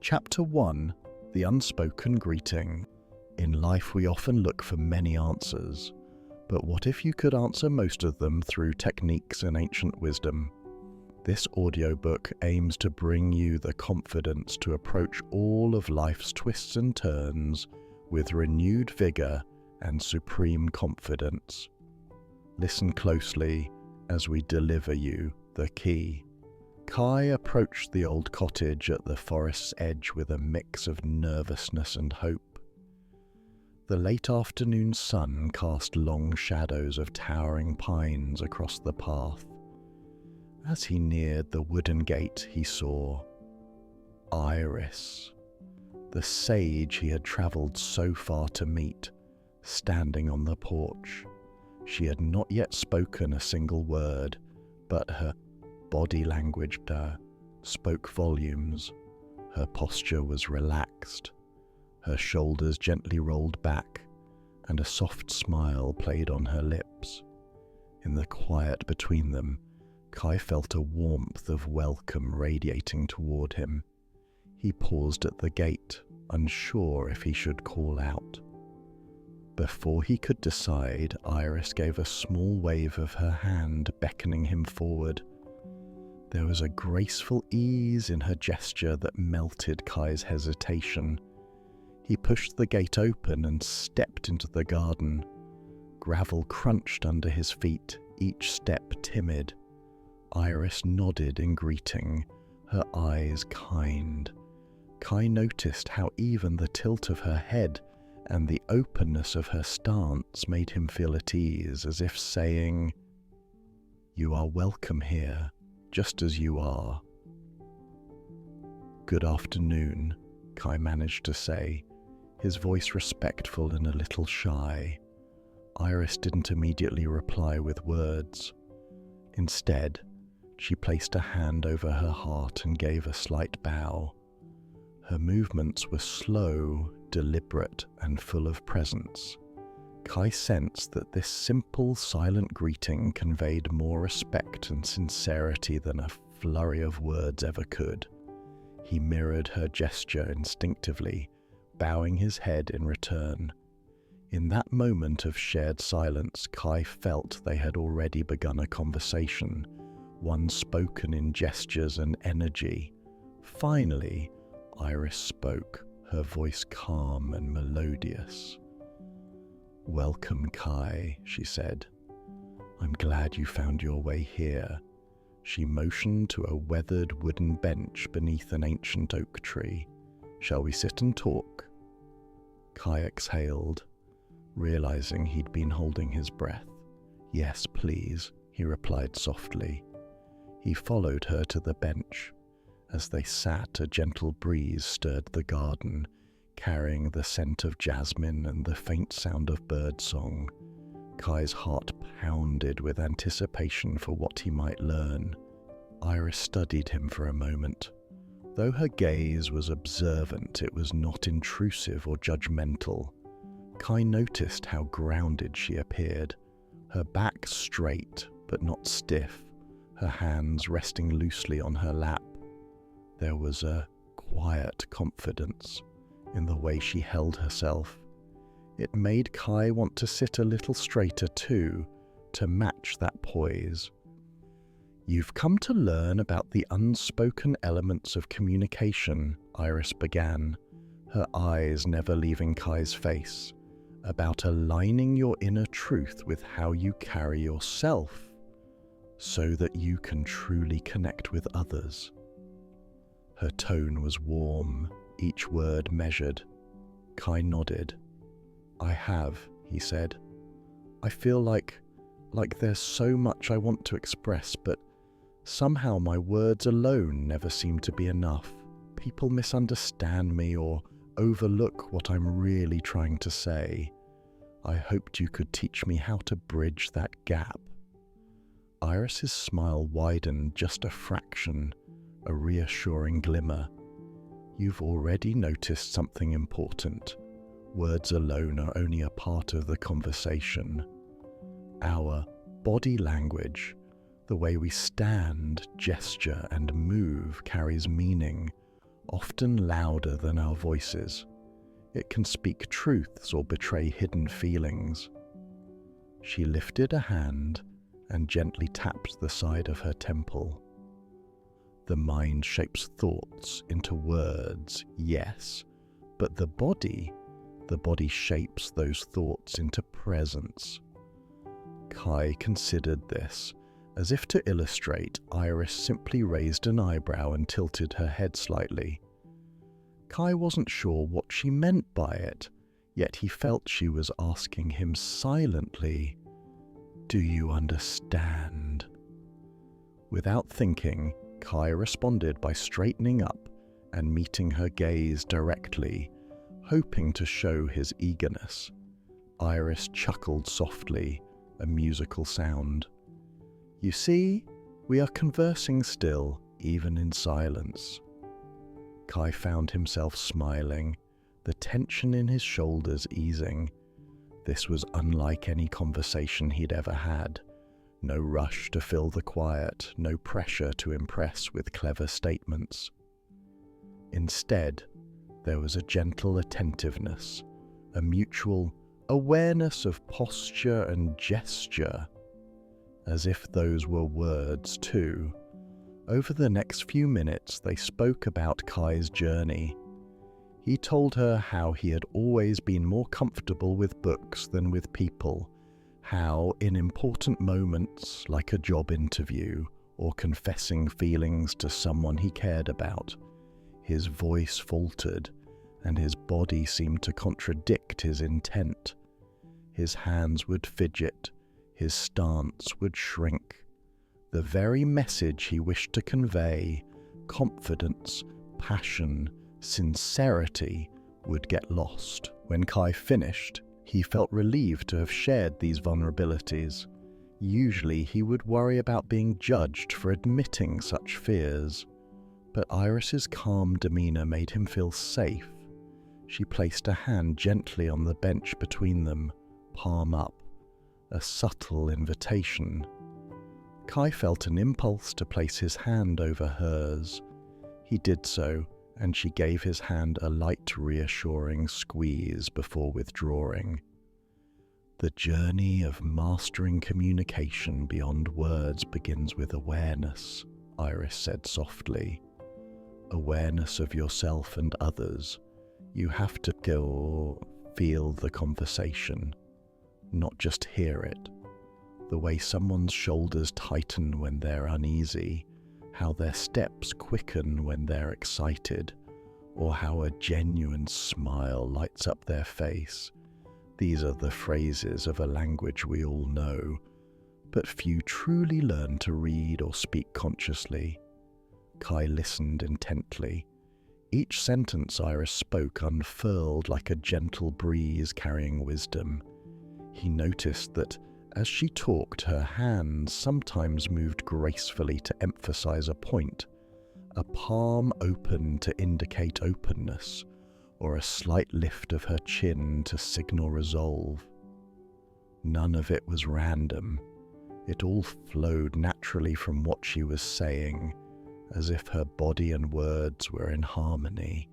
Chapter 1: The Unspoken Greeting. In life we often look for many answers, but what if you could answer most of them through techniques and ancient wisdom? This audiobook aims to bring you the confidence to approach all of life's twists and turns with renewed vigor and supreme confidence. Listen closely as we deliver you the key. Kai approached the old cottage at the forest's edge with a mix of nervousness and hope. The late afternoon sun cast long shadows of towering pines across the path. As he neared the wooden gate, he saw Iris, the sage he had travelled so far to meet, standing on the porch. She had not yet spoken a single word, but her body language spoke volumes. Her posture was relaxed, her shoulders gently rolled back, and a soft smile played on her lips. In the quiet between them, Kai felt a warmth of welcome radiating toward him. He paused at the gate, unsure if he should call out. Before he could decide, Iris gave a small wave of her hand, beckoning him forward. There was a graceful ease in her gesture that melted Kai's hesitation. He pushed the gate open and stepped into the garden. Gravel crunched under his feet, each step timid. Iris nodded in greeting, her eyes kind. Kai noticed how even the tilt of her head and the openness of her stance made him feel at ease, as if saying, "You are welcome here, just as you are." "Good afternoon," Kai managed to say, his voice respectful and a little shy. Iris didn't immediately reply with words. Instead, she placed a hand over her heart and gave a slight bow. Her movements were slow, deliberate, and full of presence. Kai sensed that this simple, silent greeting conveyed more respect and sincerity than a flurry of words ever could. He mirrored her gesture instinctively, bowing his head in return. In that moment of shared silence, Kai felt they had already begun a conversation, one spoken in gestures and energy. Finally, Iris spoke, her voice calm and melodious. "Welcome, Kai," she said. "I'm glad you found your way here." She motioned to a weathered wooden bench beneath an ancient oak tree. "Shall we sit and talk?" Kai exhaled, realizing he'd been holding his breath. "Yes, please," he replied softly. He followed her to the bench. As they sat, a gentle breeze stirred the garden, carrying the scent of jasmine and the faint sound of birdsong. Kai's heart pounded with anticipation for what he might learn. Iris studied him for a moment. Though her gaze was observant, it was not intrusive or judgmental. Kai noticed how grounded she appeared, her back straight but not stiff, her hands resting loosely on her lap. There was a quiet confidence in the way she held herself. It made Kai want to sit a little straighter too, to match that poise. "You've come to learn about the unspoken elements of communication," Iris began, her eyes never leaving Kai's face, "about aligning your inner truth with how you carry yourself, so that you can truly connect with others." Her tone was warm, each word measured. Kai nodded. "I have," he said. "I feel like there's so much I want to express, but somehow my words alone never seem to be enough. People misunderstand me or overlook what I'm really trying to say. I hoped you could teach me how to bridge that gap." Iris's smile widened just a fraction, a reassuring glimmer. "You've already noticed something important. Words alone are only a part of the conversation. Our body language, the way we stand, gesture, and move carries meaning. often louder than our voices. It can speak truths or betray hidden feelings. She lifted a hand and gently tapped the side of her temple. The mind shapes thoughts into words, yes, but the body shapes those thoughts into presence. Kai considered this. As if to illustrate, Iris simply raised an eyebrow and tilted her head slightly. Kai wasn't sure what she meant by it, yet he felt she was asking him silently, "Do you understand?" Without thinking, Kai responded by straightening up and meeting her gaze directly, hoping to show his eagerness. Iris chuckled softly, a musical sound. "You see, we are conversing still, even in silence." Kai found himself smiling, the tension in his shoulders easing. This was unlike any conversation he'd ever had. No rush to fill the quiet, no pressure to impress with clever statements. Instead, there was a gentle attentiveness, a mutual awareness of posture and gesture, as if those were words too. Over the next few minutes, they spoke about Kai's journey. He told her how he had always been more comfortable with books than with people, how in important moments, like a job interview or confessing feelings to someone he cared about, his voice faltered and his body seemed to contradict his intent. His hands would fidget, his stance would shrink. The very message he wished to convey, confidence, passion, sincerity, would get lost. When Kai finished, he felt relieved to have shared these vulnerabilities. Usually he would worry about being judged for admitting such fears, but Iris's calm demeanor made him feel safe. She placed a hand gently on the bench between them, palm up, a subtle invitation. Kai felt an impulse to place his hand over hers. He did so, and she gave his hand a light, reassuring squeeze before withdrawing. The journey of mastering communication beyond words begins with awareness, Iris said softly. Awareness of yourself and others. You have to feel the conversation, not just hear it. The way someone's shoulders tighten when they're uneasy, how their steps quicken when they're excited, or how a genuine smile lights up their face. These are the phrases of a language we all know, but few truly learn to read or speak consciously. Kai listened intently. Each sentence Iris spoke unfurled like a gentle breeze carrying wisdom. He noticed that as she talked, her hands sometimes moved gracefully to emphasize a point, a palm open to indicate openness, or a slight lift of her chin to signal resolve. None of it was random. It all flowed naturally from what she was saying, as if her body and words were in harmony.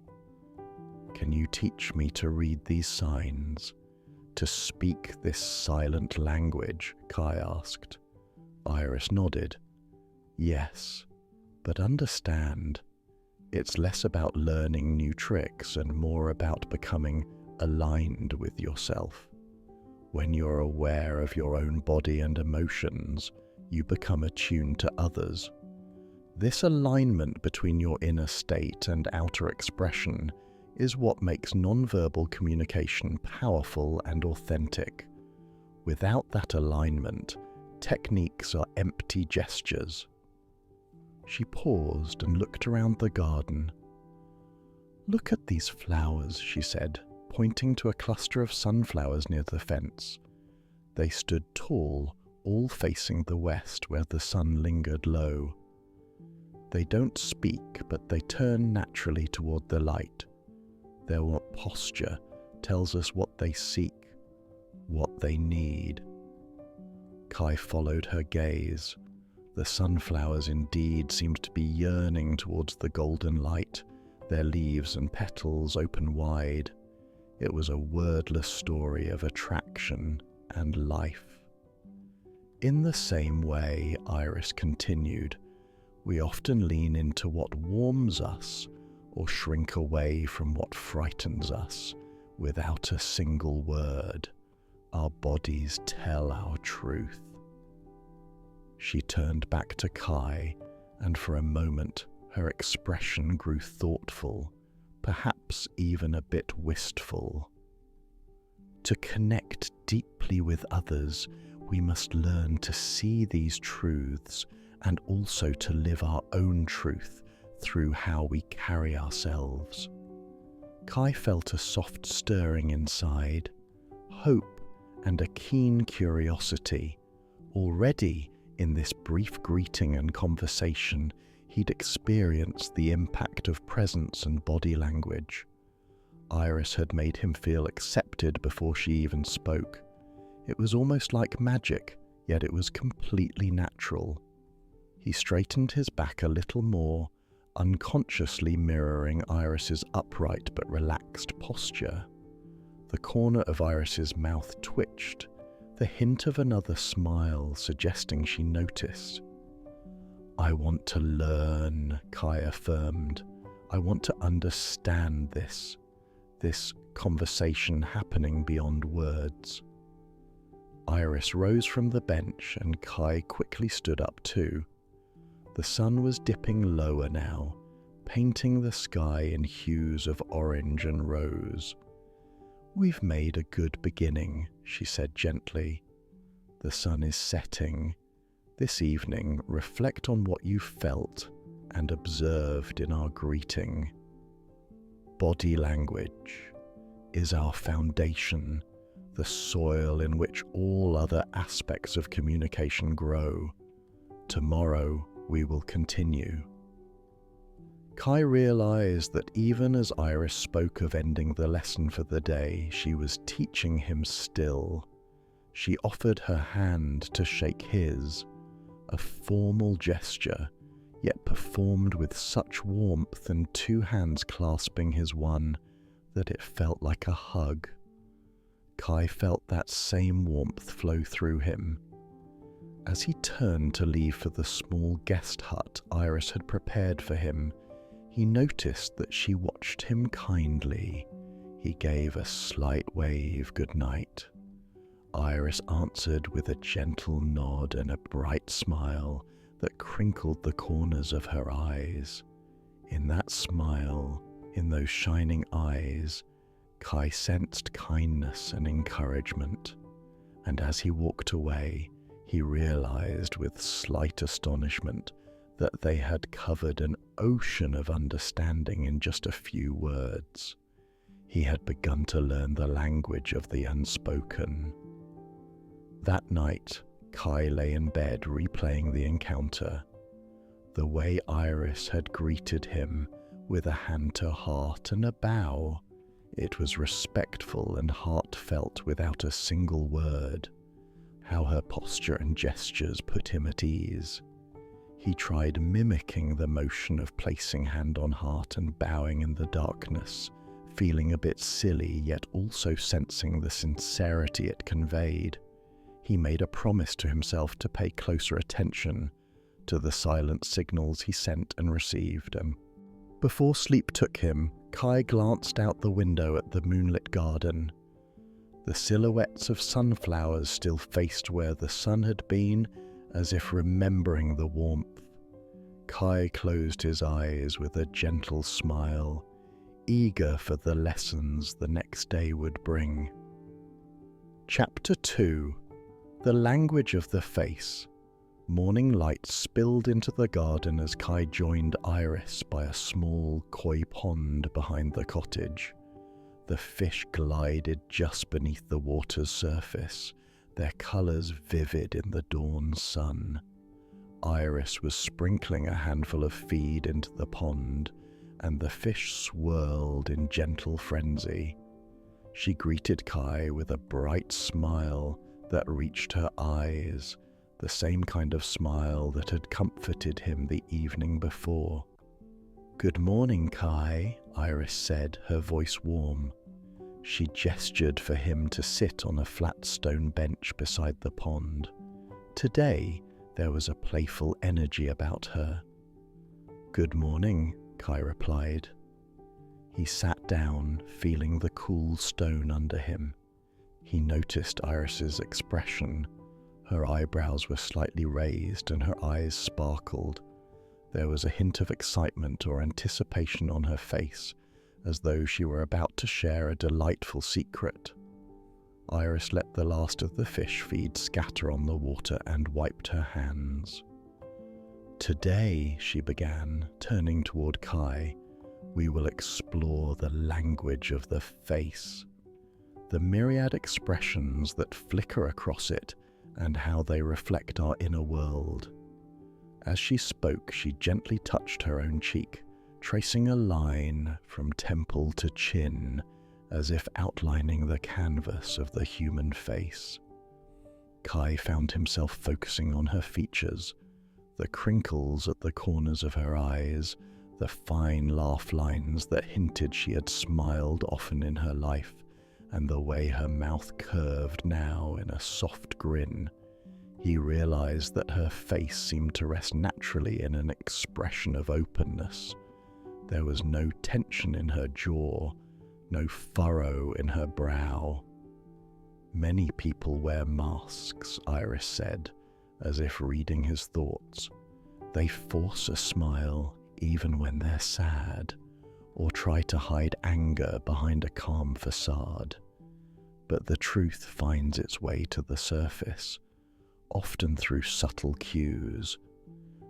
"Can you teach me to read these signs? To speak this silent language?" Kai asked. Iris nodded. "Yes, but understand, it's less about learning new tricks and more about becoming aligned with yourself. When you're aware of your own body and emotions, you become attuned to others. This alignment between your inner state and outer expression is what makes nonverbal communication powerful and authentic. Without that alignment, techniques are empty gestures." She paused and looked around the garden. "Look at these flowers," she said, pointing to a cluster of sunflowers near the fence. They stood tall, all facing the west where the sun lingered low. They don't speak, but they turn naturally toward the light. Their posture tells us what they seek, what they need. Kai followed her gaze. The sunflowers indeed seemed to be yearning towards the golden light, their leaves and petals open wide. It was a wordless story of attraction and life. In the same way, Iris continued, we often lean into what warms us or shrink away from what frightens us without a single word. Our bodies tell our truth. She turned back to Kai, and for a moment her expression grew thoughtful, perhaps even a bit wistful. To connect deeply with others, we must learn to see these truths and also to live our own truth through how we carry ourselves. Kai felt a soft stirring inside, hope and a keen curiosity. Already, in this brief greeting and conversation, he'd experienced the impact of presence and body language. Iris had made him feel accepted before she even spoke. It was almost like magic, yet it was completely natural. He straightened his back a little more, unconsciously mirroring Iris's upright but relaxed posture. The corner of Iris's mouth twitched, the hint of another smile suggesting she noticed. "I want to learn," Kai affirmed. "I want to understand this conversation happening beyond words." Iris rose from the bench and Kai quickly stood up too. The sun was dipping lower now, painting the sky in hues of orange and rose. "We've made a good beginning," she said gently. "The sun is setting. This evening, reflect on what you felt and observed in our greeting. Body language is our foundation, the soil in which all other aspects of communication grow. Tomorrow, we will continue." Kai realized that even as Iris spoke of ending the lesson for the day, she was teaching him still. She offered her hand to shake his, a formal gesture, yet performed with such warmth and two hands clasping his one that it felt like a hug. Kai felt that same warmth flow through him. As he turned to leave for the small guest hut Iris had prepared for him, he noticed that she watched him kindly. He gave a slight wave goodnight. Iris answered with a gentle nod and a bright smile that crinkled the corners of her eyes. In that smile, in those shining eyes, Kai sensed kindness and encouragement, and as he walked away, he realized with slight astonishment that they had covered an ocean of understanding in just a few words. He had begun to learn the language of the unspoken. That night, Kai lay in bed replaying the encounter. The way Iris had greeted him, with a hand to heart and a bow, it was respectful and heartfelt without a single word. How her posture and gestures put him at ease. He tried mimicking the motion of placing hand on heart and bowing in the darkness, feeling a bit silly yet also sensing the sincerity it conveyed. He made a promise to himself to pay closer attention to the silent signals he sent and received. Before sleep took him, Kai glanced out the window at the moonlit garden. The silhouettes of sunflowers still faced where the sun had been, as if remembering the warmth. Kai closed his eyes with a gentle smile, eager for the lessons the next day would bring. Chapter 2. The Language of the Face. Morning light spilled into the garden as Kai joined Iris by a small koi pond behind the cottage. The fish glided just beneath the water's surface, their colours vivid in the dawn sun. Iris was sprinkling a handful of feed into the pond, and the fish swirled in gentle frenzy. She greeted Kai with a bright smile that reached her eyes, the same kind of smile that had comforted him the evening before. "Good morning, Kai," Iris said, her voice warm. She gestured for him to sit on a flat stone bench beside the pond. Today, there was a playful energy about her. "Good morning," Kai replied. He sat down, feeling the cool stone under him. He noticed Iris's expression. Her eyebrows were slightly raised and her eyes sparkled. There was a hint of excitement or anticipation on her face, as though she were about to share a delightful secret. Iris let the last of the fish feed scatter on the water and wiped her hands. "Today," she began, turning toward Kai, "we will explore the language of the face, the myriad expressions that flicker across it and how they reflect our inner world." As she spoke, she gently touched her own cheek, tracing a line from temple to chin, as if outlining the canvas of the human face. Kai found himself focusing on her features, the crinkles at the corners of her eyes, the fine laugh lines that hinted she had smiled often in her life, and the way her mouth curved now in a soft grin. He realized that her face seemed to rest naturally in an expression of openness. There was no tension in her jaw, no furrow in her brow. "Many people wear masks," Iris said, as if reading his thoughts. "They force a smile even when they're sad, or try to hide anger behind a calm facade. But the truth finds its way to the surface, often through subtle cues.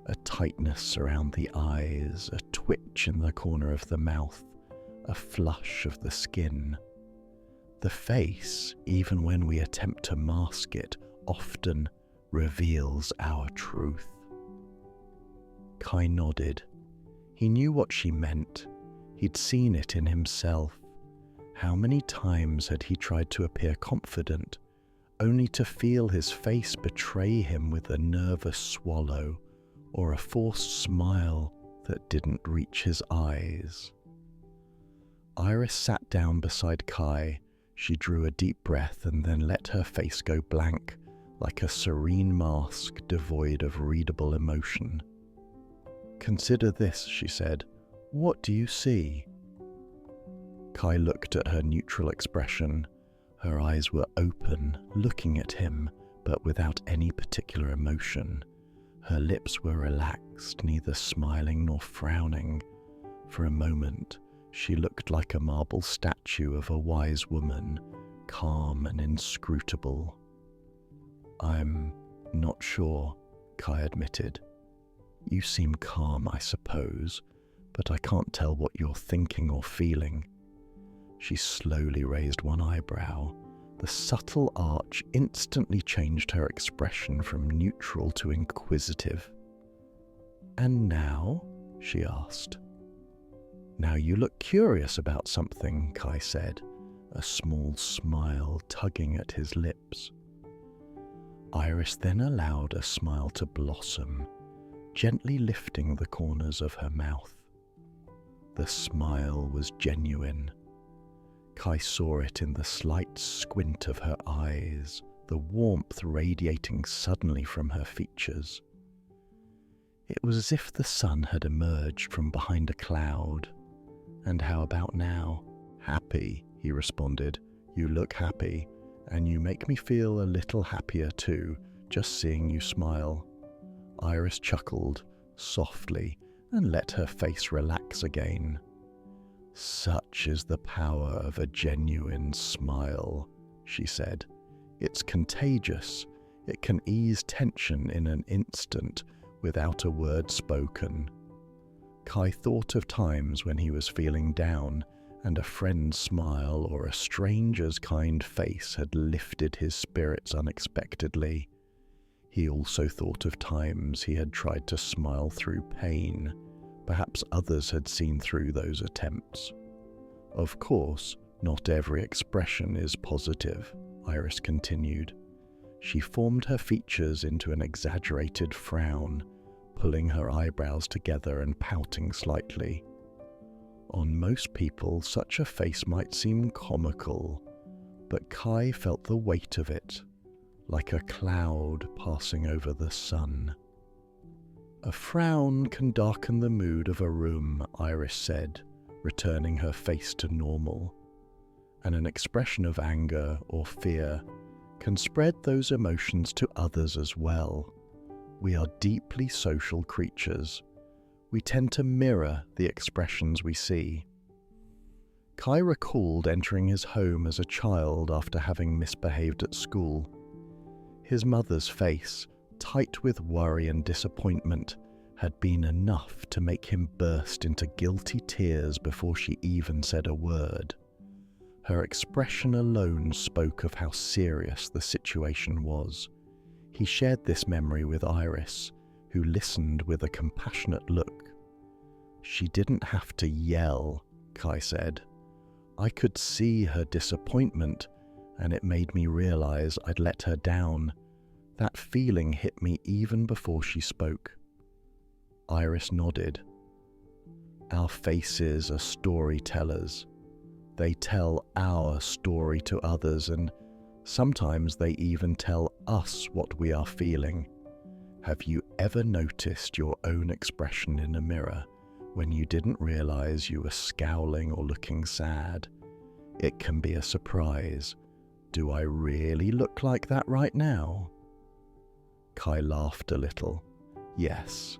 A tightness around the eyes, a twitch in the corner of the mouth, a flush of the skin. The face, even when we attempt to mask it, often reveals our truth." Kai nodded. He knew what she meant. He'd seen it in himself. How many times had he tried to appear confident, only to feel his face betray him with a nervous swallow or a forced smile that didn't reach his eyes. Iris sat down beside Kai. She drew a deep breath and then let her face go blank, like a serene mask devoid of readable emotion. "Consider this," she said. "What do you see?" Kai looked at her neutral expression. Her eyes were open, looking at him, but without any particular emotion. Her lips were relaxed, neither smiling nor frowning. For a moment, she looked like a marble statue of a wise woman, calm and inscrutable. "I'm not sure," Kai admitted. "You seem calm, I suppose, but I can't tell what you're thinking or feeling." She slowly raised one eyebrow. The subtle arch instantly changed her expression from neutral to inquisitive. "And now?" she asked. "Now you look curious about something," Kai said, a small smile tugging at his lips. Iris then allowed a smile to blossom, gently lifting the corners of her mouth. The smile was genuine. Kai saw it in the slight squint of her eyes, the warmth radiating suddenly from her features. It was as if the sun had emerged from behind a cloud. "And how about now?" "Happy," he responded. "You look happy, and you make me feel a little happier too, just seeing you smile." Iris chuckled softly and let her face relax again. "Such is the power of a genuine smile," she said. "It's contagious. It can ease tension in an instant without a word spoken." Kai thought of times when he was feeling down, and a friend's smile or a stranger's kind face had lifted his spirits unexpectedly. He also thought of times he had tried to smile through pain. Perhaps others had seen through those attempts. "Of course, not every expression is positive," Iris continued. She formed her features into an exaggerated frown, pulling her eyebrows together and pouting slightly. On most people, such a face might seem comical, but Kai felt the weight of it, like a cloud passing over the sun. A frown can darken the mood of a room, Iris said, returning her face to normal. And an expression of anger or fear can spread those emotions to others as well. We are deeply social creatures. We tend to mirror the expressions we see. Kai recalled entering his home as a child after having misbehaved at school. His mother's face, tight with worry and disappointment, had been enough to make him burst into guilty tears before she even said a word. Her expression alone spoke of how serious the situation was. He shared this memory with Iris, who listened with a compassionate look. "She didn't have to yell," Kai said. "I could see her disappointment, and it made me realize I'd let her down. That feeling hit me even before she spoke." Iris nodded. "Our faces are storytellers. They tell our story to others, and sometimes they even tell us what we are feeling. Have you ever noticed your own expression in a mirror when you didn't realize you were scowling or looking sad? It can be a surprise. Do I really look like that right now?" Kai laughed a little. "Yes,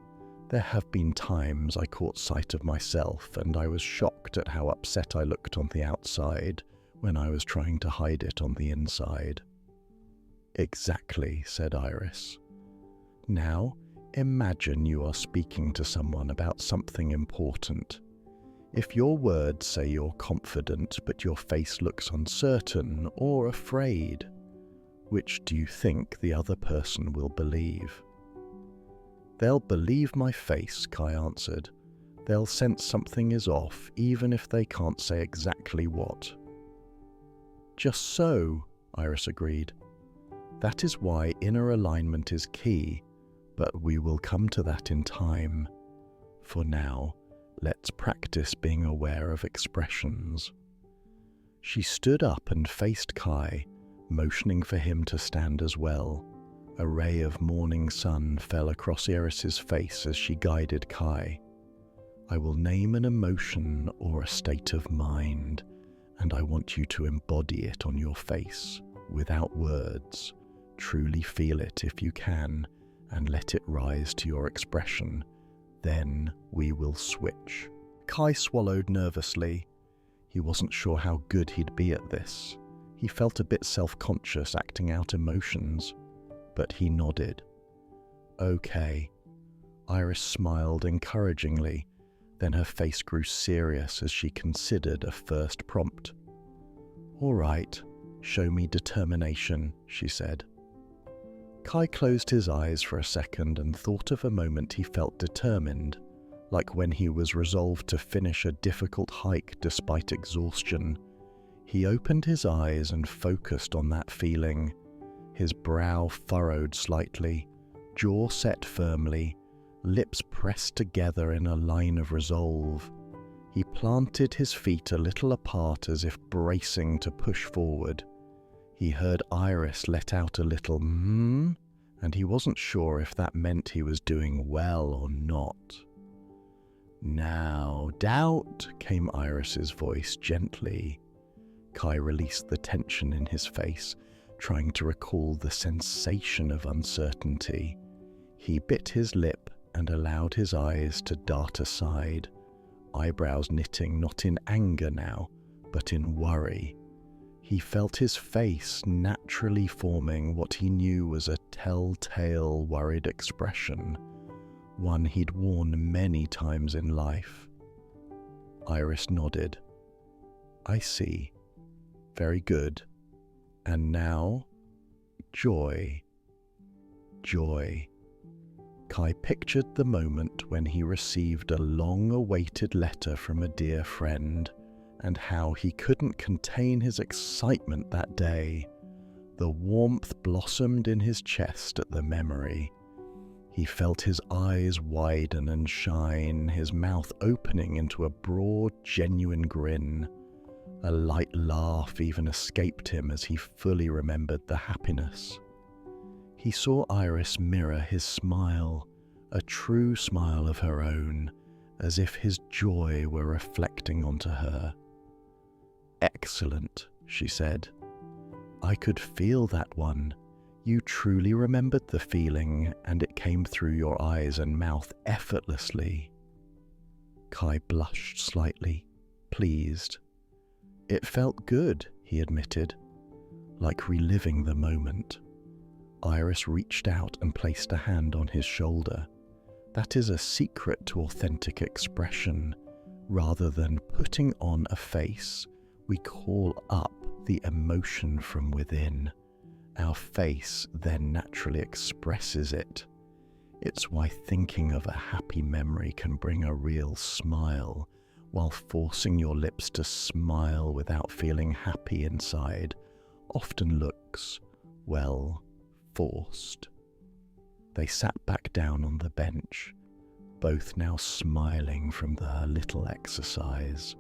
there have been times I caught sight of myself and I was shocked at how upset I looked on the outside when I was trying to hide it on the inside." "Exactly," said Iris. "Now, imagine you are speaking to someone about something important. If your words say you're confident but your face looks uncertain or afraid, which do you think the other person will believe?" "They'll believe my face," Kai answered. "They'll sense something is off, even if they can't say exactly what." "Just so," Iris agreed. "That is why inner alignment is key, but we will come to that in time. For now, let's practice being aware of expressions." She stood up and faced Kai, motioning for him to stand as well. A ray of morning sun fell across Iris's face as she guided Kai. "I will name an emotion or a state of mind, and I want you to embody it on your face, without words. Truly feel it if you can, and let it rise to your expression. Then we will switch." Kai swallowed nervously. He wasn't sure how good he'd be at this. He felt a bit self-conscious acting out emotions. But he nodded. "Okay." Iris smiled encouragingly, then her face grew serious as she considered a first prompt. "All right, show me determination," she said. Kai closed his eyes for a second and thought of a moment he felt determined, like when he was resolved to finish a difficult hike despite exhaustion. He opened his eyes and focused on that feeling. His brow furrowed slightly, jaw set firmly, lips pressed together in a line of resolve. He planted his feet a little apart as if bracing to push forward. He heard Iris let out a little and he wasn't sure if that meant he was doing well or not. "Now, doubt," came Iris's voice gently. Kai released the tension in his face, trying to recall the sensation of uncertainty. He bit his lip and allowed his eyes to dart aside, eyebrows knitting not in anger now, but in worry. He felt his face naturally forming what he knew was a telltale worried expression, one he'd worn many times in life. Iris nodded. "I see. Very good. And now, joy." Joy. Kai pictured the moment when he received a long-awaited letter from a dear friend, and how he couldn't contain his excitement that day. The warmth blossomed in his chest at the memory. He felt his eyes widen and shine, his mouth opening into a broad, genuine grin. A light laugh even escaped him as he fully remembered the happiness. He saw Iris mirror his smile, a true smile of her own, as if his joy were reflecting onto her. "Excellent," she said. "I could feel that one. You truly remembered the feeling, and it came through your eyes and mouth effortlessly." Kai blushed slightly, pleased. "It felt good," he admitted, like reliving the moment. Iris reached out and placed a hand on his shoulder. That is a secret to authentic expression. Rather than putting on a face, we call up the emotion from within. Our face then naturally expresses it. It's why thinking of a happy memory can bring a real smile, while forcing your lips to smile without feeling happy inside often looks, well, forced. They sat back down on the bench, both now smiling from their little exercise.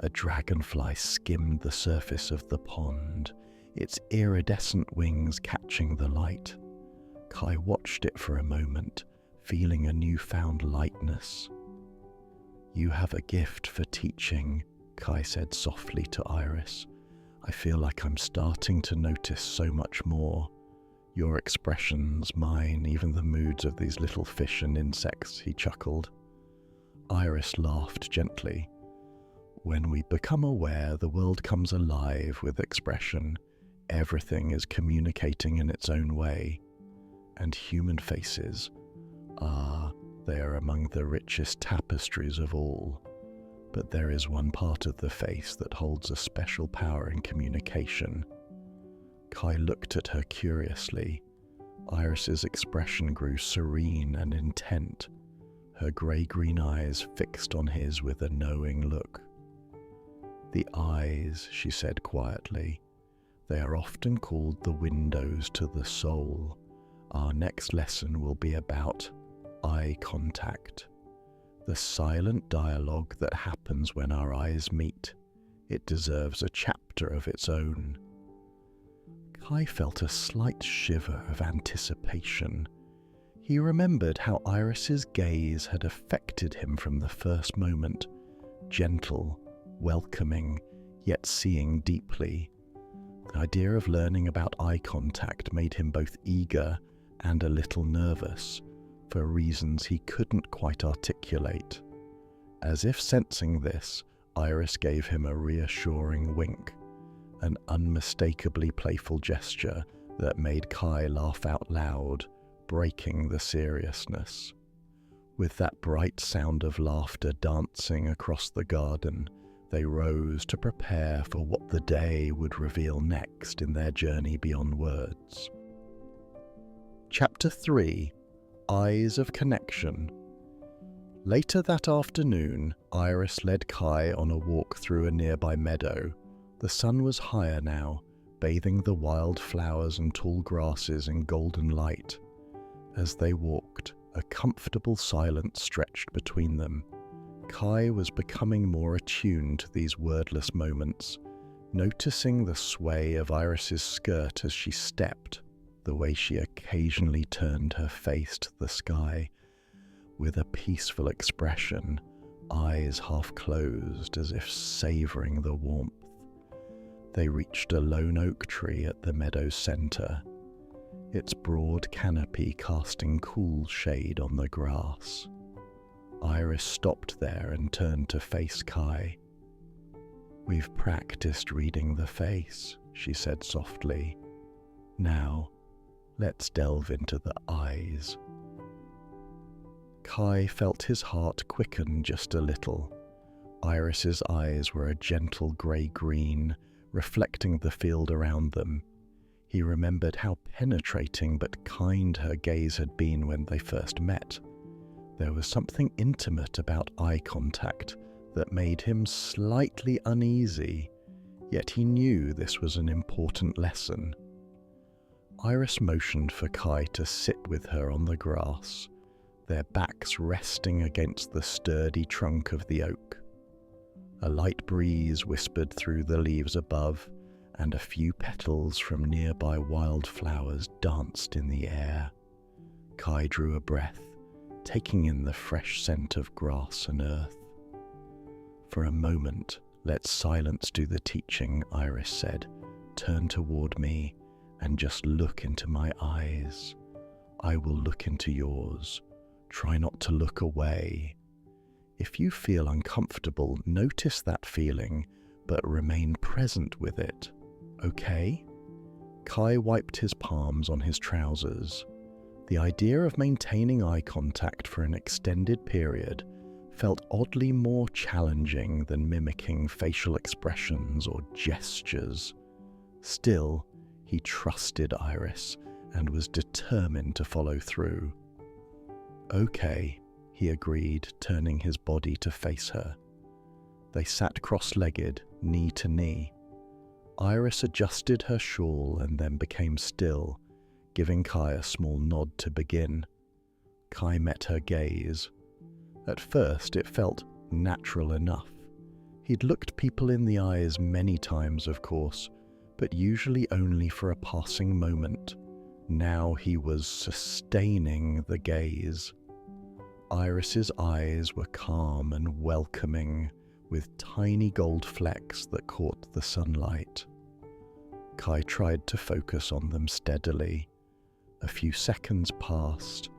A dragonfly skimmed the surface of the pond, its iridescent wings catching the light. Kai watched it for a moment, feeling a newfound lightness. "You have a gift for teaching," Kai said softly to Iris. "I feel like I'm starting to notice so much more. Your expressions, mine, even the moods of these little fish and insects," he chuckled. Iris laughed gently. "When we become aware, the world comes alive with expression. Everything is communicating in its own way. And human faces, they are among the richest tapestries of all. But there is one part of the face that holds a special power in communication." Kai looked at her curiously. Iris's expression grew serene and intent, her grey-green eyes fixed on his with a knowing look. "The eyes," she said quietly. "They are often called the windows to the soul. Our next lesson will be about eye contact, the silent dialogue that happens when our eyes meet. It deserves a chapter of its own." Kai felt a slight shiver of anticipation. He remembered how Iris's gaze had affected him from the first moment, gentle, welcoming, yet seeing deeply. The idea of learning about eye contact made him both eager and a little nervous, for reasons he couldn't quite articulate. As if sensing this, Iris gave him a reassuring wink, an unmistakably playful gesture that made Kai laugh out loud, breaking the seriousness. With that bright sound of laughter dancing across the garden, they rose to prepare for what the day would reveal next in their journey beyond words. Chapter 3: Eyes of Connection. Later that afternoon, Iris led Kai on a walk through a nearby meadow. The sun was higher now, bathing the wild flowers and tall grasses in golden light. As they walked, a comfortable silence stretched between them. Kai was becoming more attuned to these wordless moments, noticing the sway of Iris's skirt as she stepped, the way she occasionally turned her face to the sky, with a peaceful expression, eyes half closed as if savouring the warmth. They reached a lone oak tree at the meadow's centre, its broad canopy casting cool shade on the grass. Iris stopped there and turned to face Kai. "We've practiced reading the face," she said softly. "Now, let's delve into the eyes." Kai felt his heart quicken just a little. Iris's eyes were a gentle grey-green, reflecting the field around them. He remembered how penetrating but kind her gaze had been when they first met. There was something intimate about eye contact that made him slightly uneasy, yet he knew this was an important lesson. Iris motioned for Kai to sit with her on the grass, their backs resting against the sturdy trunk of the oak. A light breeze whispered through the leaves above, and a few petals from nearby wildflowers danced in the air. Kai drew a breath, taking in the fresh scent of grass and earth. "For a moment, let silence do the teaching," Iris said. "Turn toward me and just look into my eyes. I will look into yours. Try not to look away. If you feel uncomfortable, notice that feeling, but remain present with it. Okay?" Kai wiped his palms on his trousers. The idea of maintaining eye contact for an extended period felt oddly more challenging than mimicking facial expressions or gestures. Still, he trusted Iris and was determined to follow through. "Okay," he agreed, turning his body to face her. They sat cross-legged, knee to knee. Iris adjusted her shawl and then became still, giving Kai a small nod to begin. Kai met her gaze. At first, it felt natural enough. He'd looked people in the eyes many times, of course, but usually only for a passing moment. Now he was sustaining the gaze. Iris's eyes were calm and welcoming, with tiny gold flecks that caught the sunlight. Kai tried to focus on them steadily. A few seconds passed.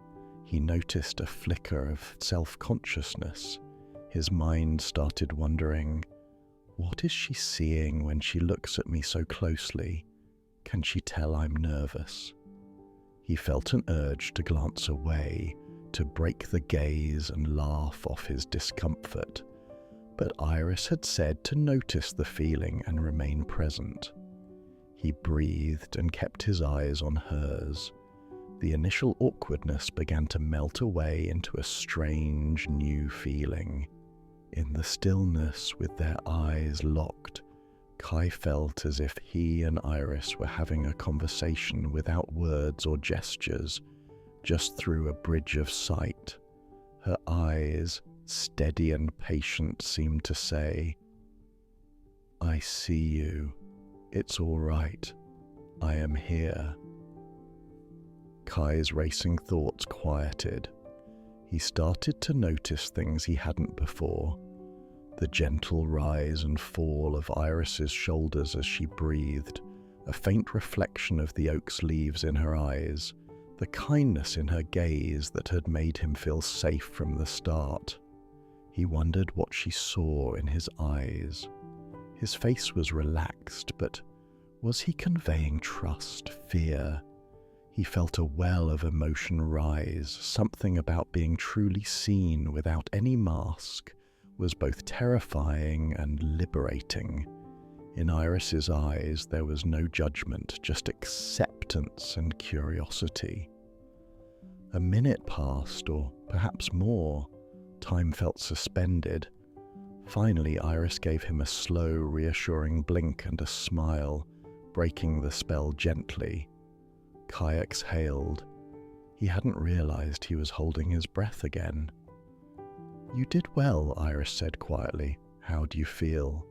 He noticed a flicker of self-consciousness. His mind started wondering, what is she seeing when she looks at me so closely? Can she tell I'm nervous? He felt an urge to glance away, to break the gaze and laugh off his discomfort. But Iris had said to notice the feeling and remain present. He breathed and kept his eyes on hers. The initial awkwardness began to melt away into a strange new feeling. In the stillness, with their eyes locked, Kai felt as if he and Iris were having a conversation without words or gestures, just through a bridge of sight. Her eyes, steady and patient, seemed to say, "I see you. It's all right. I am here." Kai's racing thoughts quieted. He started to notice things he hadn't before. The gentle rise and fall of Iris's shoulders as she breathed, a faint reflection of the oak's leaves in her eyes, the kindness in her gaze that had made him feel safe from the start. He wondered what she saw in his eyes. His face was relaxed, but was he conveying trust, fear? He felt a well of emotion rise. Something about being truly seen without any mask was both terrifying and liberating. In Iris's eyes there was no judgment, just acceptance and curiosity. A minute passed, or perhaps more. Time felt suspended. Finally, Iris gave him a slow, reassuring blink and a smile, breaking the spell gently. Kai exhaled. He hadn't realized he was holding his breath again. "You did well," Iris said quietly. "How do you feel?"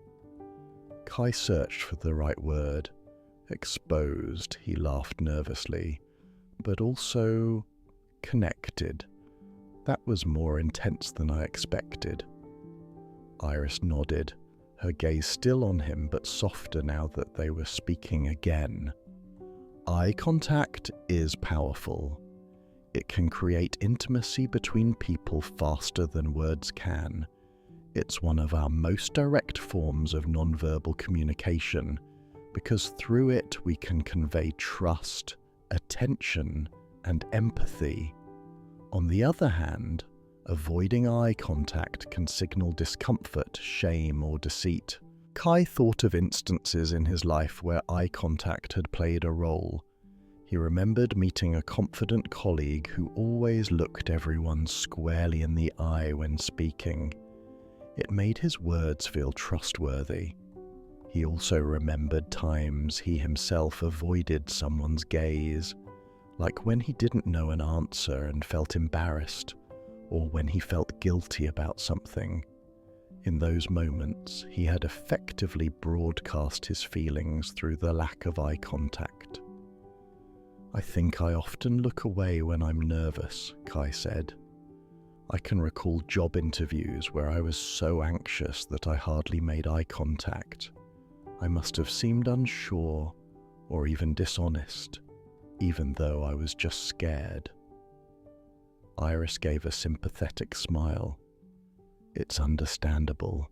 Kai searched for the right word. "Exposed," he laughed nervously, "but also connected. That was more intense than I expected." Iris nodded, her gaze still on him but softer now that they were speaking again. Eye contact is powerful. It can create intimacy between people faster than words can. It's one of our most direct forms of nonverbal communication, because through it we can convey trust, attention, and empathy. On the other hand, avoiding eye contact can signal discomfort, shame, or deceit. Kai thought of instances in his life where eye contact had played a role. He remembered meeting a confident colleague who always looked everyone squarely in the eye when speaking. It made his words feel trustworthy. He also remembered times he himself avoided someone's gaze, like when he didn't know an answer and felt embarrassed, or when he felt guilty about something. In those moments, he had effectively broadcast his feelings through the lack of eye contact. "I think I often look away when I'm nervous," Kai said. "I can recall job interviews where I was so anxious that I hardly made eye contact. I must have seemed unsure or even dishonest, even though I was just scared." Iris gave a sympathetic smile. "It's understandable.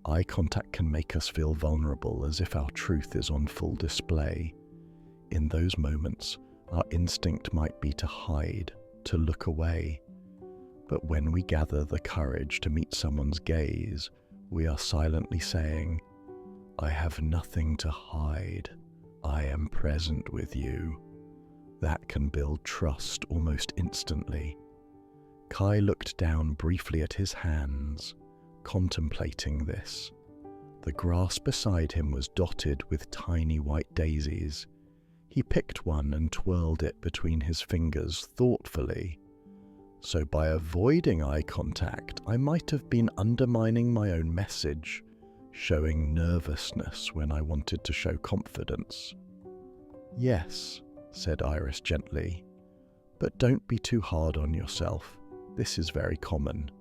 Eye contact can make us feel vulnerable, as if our truth is on full display. In those moments, our instinct might be to hide, to look away. But when we gather the courage to meet someone's gaze, we are silently saying, 'I have nothing to hide. I am present with you.' That can build trust almost instantly." Kai looked down briefly at his hands, contemplating this. The grass beside him was dotted with tiny white daisies. He picked one and twirled it between his fingers thoughtfully. "So by avoiding eye contact, I might have been undermining my own message, showing nervousness when I wanted to show confidence." "Yes," said Iris gently, "but don't be too hard on yourself. This is very common.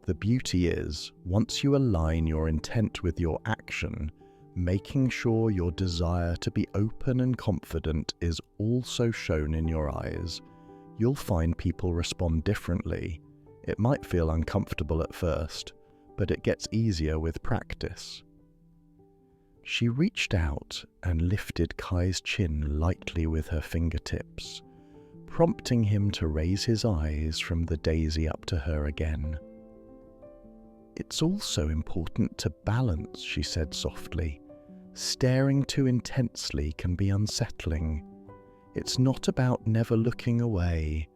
The beauty is, once you align your intent with your action, making sure your desire to be open and confident is also shown in your eyes, you'll find people respond differently. It might feel uncomfortable at first, but it gets easier with practice." She reached out and lifted Kai's chin lightly with her fingertips, prompting him to raise his eyes from the daisy up to her again. "It's also important to balance," she said softly. "Staring too intensely can be unsettling. It's not about never looking away.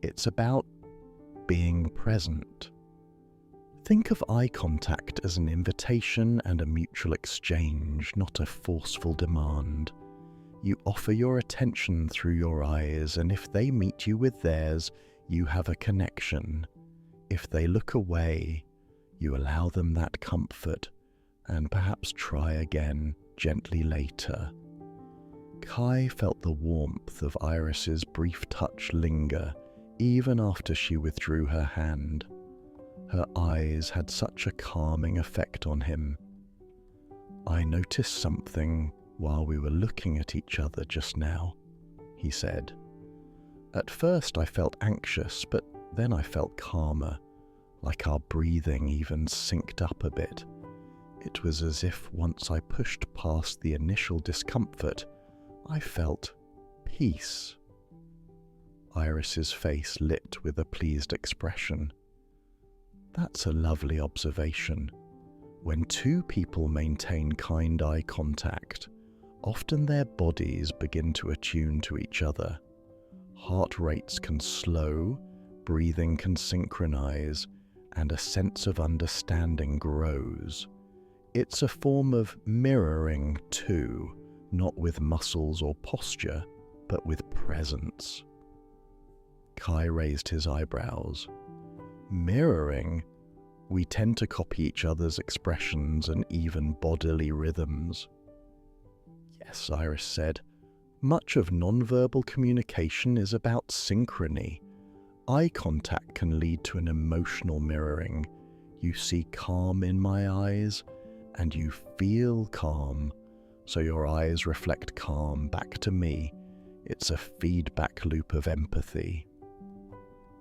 It's about being present. Think of eye contact as an invitation and a mutual exchange, not a forceful demand. You offer your attention through your eyes, and if they meet you with theirs, you have a connection. If they look away, you allow them that comfort, and perhaps try again gently later." Kai felt the warmth of Iris's brief touch linger, even after she withdrew her hand. Her eyes had such a calming effect on him. "I noticed something while we were looking at each other just now," he said. "At first I felt anxious, but then I felt calmer, like our breathing even synced up a bit. It was as if once I pushed past the initial discomfort, I felt peace." Iris's face lit with a pleased expression. "That's a lovely observation. When two people maintain kind eye contact, often their bodies begin to attune to each other. Heart rates can slow, breathing can synchronize, and a sense of understanding grows. It's a form of mirroring too, not with muscles or posture, but with presence." Kai raised his eyebrows. "Mirroring? We tend to copy each other's expressions and even bodily rhythms." "Yes," Iris said. "Much of nonverbal communication is about synchrony. Eye contact can lead to an emotional mirroring. You see calm in my eyes, and you feel calm, so your eyes reflect calm back to me. It's a feedback loop of empathy."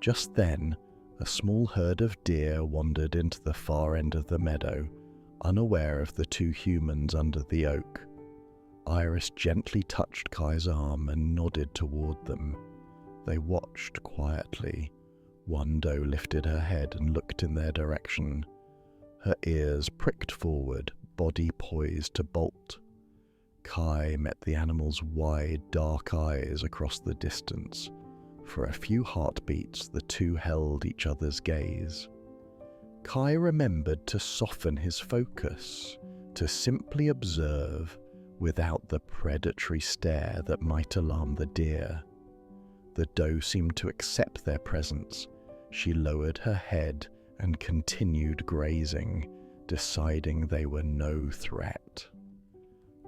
Just then, a small herd of deer wandered into the far end of the meadow, unaware of the two humans under the oak. Iris gently touched Kai's arm and nodded toward them. They watched quietly. One doe lifted her head and looked in their direction. Her ears pricked forward, body poised to bolt. Kai met the animal's wide, dark eyes across the distance. For a few heartbeats, the two held each other's gaze. Kai remembered to soften his focus, to simply observe without the predatory stare that might alarm the deer. The doe seemed to accept their presence. She lowered her head and continued grazing, deciding they were no threat.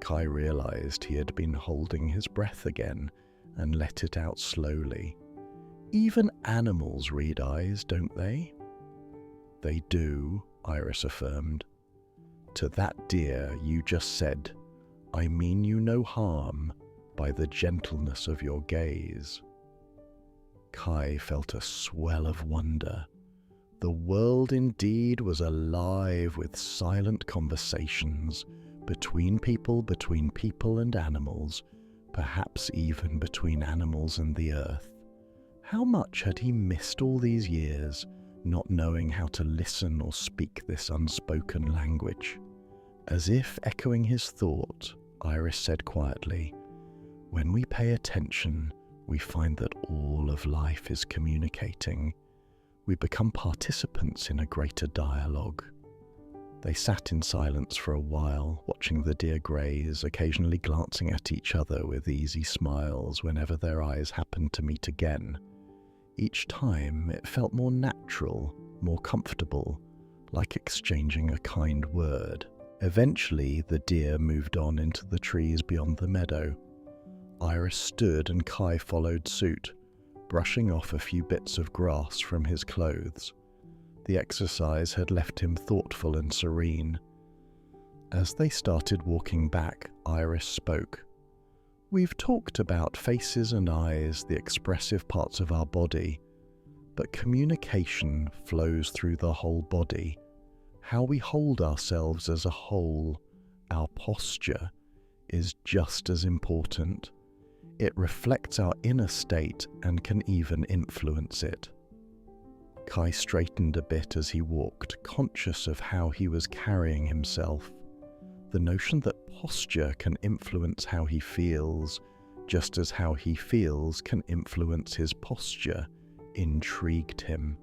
Kai realized he had been holding his breath again and let it out slowly. Even animals read eyes, don't they? They do, Iris affirmed. To that deer you just said, I mean you no harm by the gentleness of your gaze. Kai felt a swell of wonder. The world indeed was alive with silent conversations between people and animals, perhaps even between animals and the earth. How much had he missed all these years, not knowing how to listen or speak this unspoken language? As if echoing his thought, Iris said quietly, when we pay attention, we find that all of life is communicating. We become participants in a greater dialogue. They sat in silence for a while, watching the deer graze, occasionally glancing at each other with easy smiles whenever their eyes happened to meet again. Each time it felt more natural, more comfortable, like exchanging a kind word. Eventually the deer moved on into the trees beyond the meadow. Iris stood and Kai followed suit, brushing off a few bits of grass from his clothes. The exercise had left him thoughtful and serene. As they started walking back, Iris spoke. We've talked about faces and eyes, the expressive parts of our body, but communication flows through the whole body. How we hold ourselves as a whole, our posture, is just as important. It reflects our inner state and can even influence it. Kai straightened a bit as he walked, conscious of how he was carrying himself. The notion that posture can influence how he feels, just as how he feels can influence his posture, intrigued him.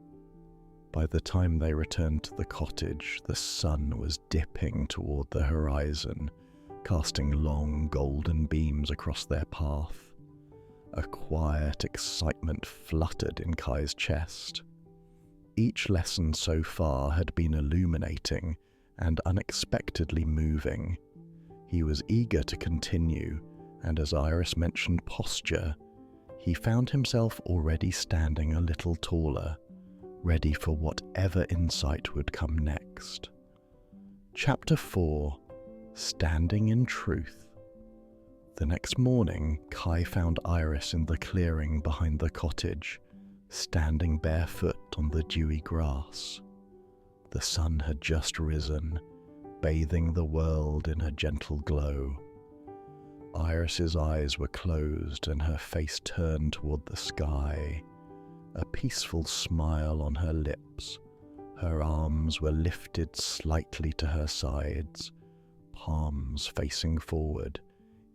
By the time they returned to the cottage, the sun was dipping toward the horizon, casting long golden beams across their path. A quiet excitement fluttered in Kai's chest. Each lesson so far had been illuminating and unexpectedly moving. He was eager to continue, and as Iris mentioned posture, he found himself already standing a little taller, ready for whatever insight would come next. Chapter 4: Standing in Truth. The next morning, Kai found Iris in the clearing behind the cottage, standing barefoot on the dewy grass. The sun had just risen, bathing the world in a gentle glow. Iris's eyes were closed and her face turned toward the sky, a peaceful smile on her lips. Her arms were lifted slightly to her sides, palms facing forward,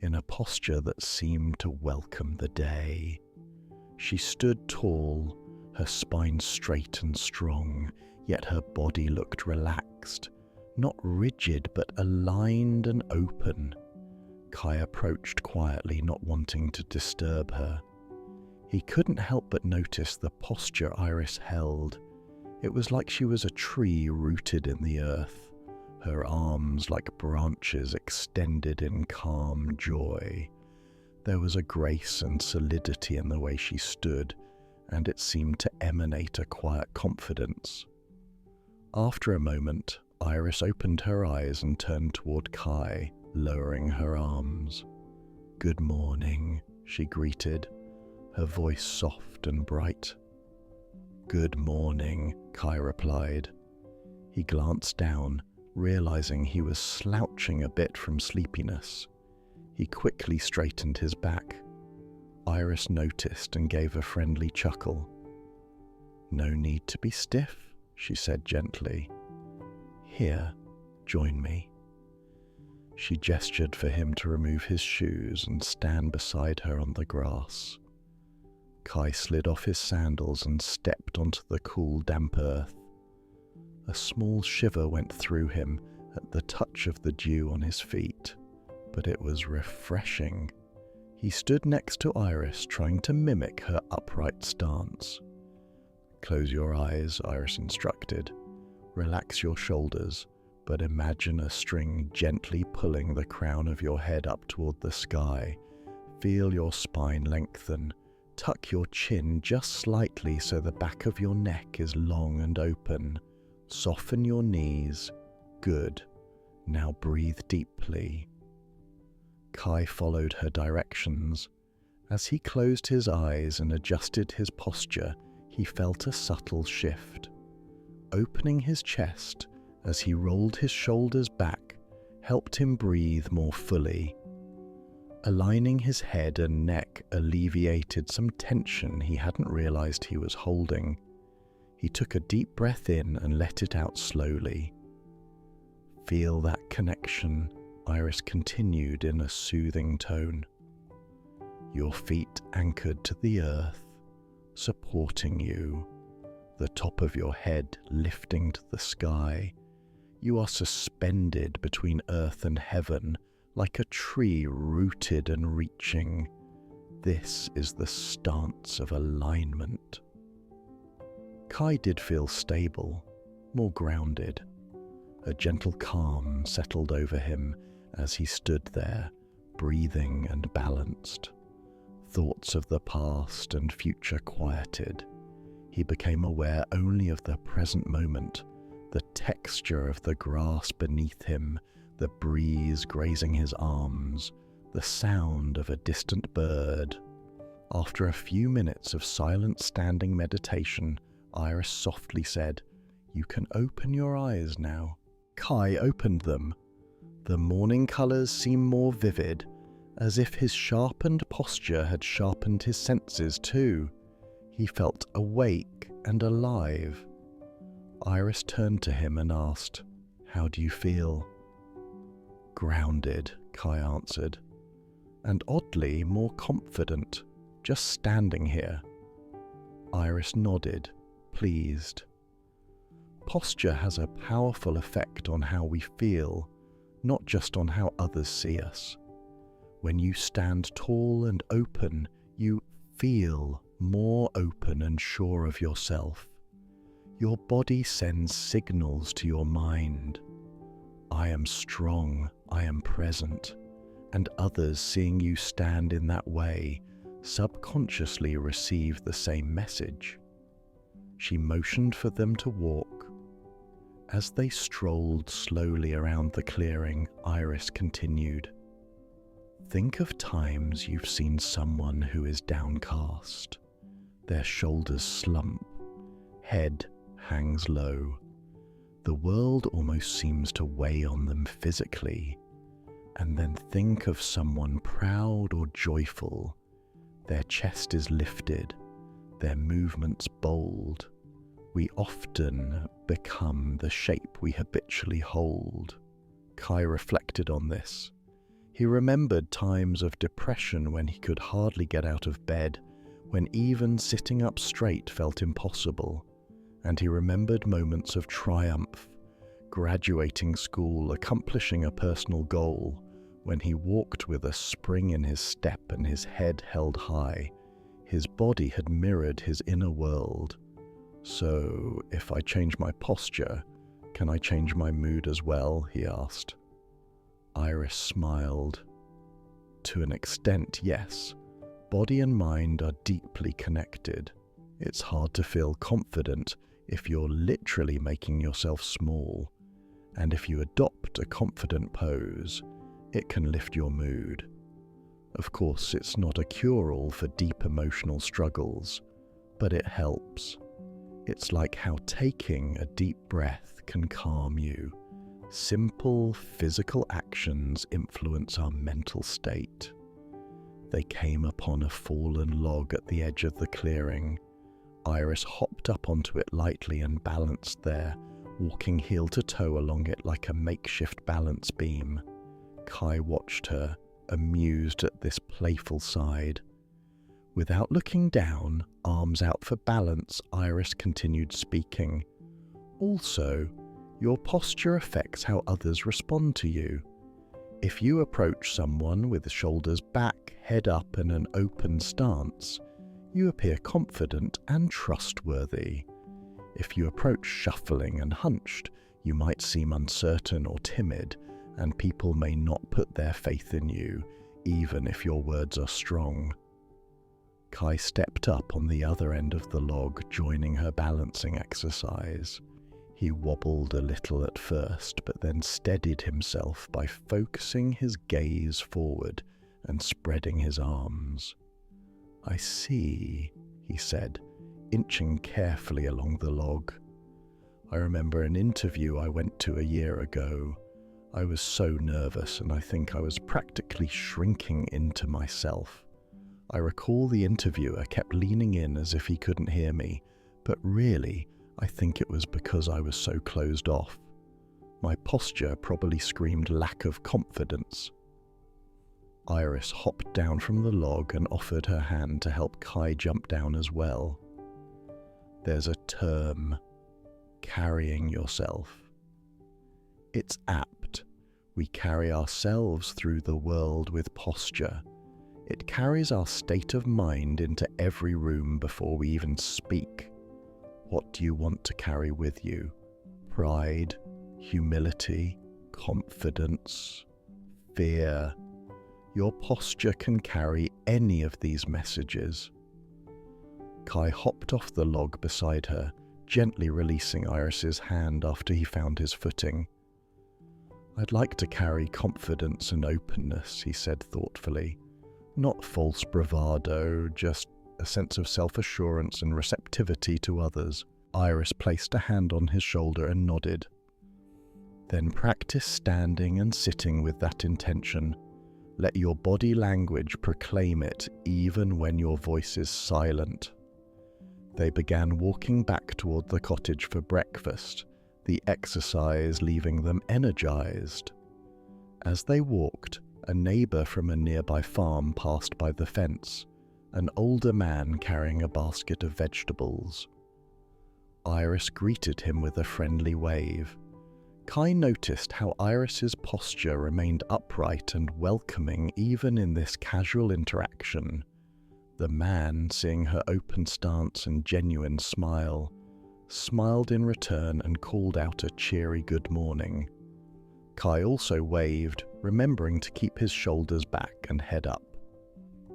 in a posture that seemed to welcome the day. She stood tall, her spine straight and strong, yet her body looked relaxed, not rigid but aligned and open. Kai approached quietly, not wanting to disturb her. He couldn't help but notice the posture Iris held. It was like she was a tree rooted in the earth, her arms like branches extended in calm joy. There was a grace and solidity in the way she stood, and it seemed to emanate a quiet confidence. After a moment, Iris opened her eyes and turned toward Kai, lowering her arms. "Good morning," she greeted, her voice soft and bright. "Good morning," Kai replied. He glanced down, realizing he was slouching a bit from sleepiness. He quickly straightened his back. Iris noticed and gave a friendly chuckle. "No need to be stiff," she said gently. "Here, join me." She gestured for him to remove his shoes and stand beside her on the grass. Kai slid off his sandals and stepped onto the cool, damp earth. A small shiver went through him at the touch of the dew on his feet, but it was refreshing. He stood next to Iris, trying to mimic her upright stance. "Close your eyes," Iris instructed. "Relax your shoulders, but imagine a string gently pulling the crown of your head up toward the sky. Feel your spine lengthen. Tuck your chin just slightly so the back of your neck is long and open. Soften your knees. Good. Now breathe deeply." Kai followed her directions. As he closed his eyes and adjusted his posture, he felt a subtle shift. Opening his chest as he rolled his shoulders back helped him breathe more fully. Aligning his head and neck alleviated some tension he hadn't realized he was holding. He took a deep breath in and let it out slowly. "Feel that connection," Iris continued in a soothing tone. "Your feet anchored to the earth, supporting you, the top of your head lifting to the sky. You are suspended between earth and heaven, like a tree rooted and reaching. This is the stance of alignment." Kai did feel stable, more grounded. A gentle calm settled over him as he stood there, breathing and balanced. Thoughts of the past and future quieted. He became aware only of the present moment, the texture of the grass beneath him, the breeze grazing his arms, the sound of a distant bird. After a few minutes of silent standing meditation, Iris softly said, "You can open your eyes now." Kai opened them. The morning colours seemed more vivid, as if his sharpened posture had sharpened his senses too. He felt awake and alive. Iris turned to him and asked, "How do you feel?" "Grounded," Kai answered, "and oddly more confident, just standing here." Iris nodded, pleased. Posture has a powerful effect on how we feel, not just on how others see us. When you stand tall and open, you feel more open and sure of yourself. Your body sends signals to your mind. "I am strong, I am present," and others seeing you stand in that way subconsciously receive the same message. She motioned for them to walk. As they strolled slowly around the clearing, Iris continued, "Think of times you've seen someone who is downcast. Their shoulders slump, head hangs low. The world almost seems to weigh on them physically. And then think of someone proud or joyful. Their chest is lifted, their movements bold. We often become the shape we habitually hold." Kai reflected on this. He remembered times of depression when he could hardly get out of bed, when even sitting up straight felt impossible. And he remembered moments of triumph, graduating school, accomplishing a personal goal, when he walked with a spring in his step and his head held high. His body had mirrored his inner world. "So, if I change my posture, can I change my mood as well?" he asked. Iris smiled. "To an extent, yes. Body and mind are deeply connected. It's hard to feel confident if you're literally making yourself small. And if you adopt a confident pose, it can lift your mood. Of course, it's not a cure-all for deep emotional struggles, but it helps. It's like how taking a deep breath can calm you. Simple physical actions influence our mental state." They came upon a fallen log at the edge of the clearing. Iris hopped up onto it lightly and balanced there, walking heel to toe along it like a makeshift balance beam. Kai watched her, amused at this playful side. Without looking down, arms out for balance, Iris continued speaking. "Also, Your posture affects how others respond to you. If you approach someone with shoulders back, head up, and an open stance, you appear confident and trustworthy. If you approach shuffling and hunched, you might seem uncertain or timid, and people may not put their faith in you, even if your words are strong. Kai stepped up on the other end of the log, joining her balancing exercise. He wobbled a little at first, but then steadied himself by focusing his gaze forward and spreading his arms. "I see," he said, inching carefully along the log. "I remember an interview I went to a year ago. I was so nervous, and I think I was practically shrinking into myself. I recall the interviewer kept leaning in as if he couldn't hear me, but really, I think it was because I was so closed off. My posture probably screamed lack of confidence." Iris hopped down from the log and offered her hand to help Kai jump down as well. "There's a term, carrying yourself. It's apt. We carry ourselves through the world with posture. It carries our state of mind into every room before we even speak. What do you want to carry with you? Pride, humility, confidence, fear? Your posture can carry any of these messages." Kai hopped off the log beside her, gently releasing Iris's hand after he found his footing. "I'd like to carry confidence and openness," he said thoughtfully. "Not false bravado, just a sense of self-assurance and receptivity to others." Iris placed a hand on his shoulder and nodded. "Then practice standing and sitting with that intention. Let your body language proclaim it even when your voice is silent." They began walking back toward the cottage for breakfast, the exercise leaving them energized. As they walked, a neighbor from a nearby farm passed by the fence, an older man carrying a basket of vegetables. Iris greeted him with a friendly wave. Kai noticed how Iris's posture remained upright and welcoming even in this casual interaction. The man, seeing her open stance and genuine smile, smiled in return and called out a cheery good morning. Kai also waved, remembering to keep his shoulders back and head up.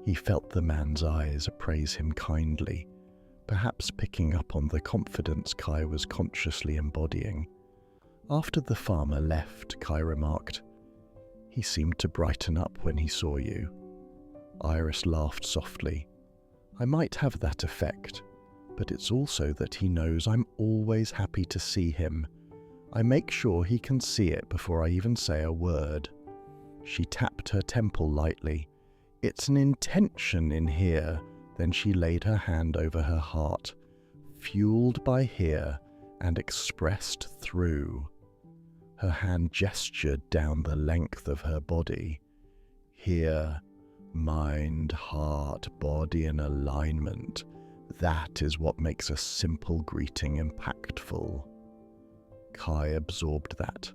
He felt the man's eyes appraise him kindly, perhaps picking up on the confidence Kai was consciously embodying. After the farmer left, Kai remarked, "He seemed to brighten up when he saw you." Iris laughed softly. "I might have that effect, but it's also that he knows I'm always happy to see him. I make sure he can see it before I even say a word." She tapped her temple lightly. "It's an intention in here." Then she laid her hand over her heart, fueled by here and expressed through. Her hand gestured down the length of her body. Here, mind, heart, body in alignment. That is what makes a simple greeting impactful. Kai absorbed that.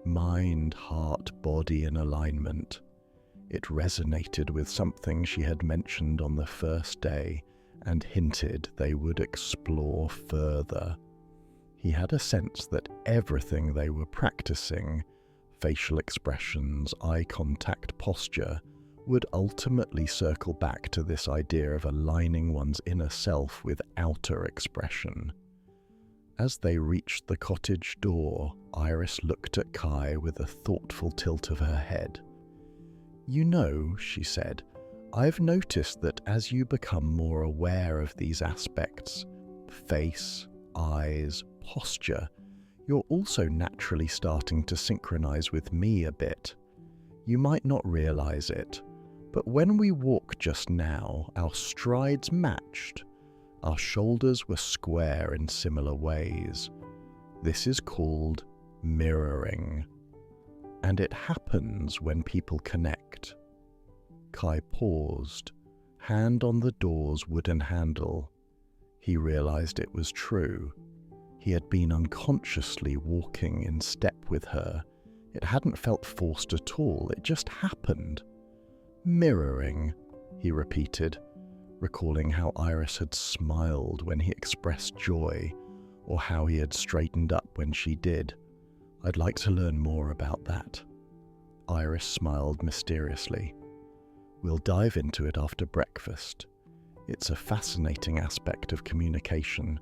Mind, heart, body in alignment. It resonated with something she had mentioned on the first day and hinted they would explore further. He had a sense that everything they were practicing, facial expressions, eye contact, posture, would ultimately circle back to this idea of aligning one's inner self with outer expression. As they reached the cottage door, Iris looked at Kai with a thoughtful tilt of her head. "You know," she said, "I've noticed that as you become more aware of these aspects, face, eyes, posture, you're also naturally starting to synchronize with me a bit. You might not realize it, but when we walked just now, our strides matched. Our shoulders were square in similar ways. This is called mirroring. And it happens when people connect." Kai paused, hand on the door's wooden handle. He realized it was true. He had been unconsciously walking in step with her. It hadn't felt forced at all, it just happened. Mirroring, he repeated, recalling how Iris had smiled when he expressed joy, or how he had straightened up when she did. I'd like to learn more about that. Iris smiled mysteriously. We'll dive into it after breakfast. It's a fascinating aspect of communication,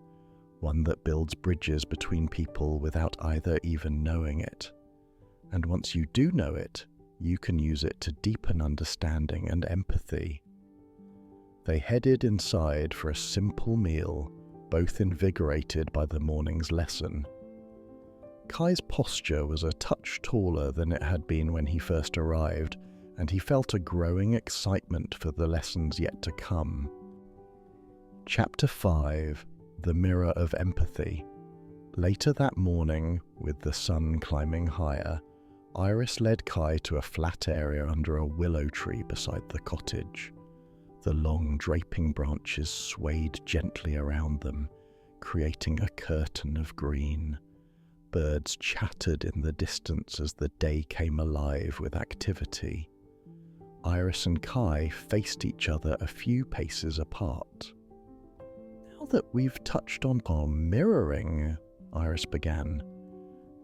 one that builds bridges between people without either even knowing it. And once you do know it, you can use it to deepen understanding and empathy. They headed inside for a simple meal, both invigorated by the morning's lesson. Kai's posture was a touch taller than it had been when he first arrived, and he felt a growing excitement for the lessons yet to come. Chapter 5: The Mirror of Empathy. Later that morning, with the sun climbing higher, Iris led Kai to a flat area under a willow tree beside the cottage. The long draping branches swayed gently around them, creating a curtain of green. Birds chattered in the distance as the day came alive with activity. Iris and Kai faced each other a few paces apart. Now that we've touched on our mirroring, Iris began,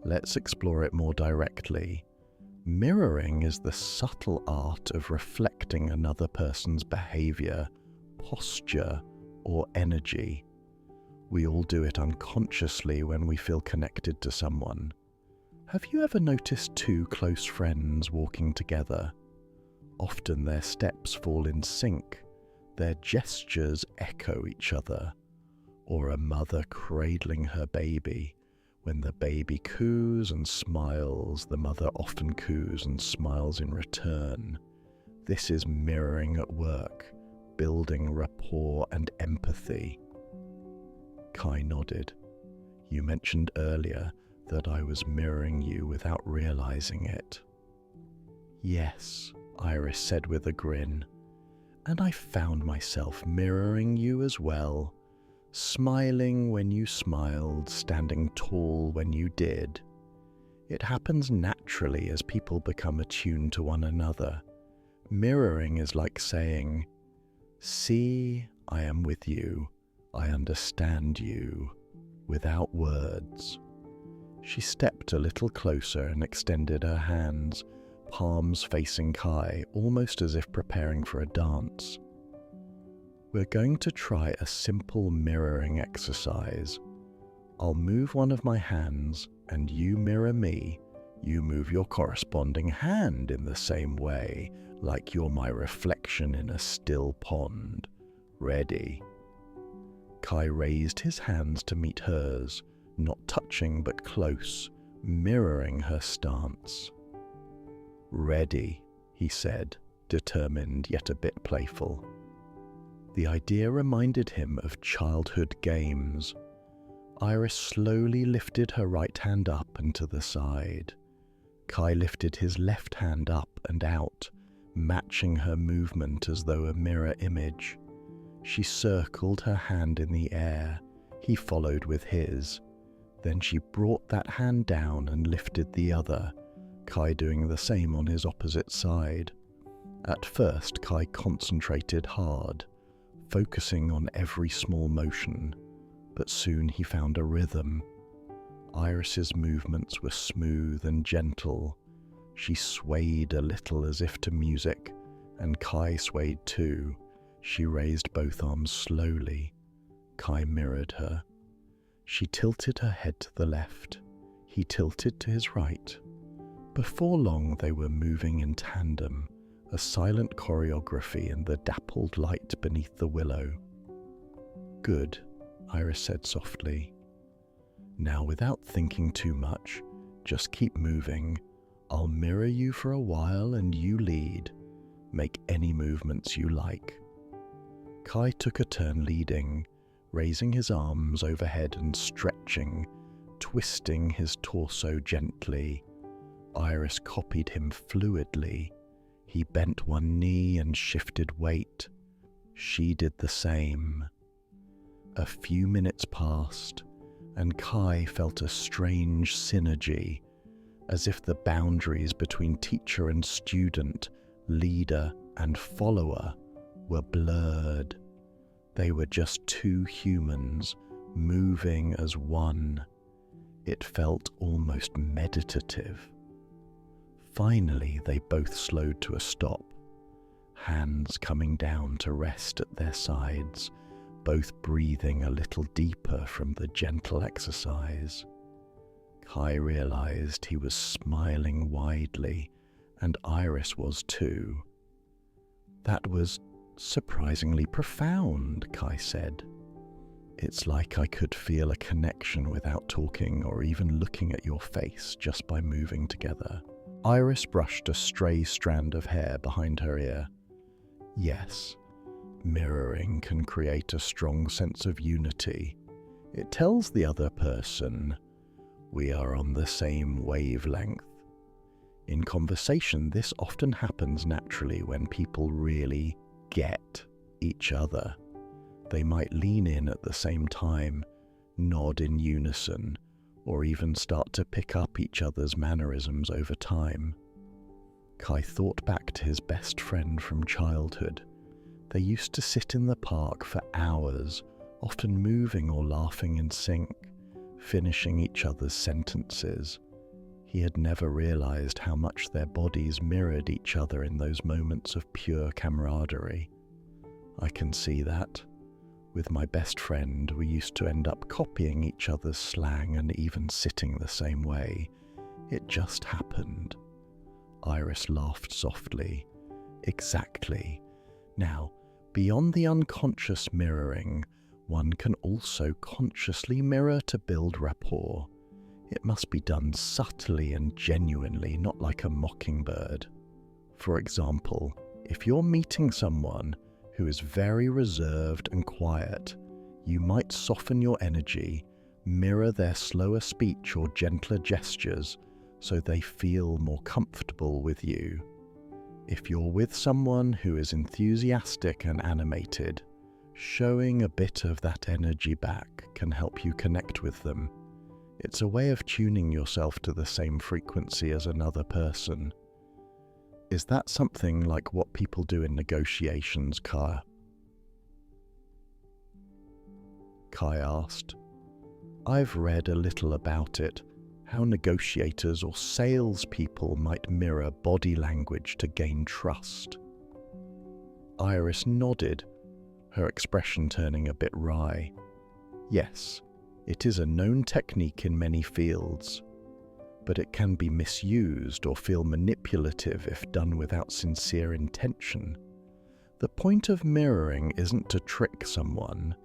let's explore it more directly. Mirroring is the subtle art of reflecting another person's behavior, posture, or energy. We all do it unconsciously when we feel connected to someone. Have you ever noticed two close friends walking together? Often their steps fall in sync, their gestures echo each other. Or a mother cradling her baby. When the baby coos and smiles, the mother often coos and smiles in return. This is mirroring at work, building rapport and empathy. Kai nodded. You mentioned earlier that I was mirroring you without realizing it. Yes, Iris said with a grin. And I found myself mirroring you as well. Smiling when you smiled, standing tall when you did. It happens naturally as people become attuned to one another. Mirroring is like saying, see, I am with you, I understand you, without words. She stepped a little closer and extended her hands, palms facing Kai, almost as if preparing for a dance. We're going to try a simple mirroring exercise. I'll move one of my hands and you mirror me. You move your corresponding hand in the same way, like you're my reflection in a still pond. Ready? Kai raised his hands to meet hers, not touching but close, mirroring her stance. Ready, he said, determined yet a bit playful. The idea reminded him of childhood games. Iris slowly lifted her right hand up and to the side. Kai lifted his left hand up and out, matching her movement as though a mirror image. She circled her hand in the air. He followed with his. Then she brought that hand down and lifted the other, Kai doing the same on his opposite side. At first, Kai concentrated hard, focusing on every small motion, but soon he found a rhythm. Iris's movements were smooth and gentle. She swayed a little as if to music, and Kai swayed too. She raised both arms slowly. Kai mirrored her. She tilted her head to the left. He tilted to his right. Before long they were moving in tandem, a silent choreography in the dappled light beneath the willow. Good, Iris said softly. Now, without thinking too much, just keep moving. I'll mirror you for a while and you lead. Make any movements you like. Kai took a turn leading, raising his arms overhead and stretching, twisting his torso gently. Iris copied him fluidly. He bent one knee and shifted weight. She did the same. A few minutes passed. and Kai felt a strange synergy, as if the boundaries between teacher and student, leader and follower were blurred. They were just two humans moving as one. It felt almost meditative. Finally, they both slowed to a stop, hands coming down to rest at their sides, both breathing a little deeper from the gentle exercise. Kai realized he was smiling widely, and Iris was too. "That was surprisingly profound," Kai said. "It's like I could feel a connection without talking or even looking at your face just by moving together." Iris brushed a stray strand of hair behind her ear. "Yes, mirroring can create a strong sense of unity. It tells the other person, we are on the same wavelength. In conversation, this often happens naturally when people really get each other. They might lean in at the same time, nod in unison, or even start to pick up each other's mannerisms over time." Kai thought back to his best friend from childhood. They used to sit in the park for hours, often moving or laughing in sync, finishing each other's sentences. He had never realized how much their bodies mirrored each other in those moments of pure camaraderie. "I can see that. With my best friend, we used to end up copying each other's slang and even sitting the same way. It just happened." Iris laughed softly. "Exactly. Now, beyond the unconscious mirroring, one can also consciously mirror to build rapport. It must be done subtly and genuinely, not like a mockingbird. For example, if you're meeting someone who is very reserved and quiet, you might soften your energy, mirror their slower speech or gentler gestures so they feel more comfortable with you. If you're with someone who is enthusiastic and animated, showing a bit of that energy back can help you connect with them. It's a way of tuning yourself to the same frequency as another person. Is that something like what people do in negotiations, Kai? Kai asked. "I've read a little about it, how negotiators or salespeople might mirror body language to gain trust." Iris nodded, her expression turning a bit wry. "Yes, it is a known technique in many fields, but it can be misused or feel manipulative if done without sincere intention. The point of mirroring isn't to trick someone.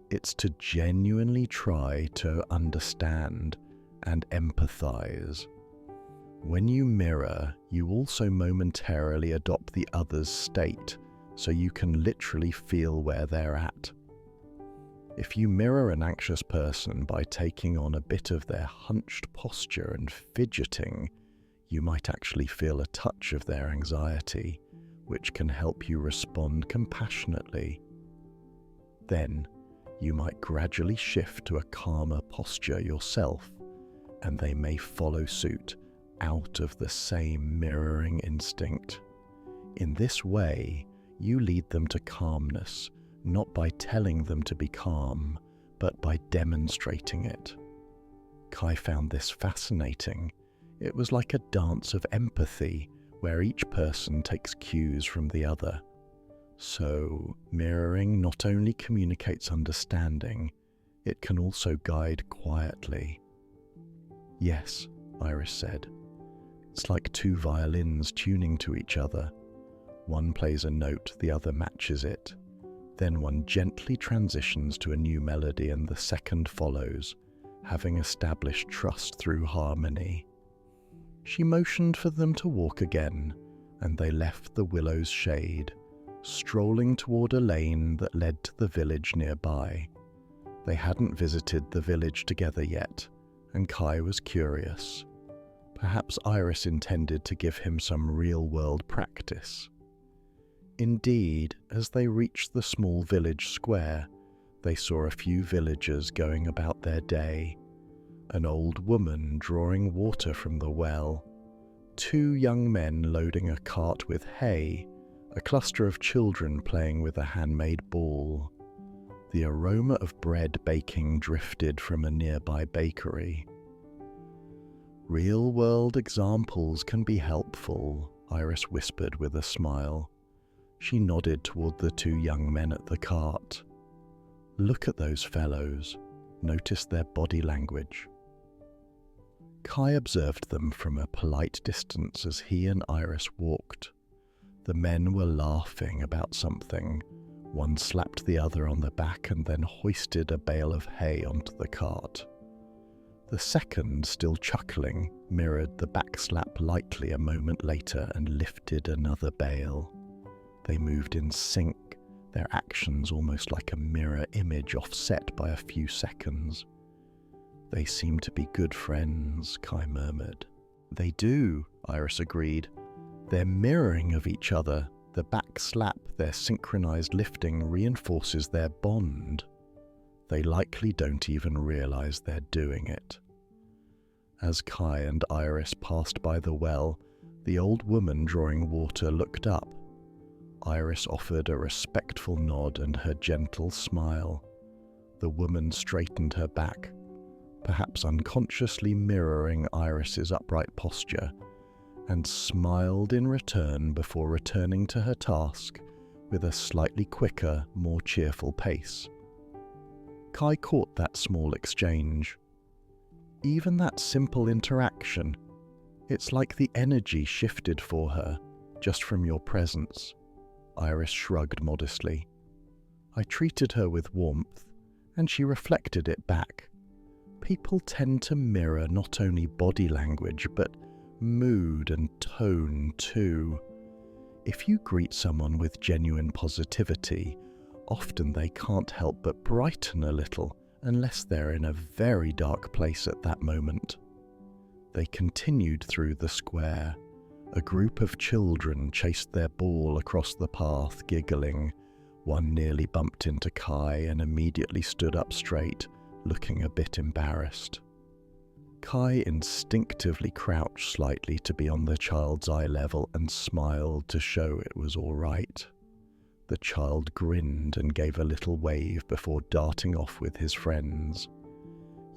It's to genuinely try to understand and empathize. When you mirror, you also momentarily adopt the other's state, so you can literally feel where they're at. If you mirror an anxious person by taking on a bit of their hunched posture and fidgeting, you might actually feel a touch of their anxiety, which can help you respond compassionately. Then, you might gradually shift to a calmer posture yourself, and they may follow suit out of the same mirroring instinct. In this way, you lead them to calmness, not by telling them to be calm, but by demonstrating it. Kai found this fascinating. It was like a dance of empathy, where each person takes cues from the other. So, mirroring not only communicates understanding, it can also guide quietly. "Yes," Iris said. "It's like two violins tuning to each other. One plays a note, the other matches it. Then one gently transitions to a new melody and the second follows, having established trust through harmony." She motioned for them to walk again, and they left the willow's shade, strolling toward a lane that led to the village nearby. They hadn't visited the village together yet, and Kai was curious. Perhaps Iris intended to give him some real-world practice. Indeed, as they reached the small village square, They saw a few villagers going about their day, an old woman drawing water from the well, 2 young men loading a cart with hay, a cluster of children playing with a handmade ball. The aroma of bread baking drifted from a nearby bakery. Real-world examples can be helpful, Iris whispered with a smile. She nodded toward the 2 young men at the cart. Look at those fellows. Notice their body language. Kai observed them from a polite distance as he and Iris walked. The men were laughing about something. One slapped the other on the back and then hoisted a bale of hay onto the cart. The second, still chuckling, mirrored the back slap lightly a moment later and lifted another bale. They moved in sync, their actions almost like a mirror image offset by a few seconds. They seem to be good friends, Kai murmured. They do, Iris agreed. Their mirroring of each other, the back slap, their synchronized lifting reinforces their bond. They likely don't even realize they're doing it. As Kai and Iris passed by the well, the old woman drawing water looked up. Iris offered a respectful nod and her gentle smile. The woman straightened her back, perhaps unconsciously mirroring Iris's upright posture, and smiled in return before returning to her task with a slightly quicker, more cheerful pace. Kai caught that small exchange. Even that simple interaction, it's like the energy shifted for her, just from your presence. Iris shrugged modestly. I treated her with warmth, and she reflected it back. People tend to mirror not only body language, but mood and tone too. If you greet someone with genuine positivity, often they can't help but brighten a little, unless they're in a very dark place at that moment. They continued through the square. A group of children chased their ball across the path, giggling. One nearly bumped into Kai and immediately stood up straight, looking a bit embarrassed. Kai instinctively crouched slightly to be on the child's eye level and smiled to show it was all right. The child grinned and gave a little wave before darting off with his friends.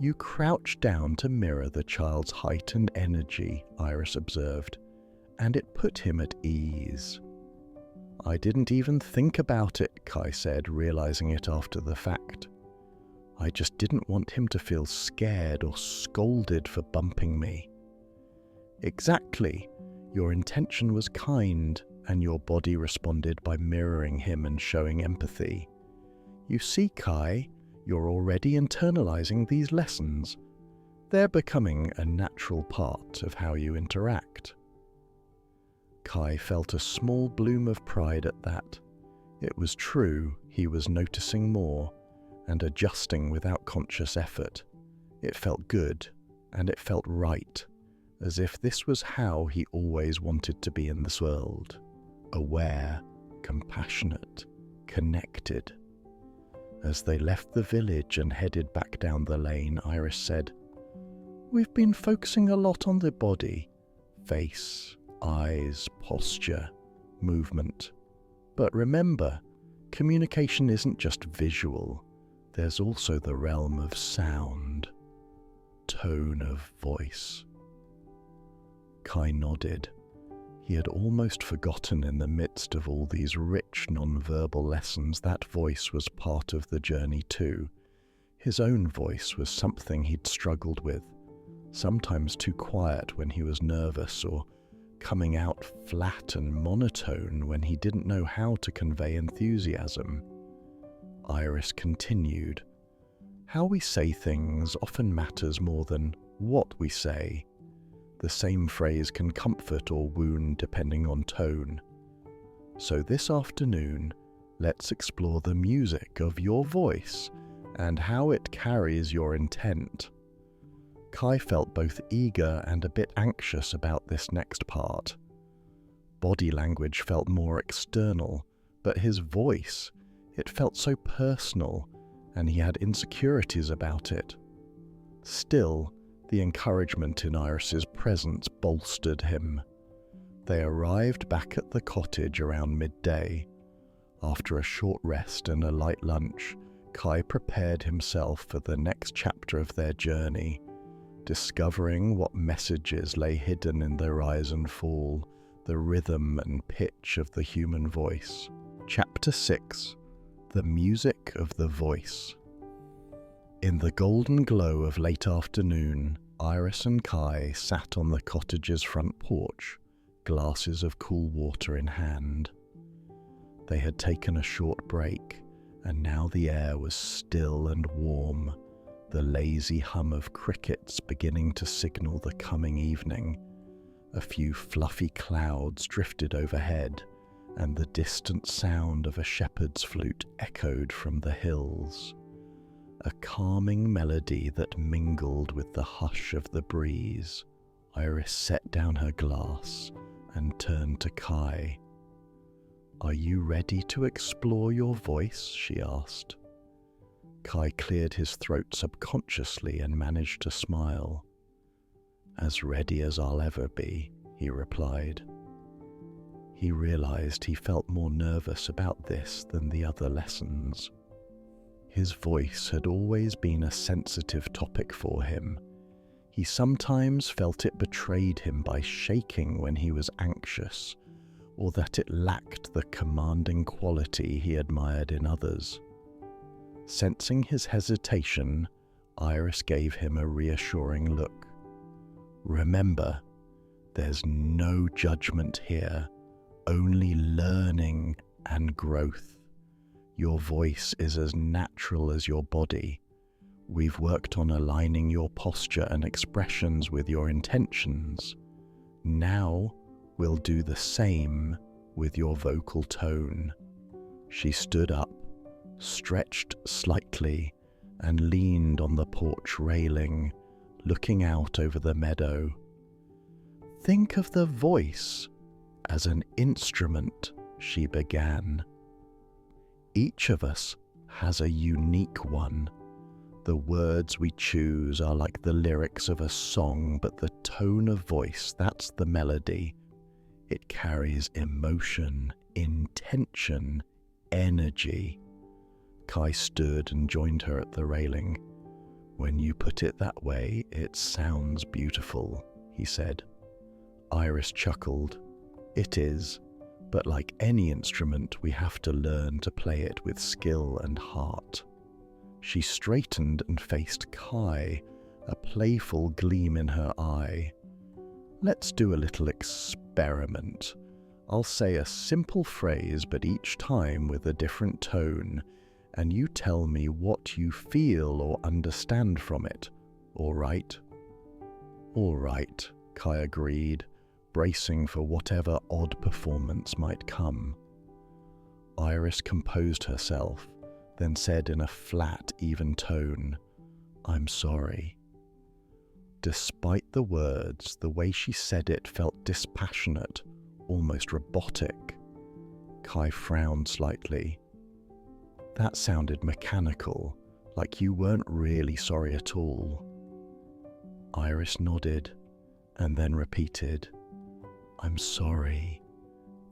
You crouched down to mirror the child's height and energy, Iris observed, and it put him at ease. I didn't even think about it, Kai said, realizing it after the fact. I just didn't want him to feel scared or scolded for bumping me. Exactly. Your intention was kind, and your body responded by mirroring him and showing empathy. You see, Kai, you're already internalizing these lessons. They're becoming a natural part of how you interact. Kai felt a small bloom of pride at that. It was true, he was noticing more, and adjusting without conscious effort. It felt good, and it felt right, as if this was how he always wanted to be in this world. Aware, compassionate, connected. As they left the village and headed back down the lane, Iris said, We've been focusing a lot on the body, face, eyes, posture, movement. But remember, communication isn't just visual. There's also the realm of sound, tone of voice. Kai nodded. He had almost forgotten in the midst of all these rich nonverbal lessons that voice was part of the journey too. His own voice was something he'd struggled with, sometimes too quiet when he was nervous or coming out flat and monotone when he didn't know how to convey enthusiasm. Iris continued, How we say things often matters more than what we say. The same phrase can comfort or wound depending on tone. So this afternoon, let's explore the music of your voice and how it carries your intent. Kai felt both eager and a bit anxious about this next part. Body language felt more external, but his voice, it felt so personal, and he had insecurities about it. Still, the encouragement in Iris's presence bolstered him. They arrived back at the cottage around midday. After a short rest and a light lunch, Kai prepared himself for the next chapter of their journey, discovering what messages lay hidden in the rise and fall, the rhythm and pitch of the human voice. Chapter 6: The Music of the Voice. In the golden glow of late afternoon, Iris and Kai sat on the cottage's front porch, glasses of cool water in hand. They had taken a short break, and now the air was still and warm, the lazy hum of crickets beginning to signal the coming evening. A few fluffy clouds drifted overhead, and the distant sound of a shepherd's flute echoed from the hills. A calming melody that mingled with the hush of the breeze. Iris set down her glass and turned to Kai. "Are you ready to explore your voice?" she asked. Kai cleared his throat subconsciously and managed to smile. "As ready as I'll ever be," he replied. He realized he felt more nervous about this than the other lessons. His voice had always been a sensitive topic for him. He sometimes felt it betrayed him by shaking when he was anxious, or that it lacked the commanding quality he admired in others. Sensing his hesitation, Iris gave him a reassuring look. "Remember, there's no judgment here, only learning and growth. Your voice is as natural as your body. We've worked on aligning your posture and expressions with your intentions. Now we'll do the same with your vocal tone." She stood up, stretched slightly, and leaned on the porch railing, looking out over the meadow. "Think of the voice as an instrument," she began. "Each of us has a unique one. The words we choose are like the lyrics of a song, but the tone of voice, that's the melody. It carries emotion, intention, energy." Kai stood and joined her at the railing. "When you put it that way, it sounds beautiful," he said. Iris chuckled. "It is, but like any instrument, we have to learn to play it with skill and heart." She straightened and faced Kai, a playful gleam in her eye. "Let's do a little experiment. I'll say a simple phrase, but each time with a different tone, and you tell me what you feel or understand from it. All right?" "All right," Kai agreed, bracing for whatever odd performance might come. Iris composed herself, then said in a flat, even tone, "I'm sorry." Despite the words, the way she said it felt dispassionate, almost robotic. Kai frowned slightly. "That sounded mechanical, like you weren't really sorry at all." Iris nodded, and then repeated, "I'm sorry,"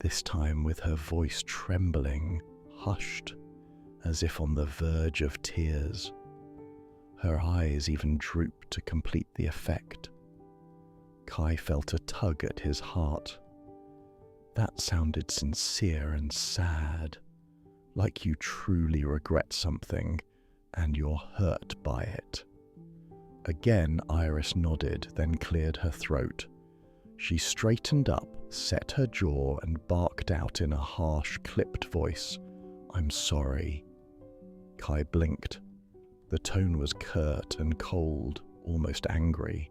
this time with her voice trembling, hushed, as if on the verge of tears. Her eyes even drooped to complete the effect. Kai felt a tug at his heart. That sounded sincere and sad, like you truly regret something and you're hurt by it. Again, Iris nodded, then cleared her throat. She straightened up, set her jaw, and barked out in a harsh, clipped voice, "I'm sorry." Kai blinked. The tone was curt and cold, almost angry.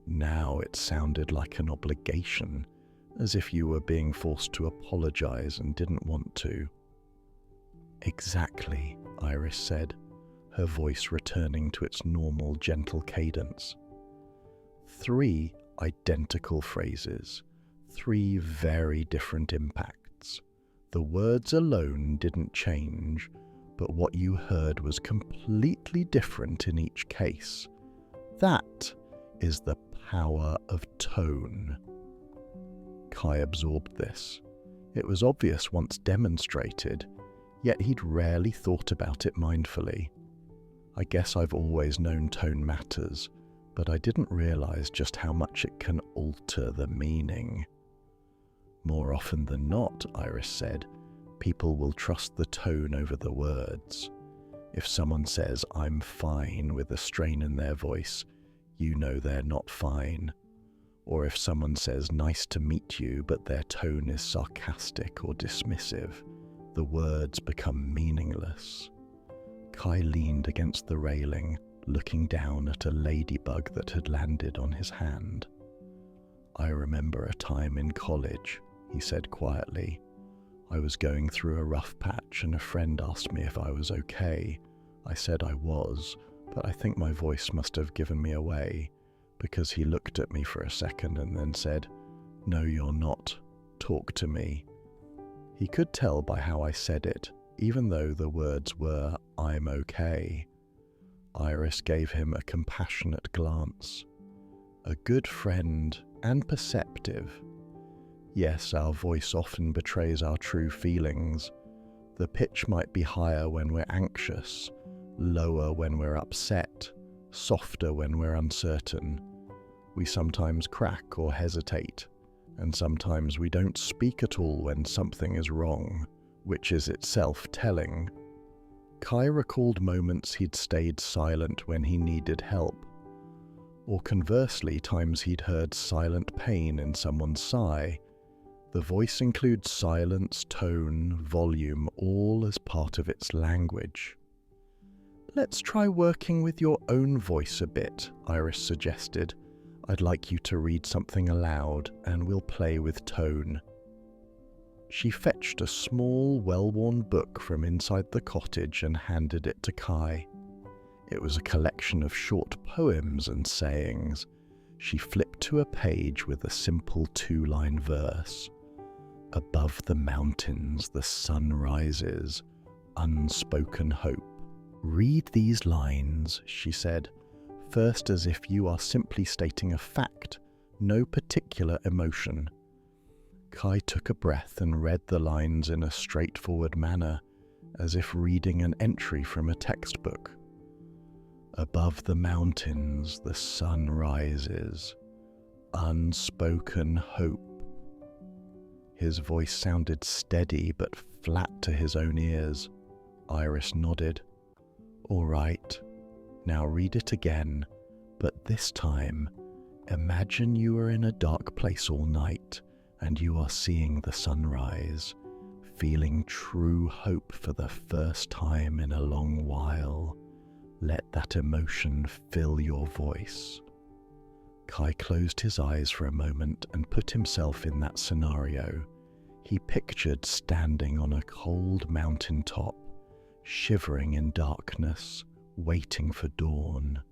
Now it sounded like an obligation, as if you were being forced to apologize and didn't want to. "Exactly," Iris said, her voice returning to its normal, gentle cadence. 3 identical phrases, 3 very different impacts. The words alone didn't change, but what you heard was completely different in each case. That is the power of tone. Kai absorbed this. It was obvious once demonstrated, yet he'd rarely thought about it mindfully. I guess I've always known tone matters, but I didn't realize just how much it can alter the meaning. More often than not, Iris said, people will trust the tone over the words. If someone says, "I'm fine," with a strain in their voice, you know they're not fine. Or if someone says, "Nice to meet you," but their tone is sarcastic or dismissive, the words become meaningless. Kai leaned against the railing, looking down at a ladybug that had landed on his hand. "I remember a time in college," he said quietly. "I was going through a rough patch and a friend asked me if I was okay. I said I was, but I think my voice must have given me away, because he looked at me for a second and then said, 'No, you're not. Talk to me.' He could tell by how I said it, even though the words were, 'I'm okay.' Iris gave him a compassionate glance. A good friend and perceptive. Yes, our voice often betrays our true feelings. The pitch might be higher when we're anxious, lower when we're upset, softer when we're uncertain. We sometimes crack or hesitate, and sometimes we don't speak at all when something is wrong, which is itself telling. Kai recalled moments he'd stayed silent when he needed help, or conversely, times he'd heard silent pain in someone's sigh. The voice includes silence, tone, volume, all as part of its language. "Let's try working with your own voice a bit," Iris suggested. "I'd like you to read something aloud, and we'll play with tone." She fetched a small, well-worn book from inside the cottage and handed it to Kai. It was a collection of short poems and sayings. She flipped to a page with a simple 2-line verse. "Above the mountains the sun rises, unspoken hope." "Read these lines," she said, "first as if you are simply stating a fact, no particular emotion." Kai took a breath and read the lines in a straightforward manner, as if reading an entry from a textbook. "Above the mountains the sun rises, unspoken hope." His voice sounded steady but flat to his own ears. Iris nodded. "All right, now read it again, but this time, imagine you are in a dark place all night and you are seeing the sunrise, feeling true hope for the first time in a long while. Let that emotion fill your voice." Kai closed his eyes for a moment and put himself in that scenario. He pictured standing on a cold mountain top, shivering in darkness, waiting for dawn.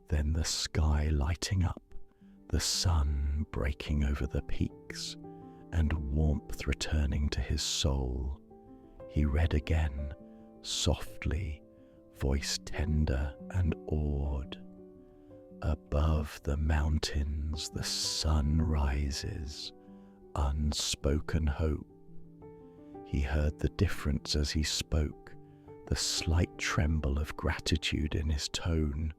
Then the sky lighting up, the sun breaking over the peaks, and warmth returning to his soul. He read again, softly, voice tender and awed. "Above the mountains the sun rises, unspoken hope." He heard the difference as he spoke, the slight tremble of gratitude in his tone,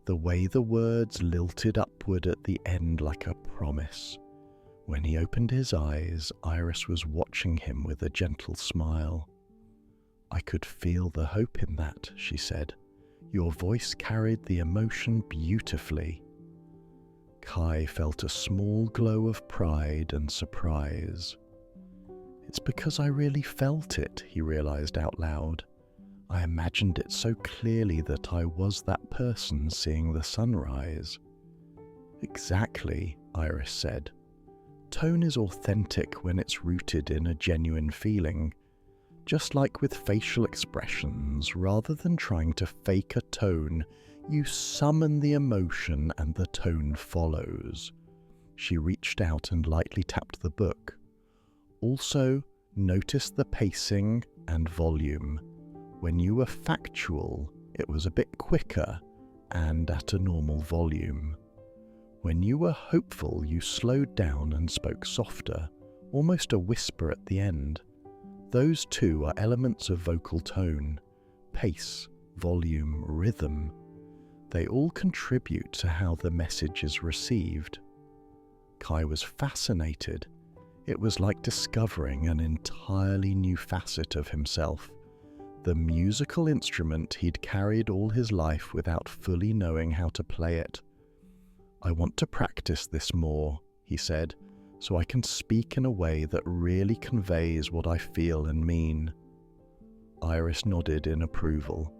the way the words lilted upward at the end like a promise. When he opened his eyes, Iris was watching him with a gentle smile. "I could feel the hope in that," she said. "Your voice carried the emotion beautifully." Kai felt a small glow of pride and surprise. "It's because I really felt it," he realized out loud. "I imagined it so clearly that I was that person seeing the sunrise." "Exactly," Iris said. "Tone is authentic when it's rooted in a genuine feeling. Just like with facial expressions, rather than trying to fake a tone, you summon the emotion and the tone follows." She reached out and lightly tapped the book. "Also, notice the pacing and volume. When you were factual, it was a bit quicker and at a normal volume. When you were hopeful, you slowed down and spoke softer, almost a whisper at the end. Those two are elements of vocal tone: pace, volume, rhythm. They all contribute to how the message is received. Kai was fascinated. It was like discovering an entirely new facet of himself, the musical instrument he'd carried all his life without fully knowing how to play it. "I want to practice this more," he said, "so I can speak in a way that really conveys what I feel and mean." Iris nodded in approval.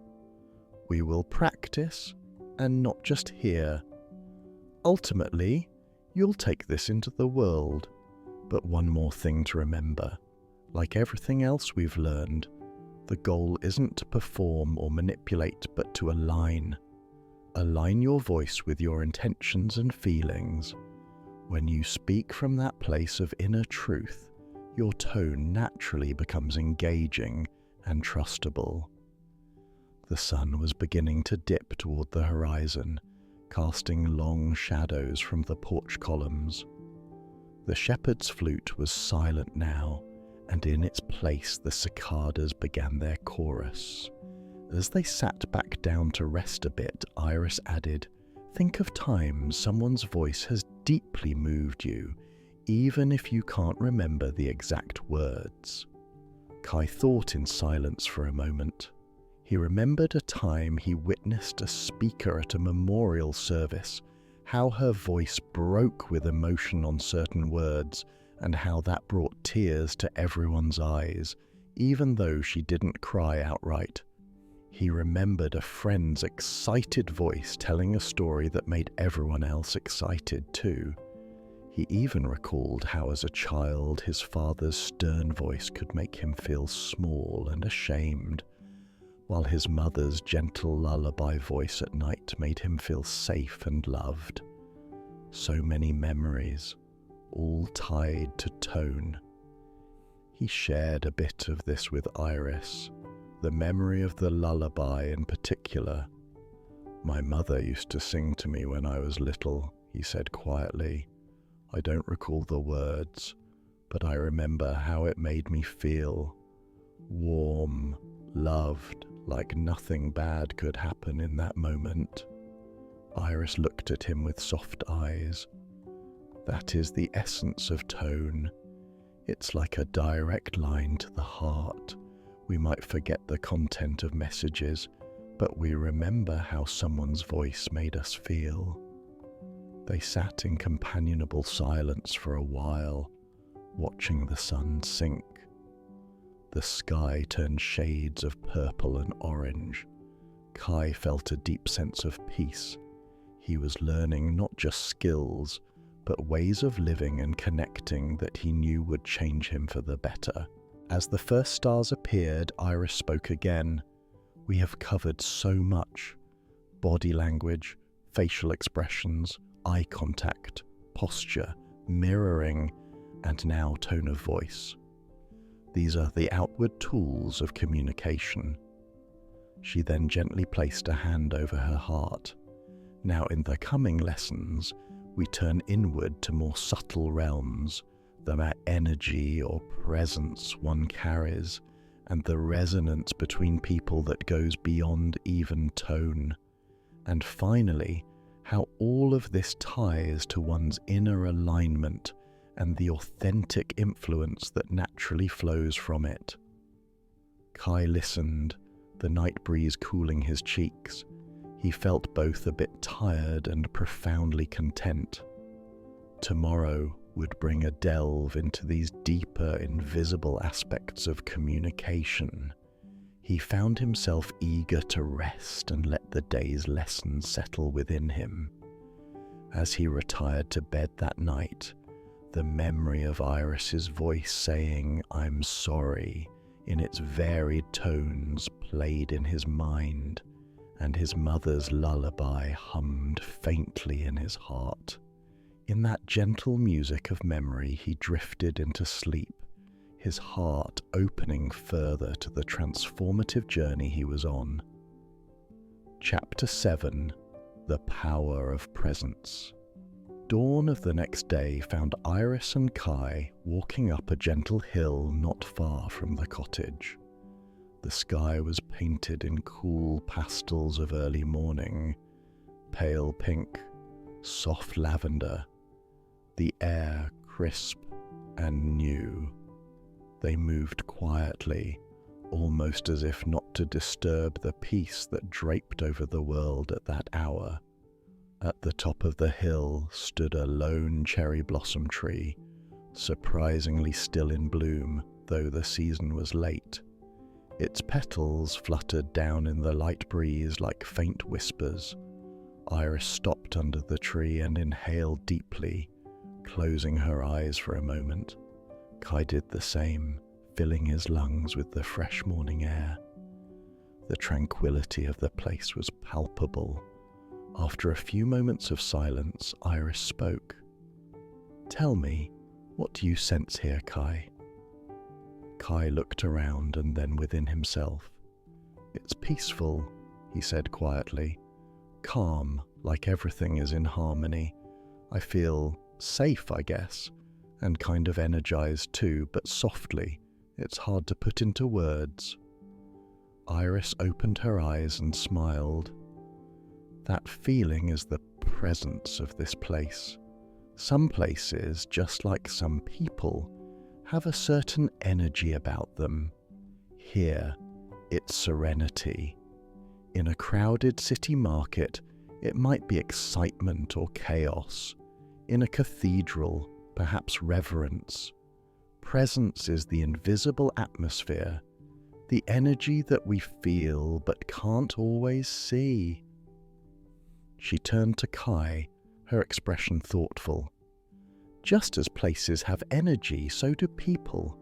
"We will practice, and not just hear. Ultimately, you'll take this into the world. But one more thing to remember. Like everything else we've learned, the goal isn't to perform or manipulate, but to align. Align your voice with your intentions and feelings. When you speak from that place of inner truth, your tone naturally becomes engaging and trustable." The sun was beginning to dip toward the horizon, casting long shadows from the porch columns. The shepherd's flute was silent now, and in its place the cicadas began their chorus. As they sat back down to rest a bit, Iris added, "Think of times someone's voice has deeply moved you, even if you can't remember the exact words." Kai thought in silence for a moment. He remembered a time he witnessed a speaker at a memorial service, how her voice broke with emotion on certain words, and how that brought tears to everyone's eyes, even though she didn't cry outright. He remembered a friend's excited voice telling a story that made everyone else excited too. He even recalled how as a child his father's stern voice could make him feel small and ashamed, while his mother's gentle lullaby voice at night made him feel safe and loved. So many memories, all tied to tone. He shared a bit of this with Iris, the memory of the lullaby in particular. "My mother used to sing to me when I was little," he said quietly. "I don't recall the words, but I remember how it made me feel. Warm, loved, like nothing bad could happen in that moment." Iris looked at him with soft eyes. That is the essence of tone. It's like a direct line to the heart. We might forget the content of messages, but we remember how someone's voice made us feel. They sat in companionable silence for a while, watching the sun sink. The sky turned shades of purple and orange. Kai felt a deep sense of peace. He was learning not just skills, but ways of living and connecting that he knew would change him for the better. As the first stars appeared, Iris spoke again. "We have covered so much. Body language, facial expressions, eye contact, posture, mirroring, and now tone of voice. These are the outward tools of communication." She then gently placed a hand over her heart. "Now in the coming lessons, we turn inward to more subtle realms, the energy or presence one carries, and the resonance between people that goes beyond even tone. And finally, how all of this ties to one's inner alignment and the authentic influence that naturally flows from it." Kai listened, the night breeze cooling his cheeks. He felt both a bit tired and profoundly content. Tomorrow would bring a delve into these deeper, invisible aspects of communication. He found himself eager to rest and let the day's lessons settle within him. As he retired to bed that night, the memory of Iris's voice saying, "I'm sorry," in its varied tones played in his mind, and his mother's lullaby hummed faintly in his heart. In that gentle music of memory, he drifted into sleep, his heart opening further to the transformative journey he was on. Chapter 7: The Power of Presence. Dawn of the next day found Iris and Kai walking up a gentle hill not far from the cottage. The sky was painted in cool pastels of early morning, pale pink, soft lavender, the air crisp and new. They moved quietly, almost as if not to disturb the peace that draped over the world at that hour. At the top of the hill stood a lone cherry blossom tree, surprisingly still in bloom, though the season was late. Its petals fluttered down in the light breeze like faint whispers. Iris stopped under the tree and inhaled deeply, closing her eyes for a moment. Kai did the same, filling his lungs with the fresh morning air. The tranquility of the place was palpable. After a few moments of silence, Iris spoke. "Tell me, what do you sense here, Kai?" Kai looked around and then within himself. "It's peaceful," he said quietly. "Calm, like everything is in harmony. I feel safe, I guess, and kind of energized too, but softly. It's hard to put into words." Iris opened her eyes and smiled. "That feeling is the presence of this place. Some places, just like some people, have a certain energy about them. Here, it's serenity. In a crowded city market, it might be excitement or chaos. In a cathedral, perhaps reverence. Presence is the invisible atmosphere, the energy that we feel but can't always see." She turned to Kai, her expression thoughtful. "Just as places have energy, so do people.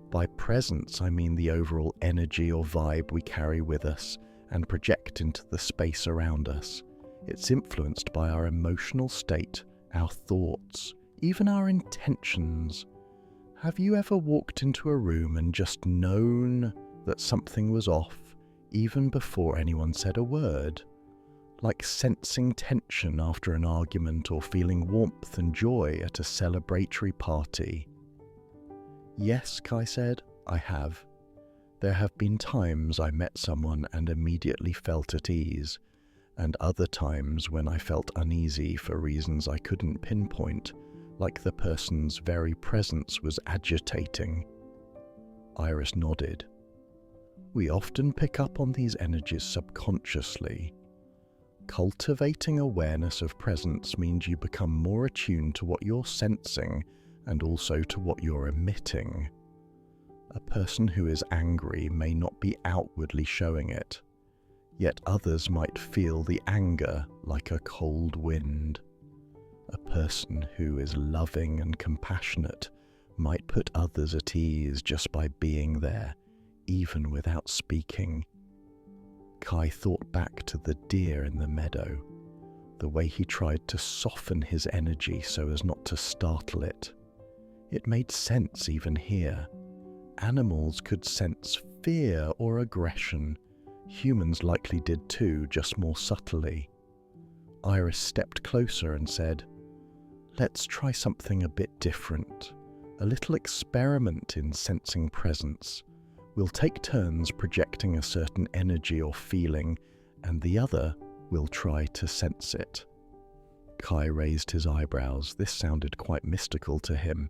By presence, I mean the overall energy or vibe we carry with us and project into the space around us. It's influenced by our emotional state, our thoughts, even our intentions. Have you ever walked into a room and just known that something was off, even before anyone said a word? Like sensing tension after an argument or feeling warmth and joy at a celebratory party?" "Yes," Kai said, "I have. There have been times I met someone and immediately felt at ease, and other times when I felt uneasy for reasons I couldn't pinpoint, like the person's very presence was agitating." Iris nodded. "We often pick up on these energies subconsciously. Cultivating awareness of presence means you become more attuned to what you're sensing and also to what you're emitting. A person who is angry may not be outwardly showing it, yet others might feel the anger like a cold wind. A person who is loving and compassionate might put others at ease just by being there, even without speaking." Kai thought back to the deer in the meadow, the way he tried to soften his energy so as not to startle it. It made sense even here. Animals could sense fear or aggression. Humans likely did too, just more subtly. Iris stepped closer and said, "Let's try something a bit different. A little experiment in sensing presence. We'll take turns projecting a certain energy or feeling, and the other will try to sense it." Kai raised his eyebrows. This sounded quite mystical to him.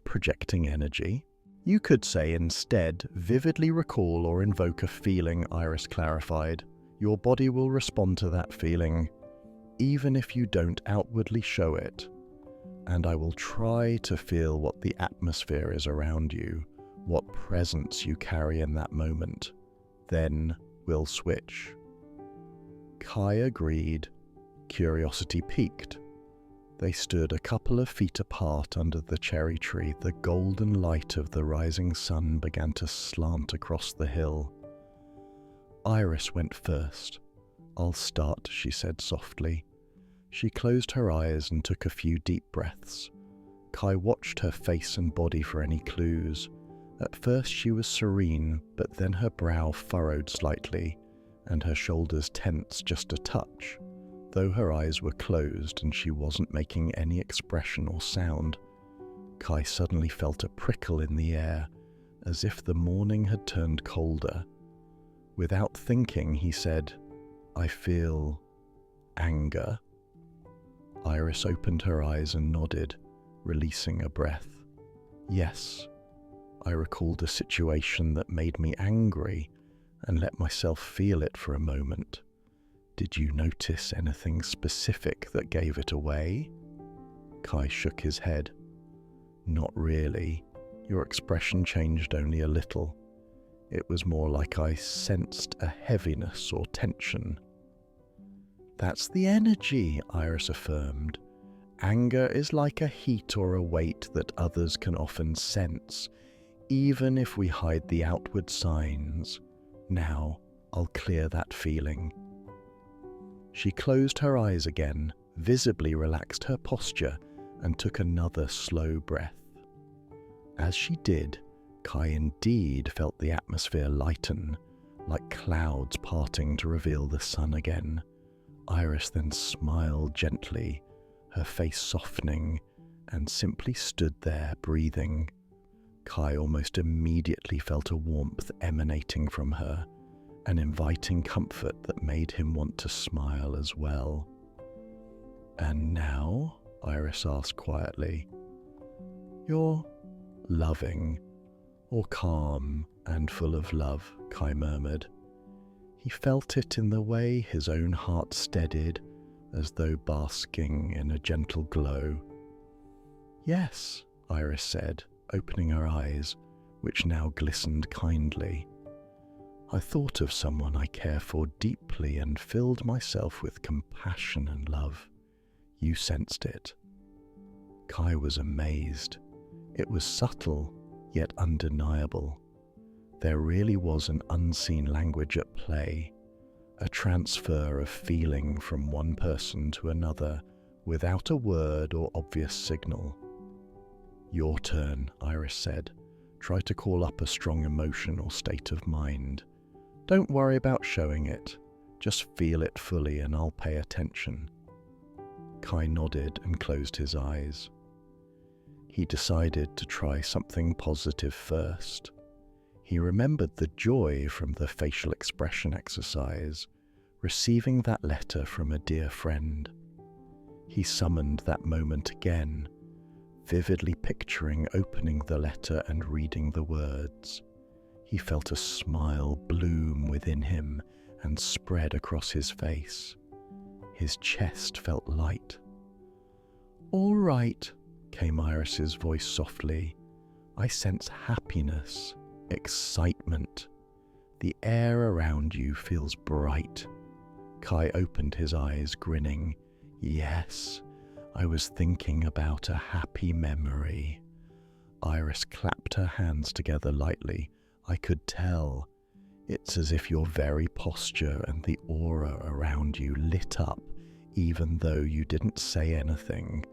"Projecting energy?" "You could say instead, vividly recall or invoke a feeling," Iris clarified. "Your body will respond to that feeling, even if you don't outwardly show it. And I will try to feel what the atmosphere is around you, what presence you carry in that moment. Then we'll switch." Kai agreed. Curiosity piqued. They stood a couple of feet apart under the cherry tree. The golden light of the rising sun began to slant across the hill. Iris went first. "I'll start," she said softly. She closed her eyes and took a few deep breaths. Kai watched her face and body for any clues. At first she was serene, but then her brow furrowed slightly, and her shoulders tensed just a touch, though her eyes were closed and she wasn't making any expression or sound. Kai suddenly felt a prickle in the air, as if the morning had turned colder. Without thinking, he said, "I feel anger." Iris opened her eyes and nodded, releasing a breath. "Yes, I recalled a situation that made me angry and let myself feel it for a moment. Did you notice anything specific that gave it away?" Kai shook his head. "Not really. Your expression changed only a little. It was more like I sensed a heaviness or tension." "That's the energy," Iris affirmed. "Anger is like a heat or a weight that others can often sense, even if we hide the outward signs. Now, I'll clear that feeling." She closed her eyes again, visibly relaxed her posture, and took another slow breath. As she did, Kai indeed felt the atmosphere lighten, like clouds parting to reveal the sun again. Iris then smiled gently, her face softening, and simply stood there breathing. Kai almost immediately felt a warmth emanating from her, an inviting comfort that made him want to smile as well. "And now?" Iris asked quietly. "You're loving, or calm and full of love," Kai murmured. He felt it in the way his own heart steadied, as though basking in a gentle glow. "Yes," Iris said, opening her eyes, which now glistened kindly. "I thought of someone I care for deeply and filled myself with compassion and love. You sensed it." Kai was amazed. It was subtle, yet undeniable. There really was an unseen language at play, a transfer of feeling from one person to another without a word or obvious signal. "Your turn," Iris said. "Try to call up a strong emotion or state of mind. Don't worry about showing it. Just feel it fully and I'll pay attention." Kai nodded and closed his eyes. He decided to try something positive first. He remembered the joy from the facial expression exercise, receiving that letter from a dear friend. He summoned that moment again, vividly picturing opening the letter and reading the words. He felt a smile bloom within him and spread across his face. His chest felt light. "All right," came Iris's voice softly. "I sense happiness, excitement. The air around you feels bright." Kai opened his eyes, grinning. "Yes, I was thinking about a happy memory." Iris clapped her hands together lightly. "I could tell. It's as if your very posture and the aura around you lit up, even though you didn't say anything.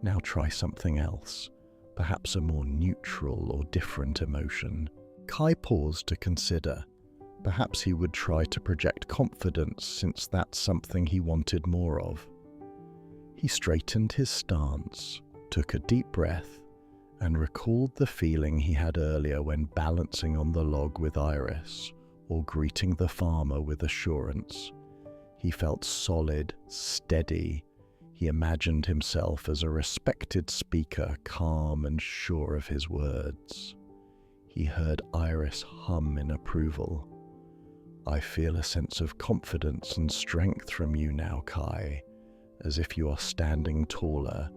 Now try something else, perhaps a more neutral or different emotion." Kai paused to consider. Perhaps he would try to project confidence, since that's something he wanted more of. He straightened his stance, took a deep breath, and recalled the feeling he had earlier when balancing on the log with Iris, or greeting the farmer with assurance. He felt solid, steady. He imagined himself as a respected speaker, calm and sure of his words. He heard Iris hum in approval. "I feel a sense of confidence and strength from you now, Kai, as if you are standing taller.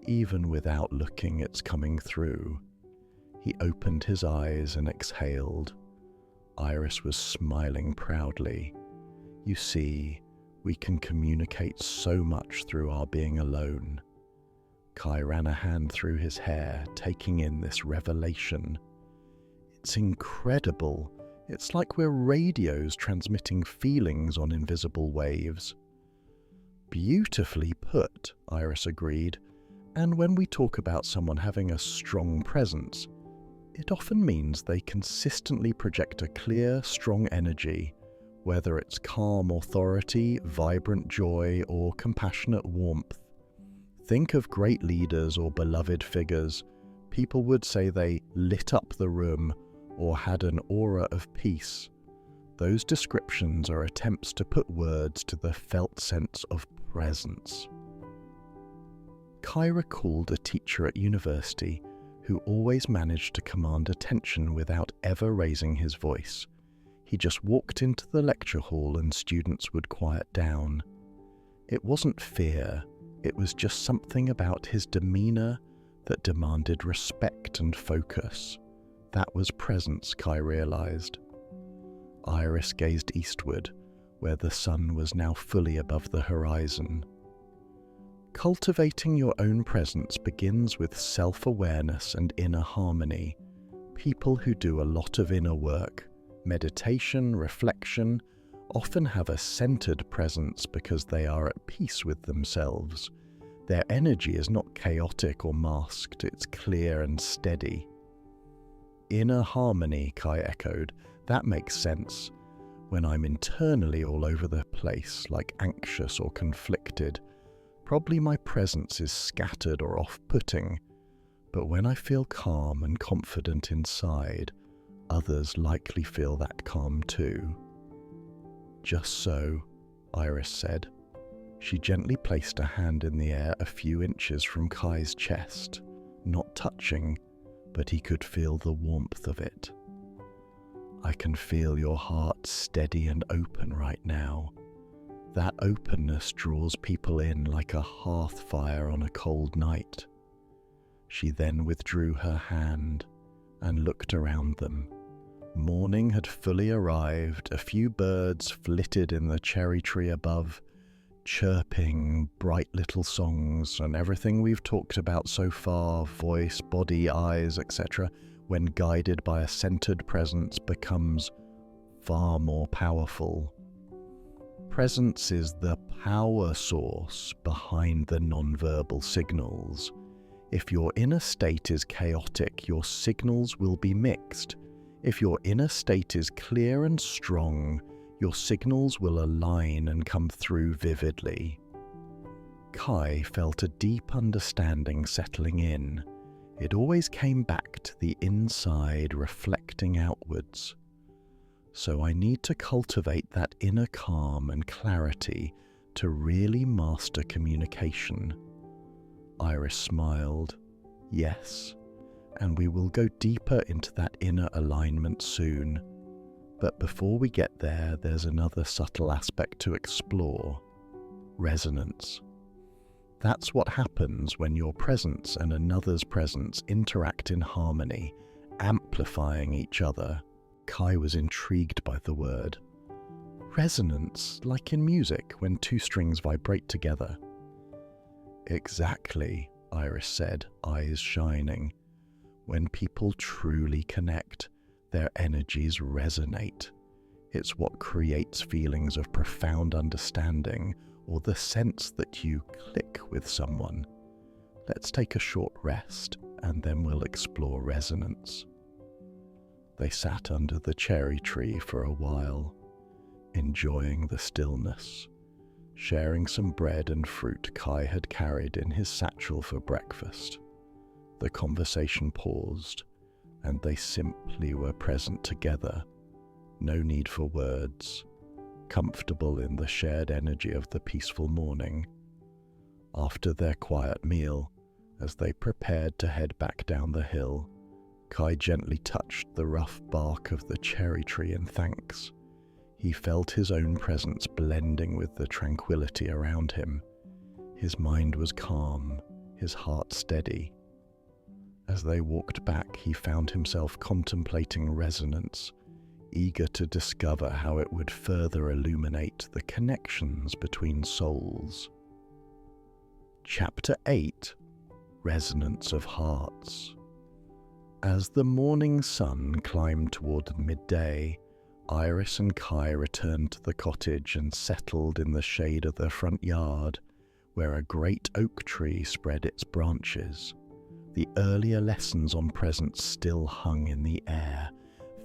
Even without looking, it's coming through." He opened his eyes and exhaled. Iris was smiling proudly. "You see, we can communicate so much through our being alone." Kai ran a hand through his hair, taking in this revelation. "It's incredible. It's like we're radios transmitting feelings on invisible waves." "Beautifully put," Iris agreed. "And when we talk about someone having a strong presence, It often means they consistently project a clear, strong energy, whether it's calm authority, vibrant joy, or compassionate warmth. Think of great leaders or beloved figures. People would say they lit up the room or had an aura of peace. Those descriptions are attempts to put words to the felt sense of presence. Kai recalled a teacher at university who always managed to command attention without ever raising his voice. He just walked into the lecture hall and students would quiet down. It wasn't fear, it was just something about his demeanor that demanded respect and focus. That was presence, Kai realized. Iris gazed eastward, where the sun was now fully above the horizon. Cultivating your own presence begins with self-awareness and inner harmony. People who do a lot of inner work, meditation, reflection, often have a centered presence because they are at peace with themselves. Their energy is not chaotic or masked, it's clear and steady. Inner harmony, Kai echoed. That makes sense. When I'm internally all over the place, like anxious or conflicted, probably my presence is scattered or off-putting. But when I feel calm and confident inside, others likely feel that calm too. Just so, Iris said. She gently placed a hand in the air a few inches from Kai's chest, not touching, but he could feel the warmth of it. I can feel your heart steady and open right now. That openness draws people in like a hearth fire on a cold night. She then withdrew her hand and looked around them. Morning had fully arrived. A few birds flitted in the cherry tree above, chirping bright little songs, and everything we've talked about so far, voice, body, eyes, etc., when guided by a centered presence becomes far more powerful. Presence is the power source behind the nonverbal signals. If your inner state is chaotic, your signals will be mixed. If your inner state is clear and strong, your signals will align and come through vividly. Kai felt a deep understanding settling in. It always came back to the inside, reflecting outwards. So I need to cultivate that inner calm and clarity to really master communication. Iris smiled. Yes, and we will go deeper into that inner alignment soon. But before we get there, there's another subtle aspect to explore: resonance. That's what happens when your presence and another's presence interact in harmony, amplifying each other. Kai was intrigued by the word. Resonance, like in music when two strings vibrate together. Exactly, Iris said, eyes shining. When people truly connect, their energies resonate. It's what creates feelings of profound understanding or the sense that you click with someone. Let's take a short rest and then we'll explore resonance. They sat under the cherry tree for a while, enjoying the stillness, sharing some bread and fruit Kai had carried in his satchel for breakfast. The conversation paused, and they simply were present together. No need for words, comfortable in the shared energy of the peaceful morning. After their quiet meal, as they prepared to head back down the hill, Kai gently touched the rough bark of the cherry tree in thanks. He felt his own presence blending with the tranquility around him. His mind was calm, his heart steady. As they walked back, he found himself contemplating resonance, eager to discover how it would further illuminate the connections between souls. Chapter 8: Resonance of Hearts. As the morning sun climbed toward midday, Iris and Kai returned to the cottage and settled in the shade of their front yard, where a great oak tree spread its branches. The earlier lessons on presence still hung in the air,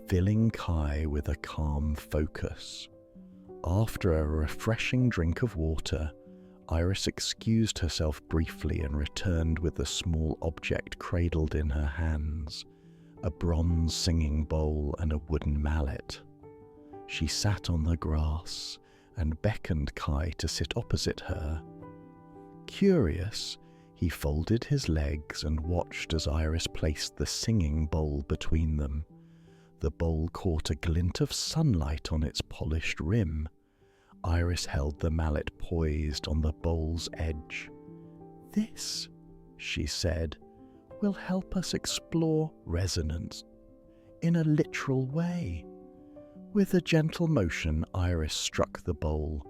filling Kai with a calm focus. After a refreshing drink of water, Iris excused herself briefly and returned with a small object cradled in her hands, a bronze singing bowl and a wooden mallet. She sat on the grass and beckoned Kai to sit opposite her. Curious, he folded his legs and watched as Iris placed the singing bowl between them. The bowl caught a glint of sunlight on its polished rim. Iris held the mallet poised on the bowl's edge. "This," she said, "will help us explore resonance in a literal way." With a gentle motion, Iris struck the bowl.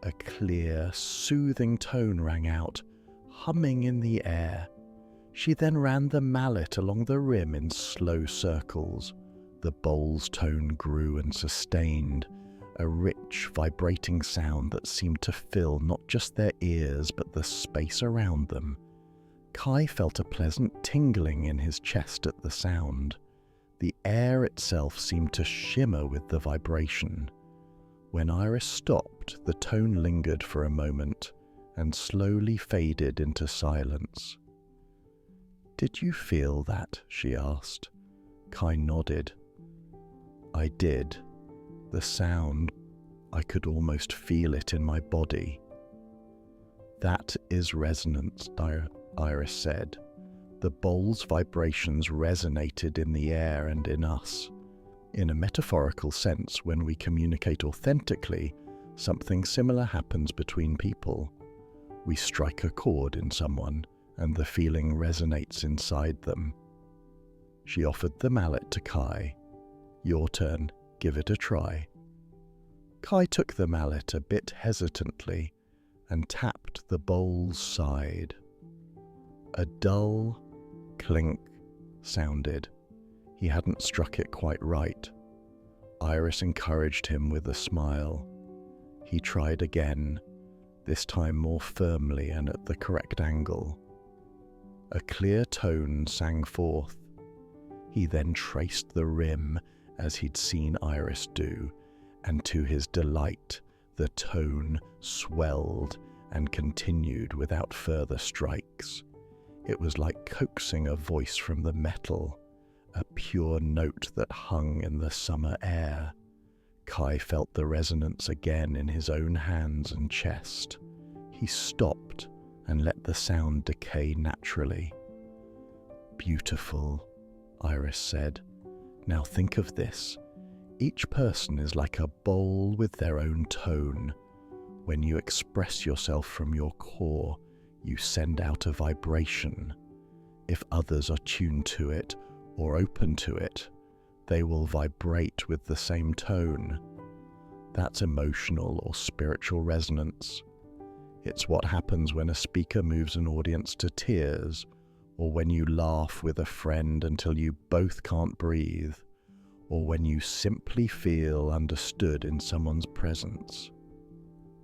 A clear, soothing tone rang out, humming in the air. She then ran the mallet along the rim in slow circles. The bowl's tone grew and sustained, a rich, vibrating sound that seemed to fill not just their ears but the space around them. Kai felt a pleasant tingling in his chest at the sound. The air itself seemed to shimmer with the vibration. When Iris stopped, the tone lingered for a moment and slowly faded into silence. "Did you feel that?" she asked. Kai nodded. "I did. The sound, I could almost feel it in my body." "That is resonance," Iris said. The bowl's vibrations resonated in the air and in us. In a metaphorical sense, when we communicate authentically, something similar happens between people. We strike a chord in someone, and the feeling resonates inside them. She offered the mallet to Kai. "Your turn, give it a try." Kai took the mallet a bit hesitantly and tapped the bowl's side. A dull clink sounded. He hadn't struck it quite right. Iris encouraged him with a smile. He tried again, this time more firmly and at the correct angle. A clear tone sang forth. He then traced the rim as he'd seen Iris do, and to his delight, the tone swelled and continued without further strikes. It was like coaxing a voice from the metal, a pure note that hung in the summer air. Kai felt the resonance again in his own hands and chest. He stopped and let the sound decay naturally. "Beautiful," Iris said. "Now think of this. Each person is like a bowl with their own tone. When you express yourself from your core, you send out a vibration. If others are tuned to it or open to it, they will vibrate with the same tone. That's emotional or spiritual resonance. It's what happens when a speaker moves an audience to tears, or when you laugh with a friend until you both can't breathe, or when you simply feel understood in someone's presence."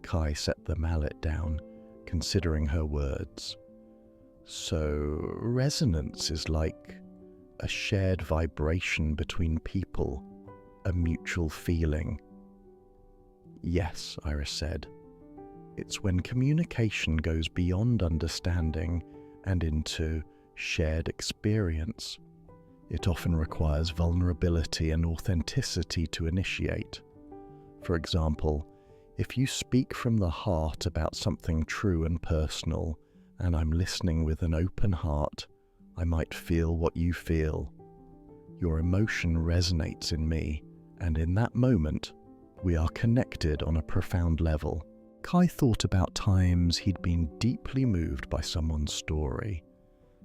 Kai set the mallet down, considering her words. "So, resonance is like a shared vibration between people, a mutual feeling." "Yes," Iris said. "It's when communication goes beyond understanding and into shared experience. It often requires vulnerability and authenticity to initiate. For example, if you speak from the heart about something true and personal, and I'm listening with an open heart, I might feel what you feel. Your emotion resonates in me, and in that moment, we are connected on a profound level." Kai thought about times he'd been deeply moved by someone's story.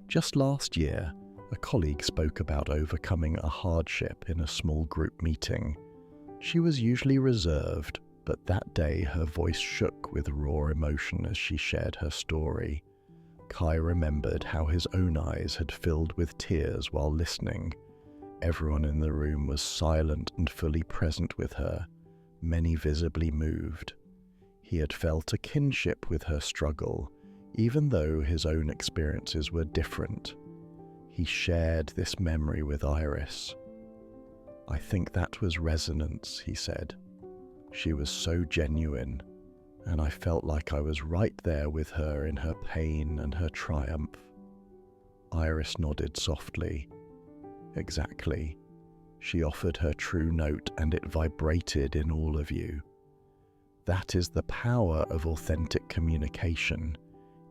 Just last year, a colleague spoke about overcoming a hardship in a small group meeting. She was usually reserved, but that day her voice shook with raw emotion as she shared her story. Kai remembered how his own eyes had filled with tears while listening. Everyone in the room was silent and fully present with her, many visibly moved. He had felt a kinship with her struggle, even though his own experiences were different. He shared this memory with Iris. "I think that was resonance," he said. "She was so genuine, and I felt like I was right there with her in her pain and her triumph." Iris nodded softly. "Exactly. She offered her true note and it vibrated in all of you. That is the power of authentic communication.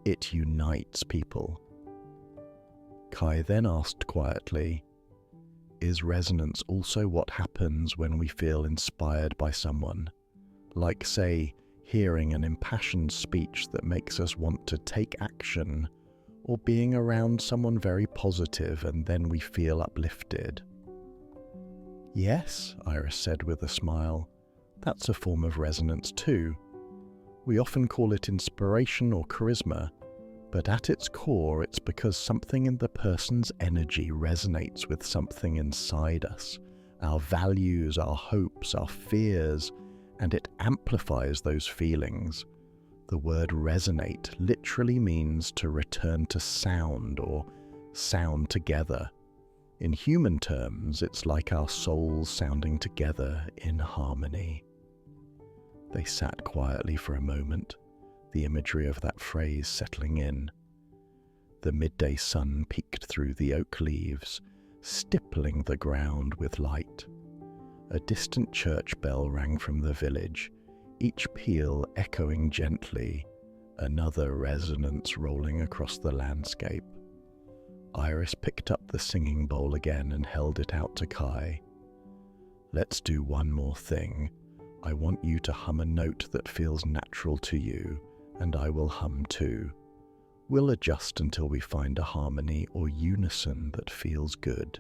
It unites people." Kai then asked quietly, "Is resonance also what happens when we feel inspired by someone? Like, say, hearing an impassioned speech that makes us want to take action, or being around someone very positive and then we feel uplifted?" "Yes," Iris said with a smile. "That's a form of resonance too. We often call it inspiration or charisma, but at its core it's because something in the person's energy resonates with something inside us, our values, our hopes, our fears, and it amplifies those feelings. The word resonate literally means to return to sound or sound together. In human terms, it's like our souls sounding together in harmony." They sat quietly for a moment, the imagery of that phrase settling in. The midday sun peeked through the oak leaves, stippling the ground with light. A distant church bell rang from the village, each peal echoing gently, another resonance rolling across the landscape. Iris picked up the singing bowl again and held it out to Kai. "Let's do one more thing. I want you to hum a note that feels natural to you, and I will hum too. We'll adjust until we find a harmony or unison that feels good.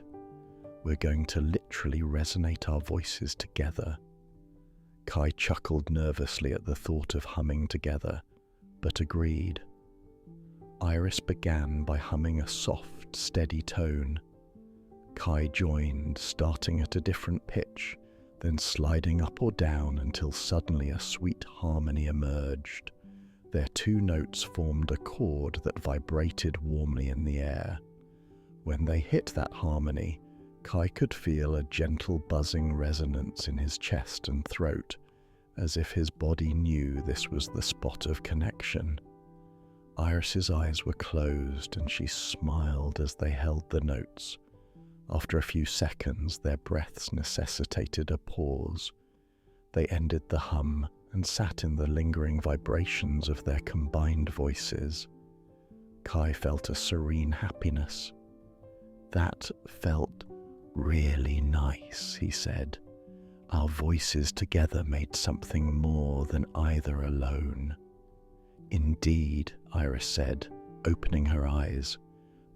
We're going to literally resonate our voices together." Kai chuckled nervously at the thought of humming together, but agreed. Iris began by humming a soft, steady tone. Kai joined, starting at a different pitch, then sliding up or down until suddenly a sweet harmony emerged. Their two notes formed a chord that vibrated warmly in the air. When they hit that harmony, Kai could feel a gentle buzzing resonance in his chest and throat, as if his body knew this was the spot of connection. Iris's eyes were closed and she smiled as they held the notes. After a few seconds, their breaths necessitated a pause. They ended the hum and sat in the lingering vibrations of their combined voices. Kai felt a serene happiness. "That felt really nice," he said. "Our voices together made something more than either alone." "Indeed," Iris said, opening her eyes.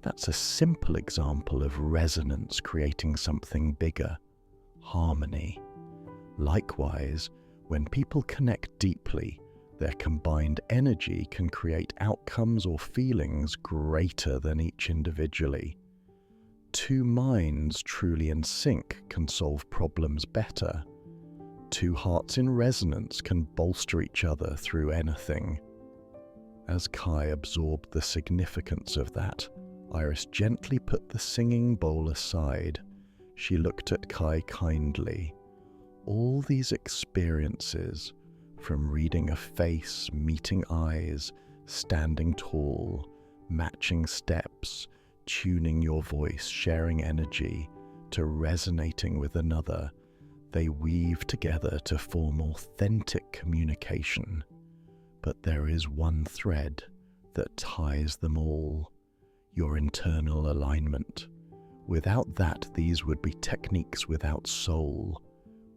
"That's a simple example of resonance creating something bigger, harmony. Likewise, when people connect deeply, their combined energy can create outcomes or feelings greater than each individually. Two minds truly in sync can solve problems better. Two hearts in resonance can bolster each other through anything." As Kai absorbed the significance of that, Iris gently put the singing bowl aside. She looked at Kai kindly. All these experiences, from reading a face, meeting eyes, standing tall, matching steps, tuning your voice, sharing energy, to resonating with another, they weave together to form authentic communication. But there is one thread that ties them all: your internal alignment. Without that, these would be techniques without soul.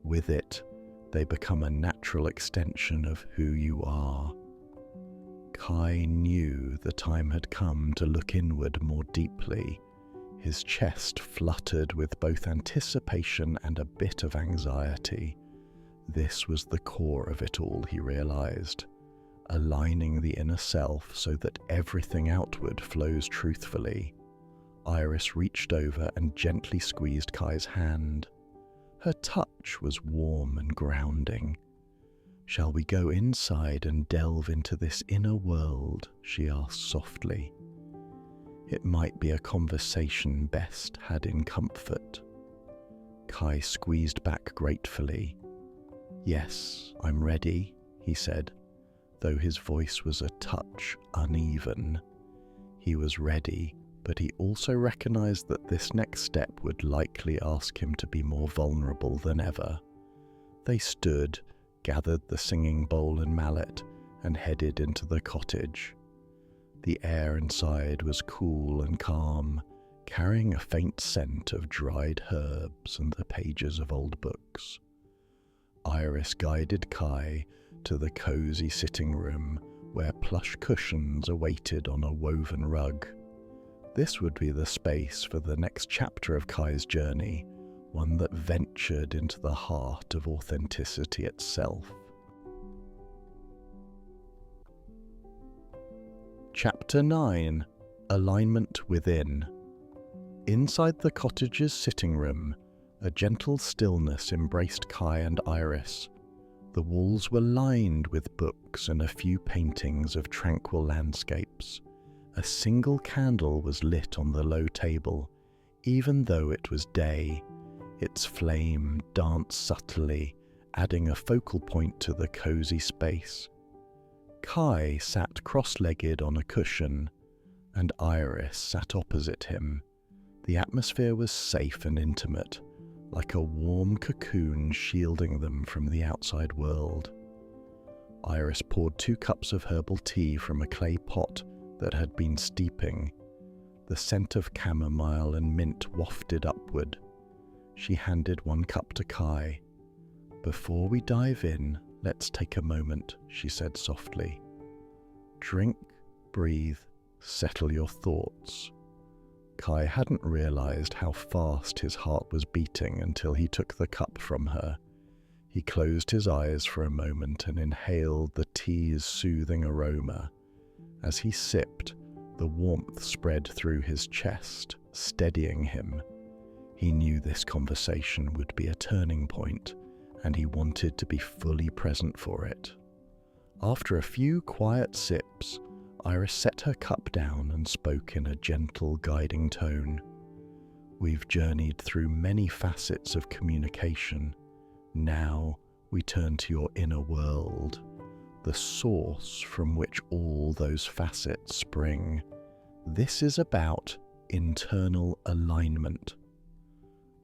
With it, they become a natural extension of who you are. Kai knew the time had come to look inward more deeply. His chest fluttered with both anticipation and a bit of anxiety. This was the core of it all, he realized. Aligning the inner self so that everything outward flows truthfully. Iris reached over and gently squeezed Kai's hand. Her touch was warm and grounding. "Shall we go inside and delve into this inner world?" she asked softly. It might be a conversation best had in comfort. Kai squeezed back gratefully. "Yes, I'm ready," he said, though his voice was a touch uneven. He was ready, but he also recognized that this next step would likely ask him to be more vulnerable than ever. They stood, gathered the singing bowl and mallet, and headed into the cottage. The air inside was cool and calm, carrying a faint scent of dried herbs and the pages of old books. Iris guided Kai to the cozy sitting room where plush cushions awaited on a woven rug. This would be the space for the next chapter of Kai's journey, one that ventured into the heart of authenticity itself. Chapter 9. Alignment Within. Inside the cottage's sitting room, a gentle stillness embraced Kai and Iris. The walls were lined with books and a few paintings of tranquil landscapes. A single candle was lit on the low table, even though it was day. Its flame danced subtly, adding a focal point to the cozy space. Kai sat cross-legged on a cushion, and Iris sat opposite him. The atmosphere was safe and intimate, like a warm cocoon shielding them from the outside world. Iris poured 2 cups of herbal tea from a clay pot that had been steeping. The scent of chamomile and mint wafted upward. She handed 1 cup to Kai. "Before we dive in, let's take a moment," she said softly. "Drink, breathe, settle your thoughts." Kai hadn't realized how fast his heart was beating until he took the cup from her. He closed his eyes for a moment and inhaled the tea's soothing aroma. As he sipped, the warmth spread through his chest, steadying him. He knew this conversation would be a turning point, and he wanted to be fully present for it. After a few quiet sips, Iris set her cup down and spoke in a gentle, guiding tone. "We've journeyed through many facets of communication. Now we turn to your inner world, the source from which all those facets spring. This is about internal alignment.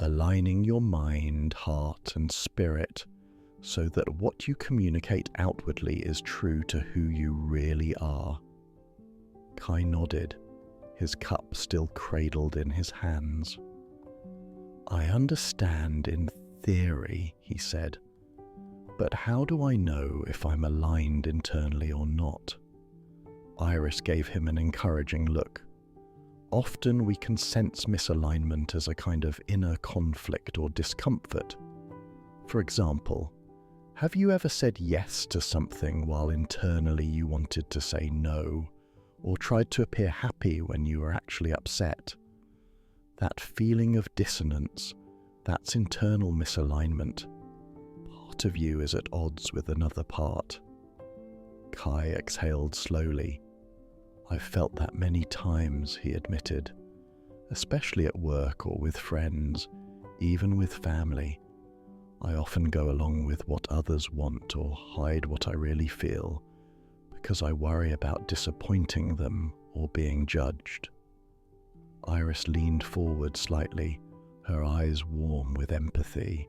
Aligning your mind, heart, and spirit so that what you communicate outwardly is true to who you really are." Kai nodded, his cup still cradled in his hands. "I understand in theory," he said, "but how do I know if I'm aligned internally or not?" Iris gave him an encouraging look. "Often we can sense misalignment as a kind of inner conflict or discomfort. For example, have you ever said yes to something while internally you wanted to say no, or tried to appear happy when you were actually upset? That feeling of dissonance, that's internal misalignment. Part of you is at odds with another part." Kai exhaled slowly. "I've felt that many times," he admitted, "especially at work or with friends, even with family. I often go along with what others want or hide what I really feel, because I worry about disappointing them or being judged." Iris leaned forward slightly, her eyes warm with empathy.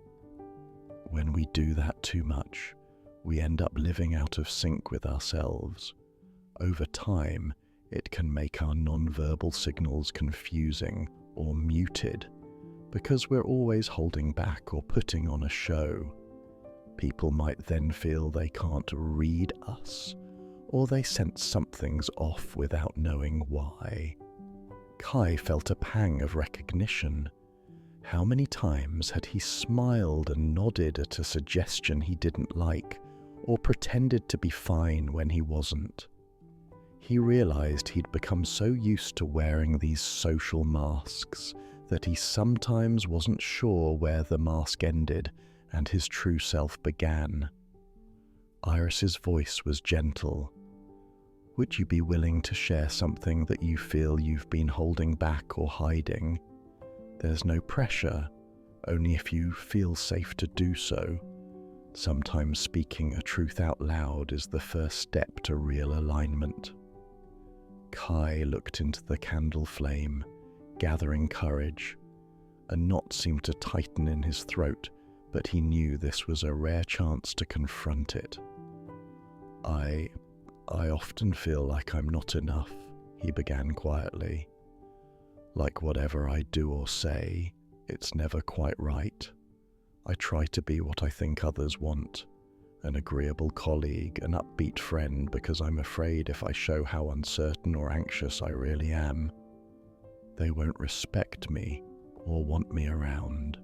"When we do that too much, we end up living out of sync with ourselves. Over time, it can make our nonverbal signals confusing or muted because we're always holding back or putting on a show. People might then feel they can't read us, or they sense something's off without knowing why." Kai felt a pang of recognition. How many times had he smiled and nodded at a suggestion he didn't like, or pretended to be fine when he wasn't? He realized he'd become so used to wearing these social masks that he sometimes wasn't sure where the mask ended and his true self began. Iris's voice was gentle. Would you be willing to share something that you feel you've been holding back or hiding? There's no pressure, only if you feel safe to do so. Sometimes speaking a truth out loud is the first step to real alignment. Kai looked into the candle flame, gathering courage. A knot seemed to tighten in his throat, but he knew this was a rare chance to confront it. I often feel like I'm not enough, he began quietly. Like whatever I do or say, it's never quite right. I try to be what I think others want, an agreeable colleague, an upbeat friend, because I'm afraid if I show how uncertain or anxious I really am, they won't respect me or want me around.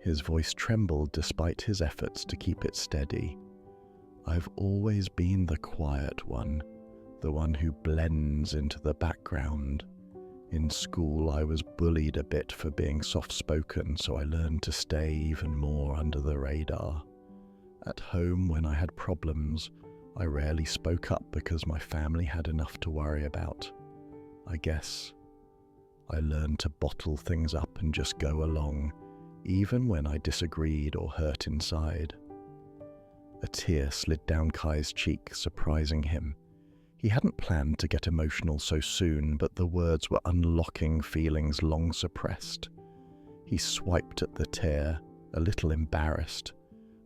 His voice trembled despite his efforts to keep it steady. I've always been the quiet one, the one who blends into the background. In school, I was bullied a bit for being soft-spoken, so I learned to stay even more under the radar. At home, when I had problems, I rarely spoke up because my family had enough to worry about. I guess I learned to bottle things up and just go along, even when I disagreed or hurt inside. A tear slid down Kai's cheek, surprising him. He hadn't planned to get emotional so soon, but the words were unlocking feelings long suppressed. He swiped at the tear, a little embarrassed,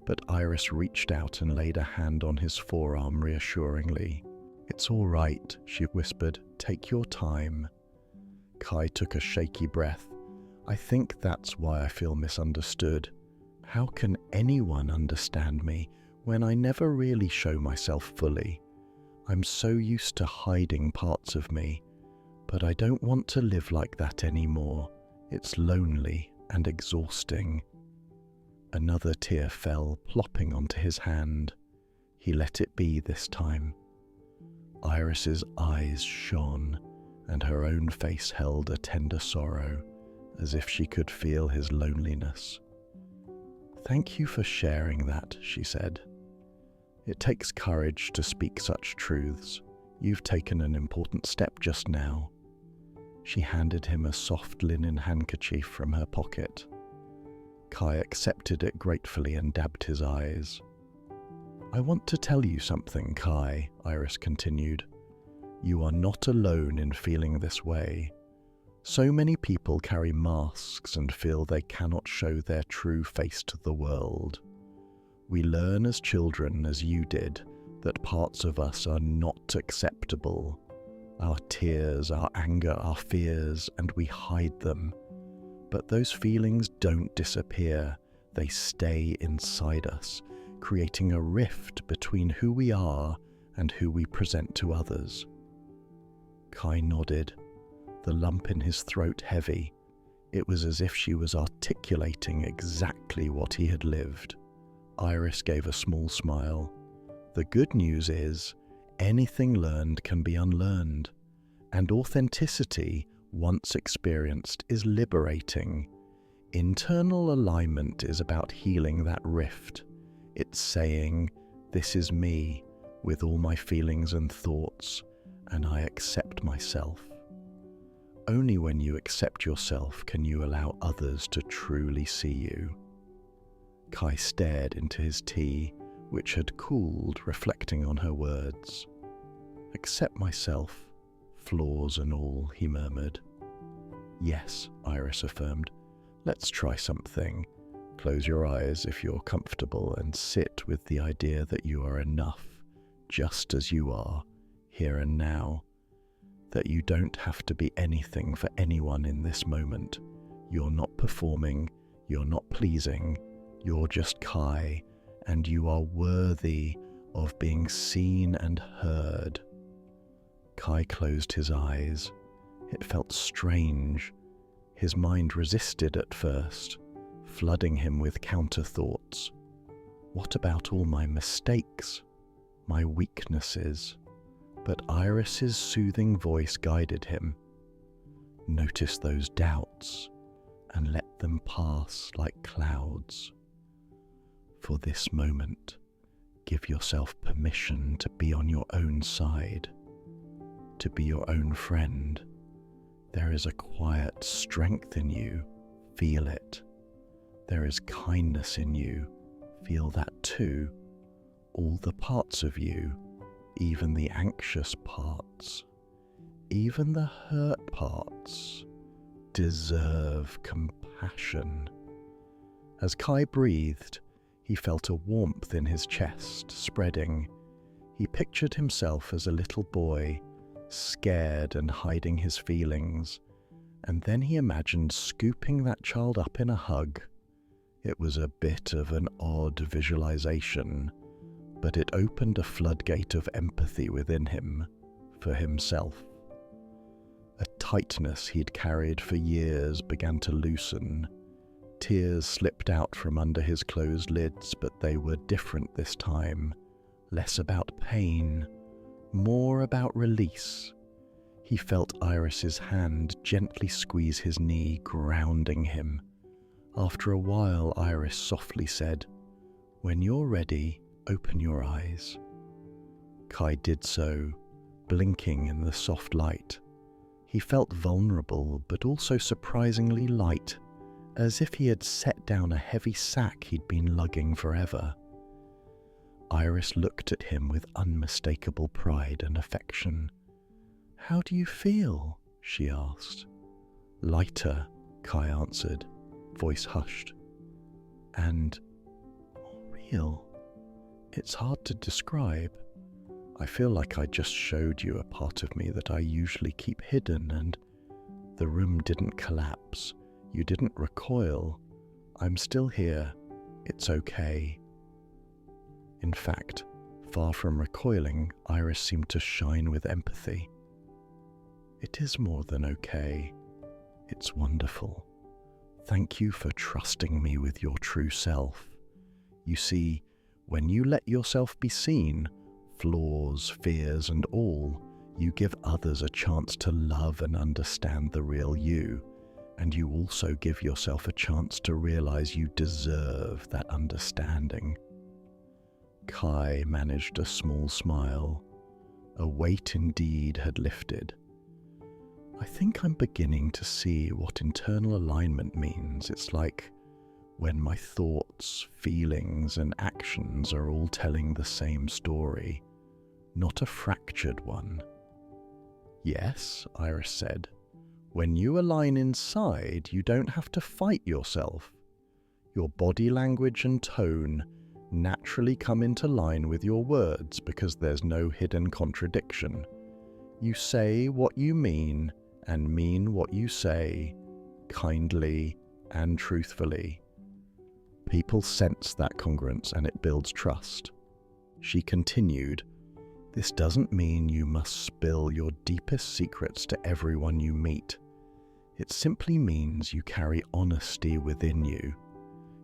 but Iris reached out and laid a hand on his forearm reassuringly. "It's all right," she whispered. "Take your time." Kai took a shaky breath. "I think that's why I feel misunderstood. How can anyone understand me when I never really show myself fully? I'm so used to hiding parts of me, but I don't want to live like that anymore. It's lonely and exhausting." Another tear fell, plopping onto his hand. He let it be this time. Iris's eyes shone, and her own face held a tender sorrow, as if she could feel his loneliness. "Thank you for sharing that," she said. "It takes courage to speak such truths. You've taken an important step just now." She handed him a soft linen handkerchief from her pocket. Kai accepted it gratefully and dabbed his eyes. "I want to tell you something, Kai," Iris continued. "You are not alone in feeling this way. So many people carry masks and feel they cannot show their true face to the world. We learn as children, as you did, that parts of us are not acceptable. Our tears, our anger, our fears, and we hide them. But those feelings don't disappear. They stay inside us, creating a rift between who we are and who we present to others." Kai nodded, the lump in his throat heavy. It was as if she was articulating exactly what he had lived. Iris gave a small smile. "The good news is, anything learned can be unlearned, and authenticity, once experienced, is liberating. Internal alignment is about healing that rift. It's saying, 'This is me, with all my feelings and thoughts, and I accept myself.' Only when you accept yourself can you allow others to truly see you." Kai stared into his tea, which had cooled, reflecting on her words. "Accept myself, flaws and all," he murmured. "Yes," Iris affirmed. "Let's try something. Close your eyes if you're comfortable and sit with the idea that you are enough, just as you are, here and now. That you don't have to be anything for anyone in this moment. You're not performing, you're not pleasing, you're just Kai, and you are worthy of being seen and heard." Kai closed his eyes. It felt strange. His mind resisted at first, flooding him with counter-thoughts. What about all my mistakes? My weaknesses? But Iris's soothing voice guided him. Notice those doubts and let them pass like clouds. For this moment, give yourself permission to be on your own side. to be your own friend. There is a quiet strength in you. Feel it. There is kindness in you. Feel that too. All the parts of you, even the anxious parts, even the hurt parts, deserve compassion. As Kai breathed, he felt a warmth in his chest spreading. He pictured himself as a little boy, scared and hiding his feelings, and then he imagined scooping that child up in a hug. It was a bit of an odd visualization, but it opened a floodgate of empathy within him, for himself. A tightness he'd carried for years began to loosen. Tears slipped out from under his closed lids, but they were different this time. Less about pain, more about release. He felt Iris's hand gently squeeze his knee, grounding him. After a while, Iris softly said, "When you're ready, open your eyes." Kai did so, blinking in the soft light. He felt vulnerable, but also surprisingly light, as if he had set down a heavy sack he'd been lugging forever. Iris looked at him with unmistakable pride and affection. "How do you feel?" she asked. "Lighter," Kai answered, voice hushed. "And more real. It's hard to describe. I feel like I just showed you a part of me that I usually keep hidden, and the room didn't collapse. You didn't recoil. I'm still here. It's okay." In fact, far from recoiling, Iris seemed to shine with empathy. "It is more than okay. It's wonderful. Thank you for trusting me with your true self. You see, when you let yourself be seen, flaws, fears, and all, you give others a chance to love and understand the real you, and you also give yourself a chance to realize you deserve that understanding." Kai managed a small smile. A weight indeed had lifted. "I think I'm beginning to see what internal alignment means. It's like when my thoughts, feelings, and actions are all telling the same story, not a fractured one." "Yes," Iris said. "When you align inside, you don't have to fight yourself. Your body language and tone naturally come into line with your words because there's no hidden contradiction. You say what you mean and mean what you say, kindly and truthfully. People sense that congruence and it builds trust." She continued, "This doesn't mean you must spill your deepest secrets to everyone you meet. It simply means you carry honesty within you.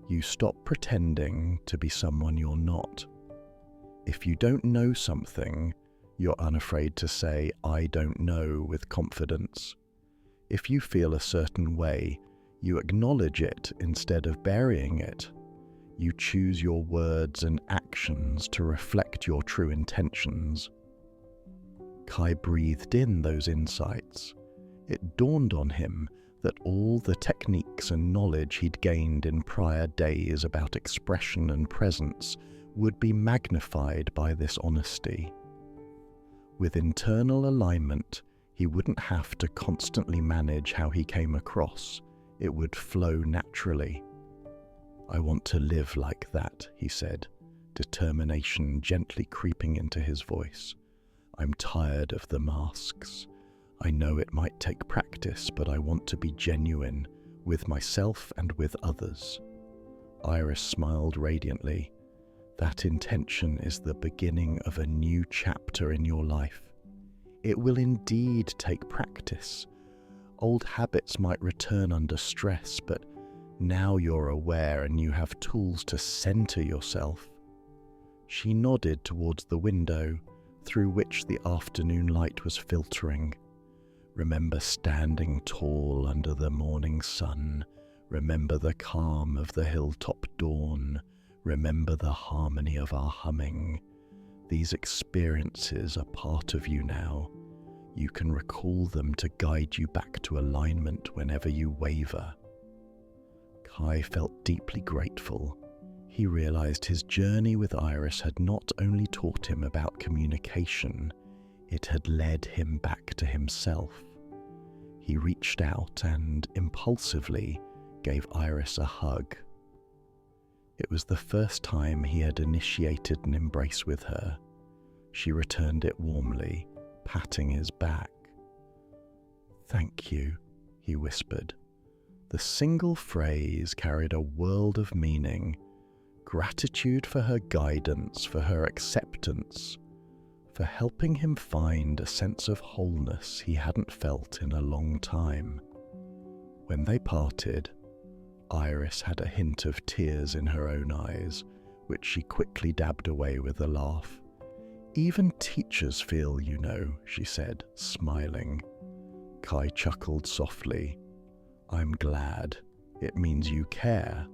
You stop pretending to be someone you're not. If you don't know something, you're unafraid to say, 'I don't know,' with confidence. If you feel a certain way, you acknowledge it instead of burying it. You choose your words and actions to reflect your true intentions." Kai breathed in those insights. It dawned on him that all the techniques and knowledge he'd gained in prior days about expression and presence would be magnified by this honesty. With internal alignment, he wouldn't have to constantly manage how he came across. It would flow naturally. "I want to live like that," he said, determination gently creeping into his voice. "I'm tired of the masks. I know it might take practice, but I want to be genuine with myself and with others." Iris smiled radiantly. "That intention is the beginning of a new chapter in your life. It will indeed take practice. Old habits might return under stress, but now you're aware and you have tools to center yourself." She nodded towards the window, through which the afternoon light was filtering. "Remember standing tall under the morning sun. Remember the calm of the hilltop dawn. Remember the harmony of our humming. These experiences are part of you now. You can recall them to guide you back to alignment whenever you waver. Kai felt deeply grateful. He realized his journey with Iris had not only taught him about communication, it had led him back to himself. He reached out and impulsively gave Iris a hug. It was the first time he had initiated an embrace with her. She returned it warmly, patting his back. "Thank you," he whispered. The single phrase carried a world of meaning. Gratitude for her guidance, for her acceptance, for helping him find a sense of wholeness he hadn't felt in a long time. When they parted, Iris had a hint of tears in her own eyes, which she quickly dabbed away with a laugh. "Even teachers feel, you know," she said, smiling. Kai chuckled softly. "I'm glad. It means you care."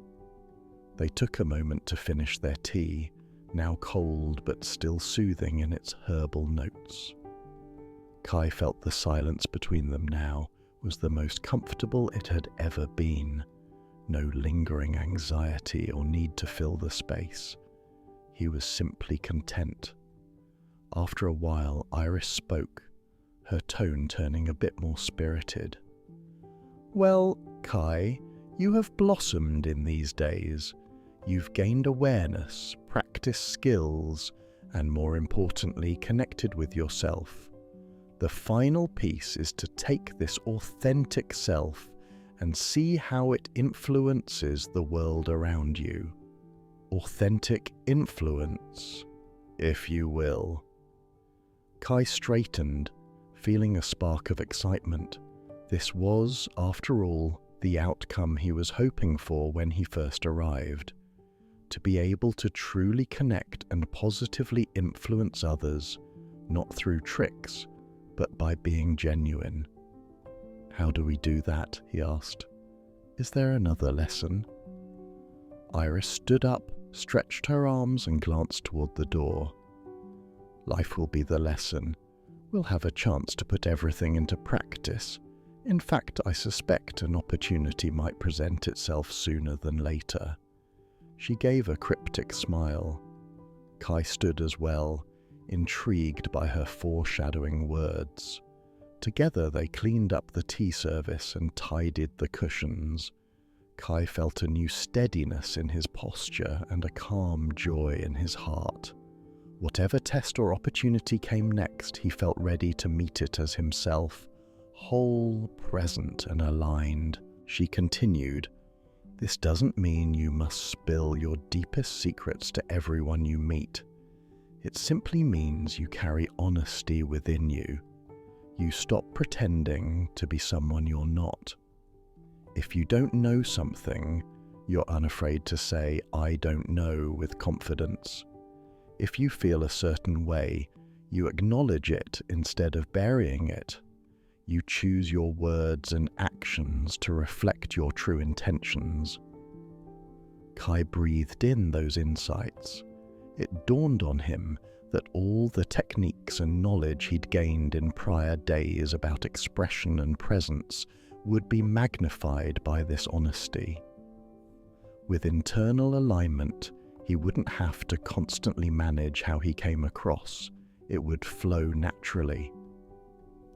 They took a moment to finish their tea, now cold but still soothing in its herbal notes. Kai felt the silence between them now was the most comfortable it had ever been. No lingering anxiety or need to fill the space. He was simply content. After a while, Iris spoke, her tone turning a bit more spirited. "Well, Kai, you have blossomed in these days. You've gained awareness, practiced skills, and more importantly, connected with yourself. The final piece is to take this authentic self and see how it influences the world around you. Authentic influence, if you will." Kai straightened, feeling a spark of excitement. This was, after all, the outcome he was hoping for when he first arrived. To be able to truly connect and positively influence others, not through tricks, but by being genuine. "How do we do that?" he asked. "Is there another lesson?" Iris stood up, stretched her arms and glanced toward the door. "Life will be the lesson. We'll have a chance to put everything into practice. In fact, I suspect an opportunity might present itself sooner than later." She gave a cryptic smile. Kai stood as well, intrigued by her foreshadowing words. Together they cleaned up the tea service and tidied the cushions. Kai felt a new steadiness in his posture and a calm joy in his heart. Whatever test or opportunity came next, he felt ready to meet it as himself, whole, present and aligned. She continued, "This doesn't mean you must spill your deepest secrets to everyone you meet. It simply means you carry honesty within you. You stop pretending to be someone you're not. If you don't know something, you're unafraid to say, 'I don't know,' with confidence. If you feel a certain way, you acknowledge it instead of burying it. You choose your words and actions to reflect your true intentions." Kai breathed in those insights. It dawned on him that all the techniques and knowledge he'd gained in prior days about expression and presence would be magnified by this honesty. With internal alignment, he wouldn't have to constantly manage how he came across. It would flow naturally.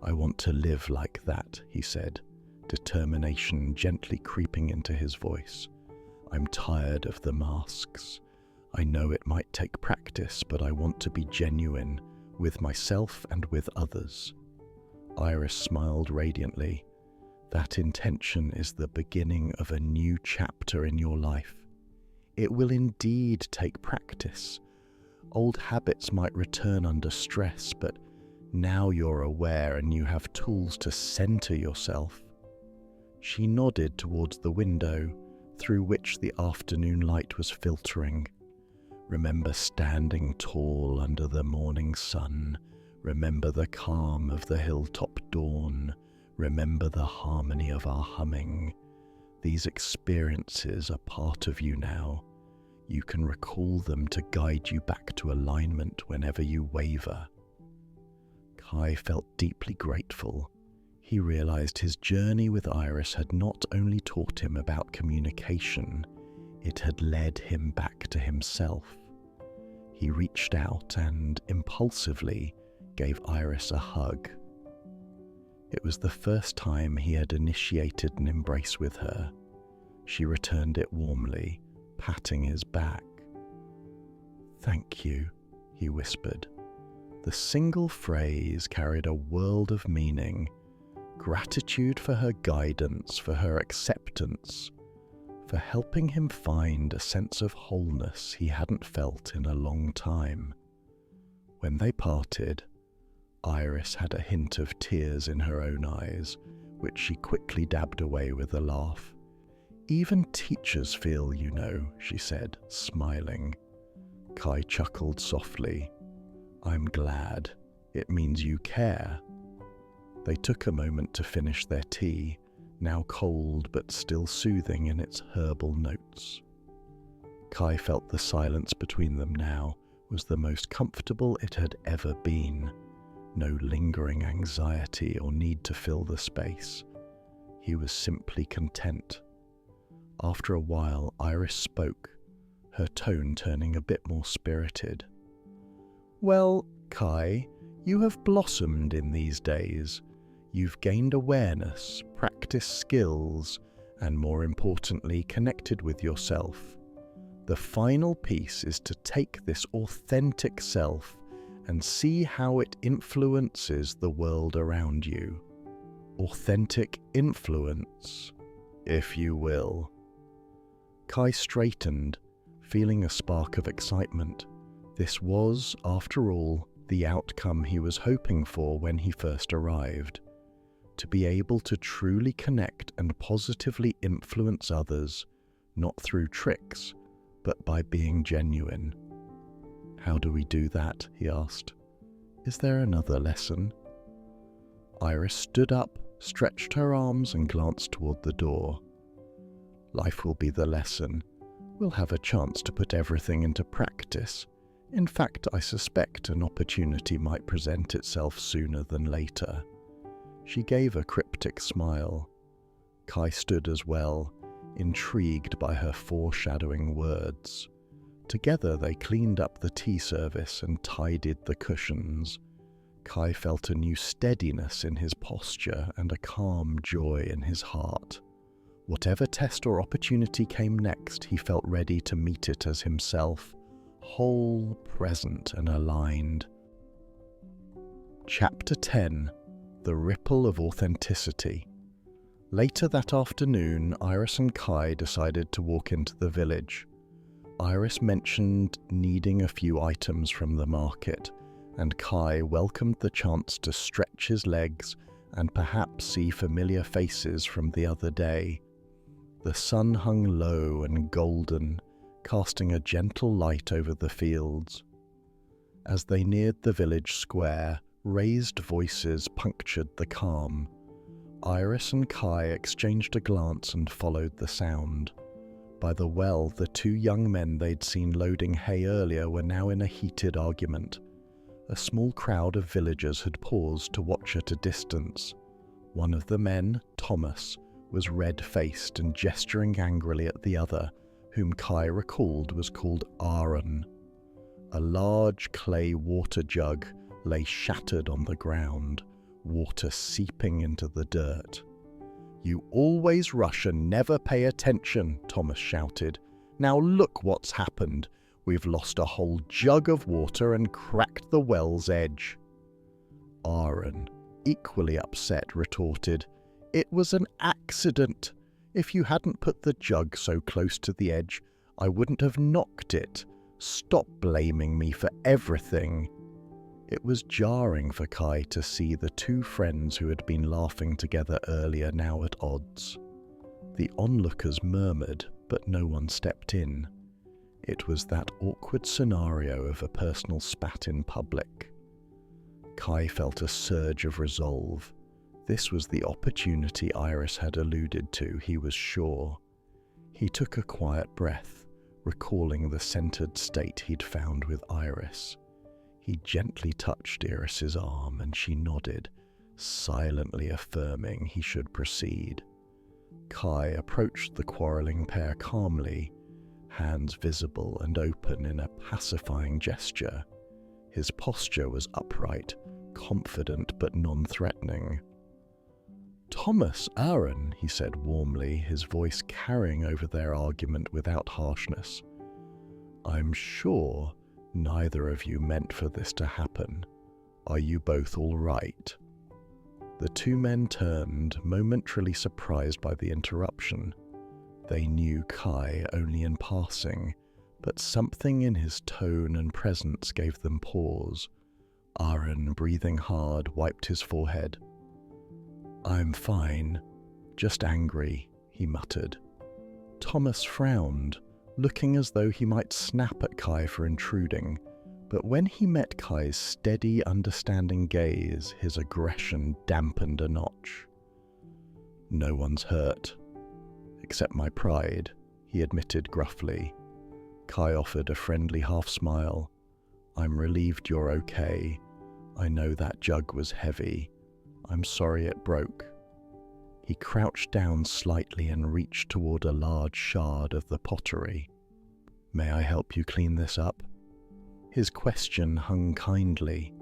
"I want to live like that," he said, determination gently creeping into his voice. "I'm tired of the masks. I know it might take practice, but I want to be genuine, with myself and with others." Iris smiled radiantly. "That intention is the beginning of a new chapter in your life. It will indeed take practice. Old habits might return under stress, but now you're aware and you have tools to center yourself." She nodded towards the window, through which the afternoon light was filtering. "Remember standing tall under the morning sun. Remember the calm of the hilltop dawn. Remember the harmony of our humming. These experiences are part of you now. You can recall them to guide you back to alignment whenever you waver." Kai felt deeply grateful. He realized his journey with Iris had not only taught him about communication, it had led him back to himself. He reached out and impulsively gave Iris a hug. It was the first time he had initiated an embrace with her. She returned it warmly, patting his back. "Thank you," he whispered. The single phrase carried a world of meaning. Gratitude for her guidance, for her acceptance, for helping him find a sense of wholeness he hadn't felt in a long time. When they parted, Iris had a hint of tears in her own eyes, which she quickly dabbed away with a laugh. "Even teachers feel, you know," she said, smiling. Kai chuckled softly. "I'm glad. It means you care." They took a moment to finish their tea, now cold but still soothing in its herbal notes. Kai felt the silence between them now was the most comfortable it had ever been. No lingering anxiety or need to fill the space. He was simply content. After a while, Iris spoke, her tone turning a bit more spirited. "Well, Kai, you have blossomed in these days. You've gained awareness, practiced skills, and more importantly, connected with yourself. The final piece is to take this authentic self and see how it influences the world around you. Authentic influence, if you will." Kai straightened, feeling a spark of excitement. This was, after all, the outcome he was hoping for when he first arrived. To be able to truly connect and positively influence others, not through tricks, but by being genuine. "How do we do that?" he asked. "Is there another lesson?" Iris stood up, stretched her arms and glanced toward the door. "Life will be the lesson. We'll have a chance to put everything into practice. In fact, I suspect an opportunity might present itself sooner than later." She gave a cryptic smile. Kai stood as well, intrigued by her foreshadowing words. Together they cleaned up the tea service and tidied the cushions. Kai felt a new steadiness in his posture and a calm joy in his heart. Whatever test or opportunity came next, he felt ready to meet it as himself, whole, present and aligned. Chapter 10. The Ripple of Authenticity. Later that afternoon, Iris and Kai decided to walk into the village. Iris mentioned needing a few items from the market, and Kai welcomed the chance to stretch his legs and perhaps see familiar faces from the other day. The sun hung low and golden, casting a gentle light over the fields. As they neared the village square, raised voices punctured the calm. Iris and Kai exchanged a glance and followed the sound. By the well, the two young men they'd seen loading hay earlier were now in a heated argument. A small crowd of villagers had paused to watch at a distance. One of the men, Thomas, was red-faced and gesturing angrily at the other, whom Kai recalled was called Aaron. A large clay water jug lay shattered on the ground, water seeping into the dirt. "You always rush and never pay attention," Thomas shouted. "Now look what's happened. We've lost a whole jug of water and cracked the well's edge." Aaron, equally upset, retorted, "It was an accident. If you hadn't put the jug so close to the edge, I wouldn't have knocked it. Stop blaming me for everything." It was jarring for Kai to see the two friends who had been laughing together earlier now at odds. The onlookers murmured, but no one stepped in. It was that awkward scenario of a personal spat in public. Kai felt a surge of resolve. This was the opportunity Iris had alluded to, he was sure. He took a quiet breath, recalling the centered state he'd found with Iris. He gently touched Iris's arm and she nodded, silently affirming he should proceed. Kai approached the quarrelling pair calmly, hands visible and open in a pacifying gesture. His posture was upright, confident but non-threatening. "Thomas, Aaron," he said warmly, his voice carrying over their argument without harshness. "I'm sure neither of you meant for this to happen. Are you both all right?" The two men turned, momentarily surprised by the interruption. They knew Kai only in passing, but something in his tone and presence gave them pause. Aaron, breathing hard, wiped his forehead. "I'm fine, just angry," he muttered. Thomas frowned, looking as though he might snap at Kai for intruding, but when he met Kai's steady, understanding gaze, his aggression dampened a notch. "No one's hurt, except my pride," he admitted gruffly. Kai offered a friendly half-smile. "I'm relieved you're okay. I know that jug was heavy. I'm sorry it broke." He crouched down slightly and reached toward a large shard of the pottery. "May I help you clean this up?" His question hung kindly.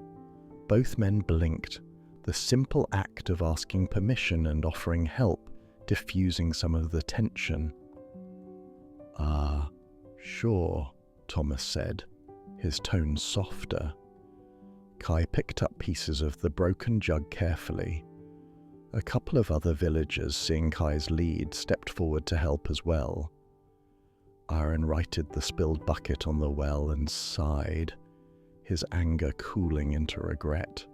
Both men blinked, the simple act of asking permission and offering help diffusing some of the tension. Sure," Thomas said, his tone softer. Kai picked up pieces of the broken jug carefully. A couple of other villagers, seeing Kai's lead, stepped forward to help as well. Aaron righted the spilled bucket on the well and sighed, his anger cooling into regret.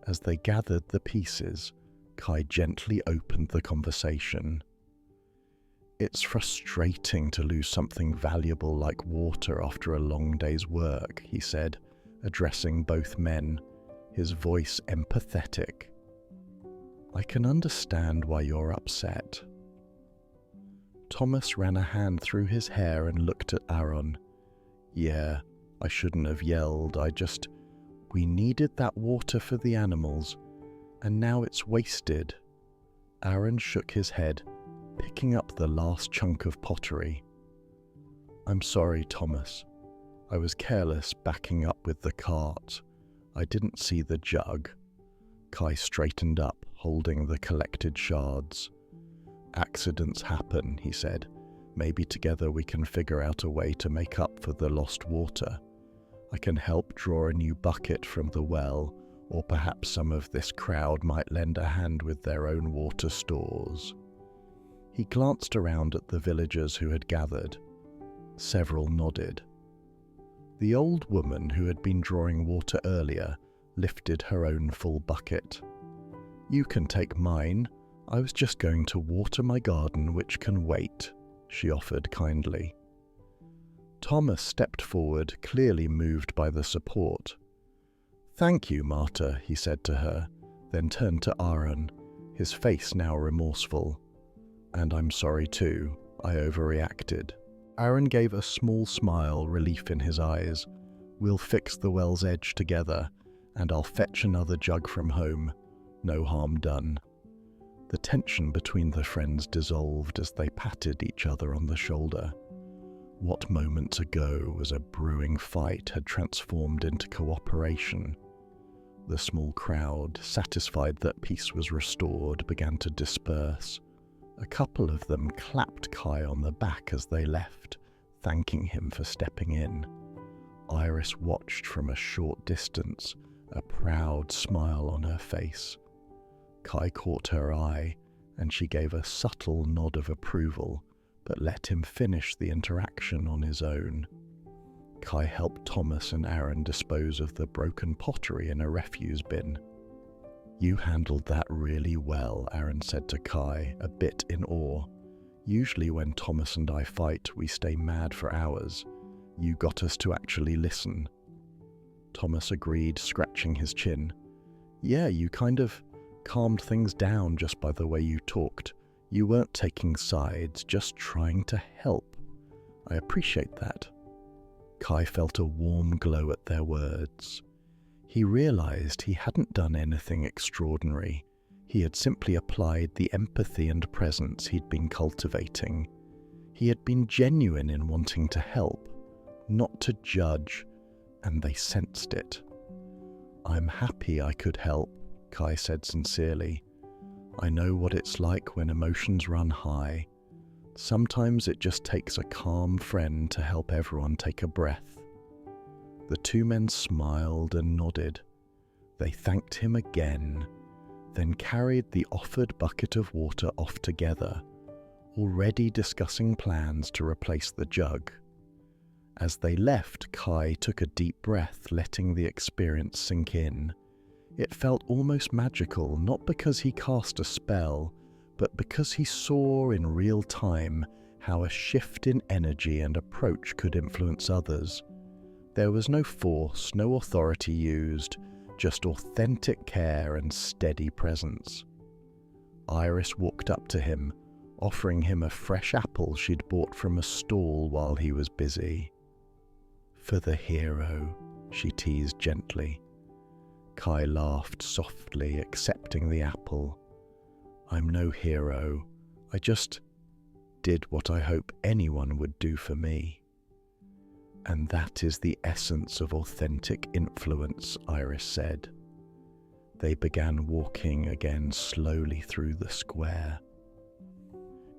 As they gathered the pieces, Kai gently opened the conversation. "It's frustrating to lose something valuable like water after a long day's work," he said, addressing both men, his voice empathetic. "I can understand why you're upset." Thomas ran a hand through his hair and looked at Aaron. "Yeah, I shouldn't have yelled. We needed that water for the animals, and now it's wasted." Aaron shook his head, picking up the last chunk of pottery. "I'm sorry, Thomas. I was careless backing up with the cart. I didn't see the jug." Kai straightened up, holding the collected shards. "Accidents happen," he said. "Maybe together we can figure out a way to make up for the lost water. I can help draw a new bucket from the well, or perhaps some of this crowd might lend a hand with their own water stores." He glanced around at the villagers who had gathered. Several nodded. The old woman who had been drawing water earlier lifted her own full bucket. "You can take mine. I was just going to water my garden, which can wait," she offered kindly. Thomas stepped forward, clearly moved by the support. "Thank you, Marta," he said to her, then turned to Aaron, his face now remorseful. "And I'm sorry too, I overreacted." Aaron gave a small smile, relief in his eyes. "We'll fix the well's edge together, and I'll fetch another jug from home. No harm done." The tension between the friends dissolved as they patted each other on the shoulder. What moments ago was a brewing fight had transformed into cooperation. The small crowd, satisfied that peace was restored, began to disperse. A couple of them clapped Kai on the back as they left, thanking him for stepping in. Iris watched from a short distance, a proud smile on her face. Kai caught her eye, and she gave a subtle nod of approval, but let him finish the interaction on his own. Kai helped Thomas and Aaron dispose of the broken pottery in a refuse bin. "You handled that really well," Aaron said to Kai, a bit in awe. "Usually when Thomas and I fight, we stay mad for hours. You got us to actually listen." Thomas agreed, scratching his chin. "Yeah, you kind of calmed things down just by the way you talked. You weren't taking sides, just trying to help. I appreciate that." Kai felt a warm glow at their words. He realized he hadn't done anything extraordinary. He had simply applied the empathy and presence he'd been cultivating. He had been genuine in wanting to help, not to judge, and they sensed it. "I'm happy I could help," Kai said sincerely. "I know what it's like when emotions run high. Sometimes it just takes a calm friend to help everyone take a breath." The two men smiled and nodded. They thanked him again, then carried the offered bucket of water off together, already discussing plans to replace the jug. As they left, Kai took a deep breath, letting the experience sink in. It felt almost magical, not because he cast a spell, but because he saw in real time how a shift in energy and approach could influence others. There was no force, no authority used, just authentic care and steady presence. Iris walked up to him, offering him a fresh apple she'd bought from a stall while he was busy. "For the hero," she teased gently. Kai laughed softly, accepting the apple. "I'm no hero. I just did what I hope anyone would do for me." "And that is the essence of authentic influence," Iris said. They began walking again slowly through the square.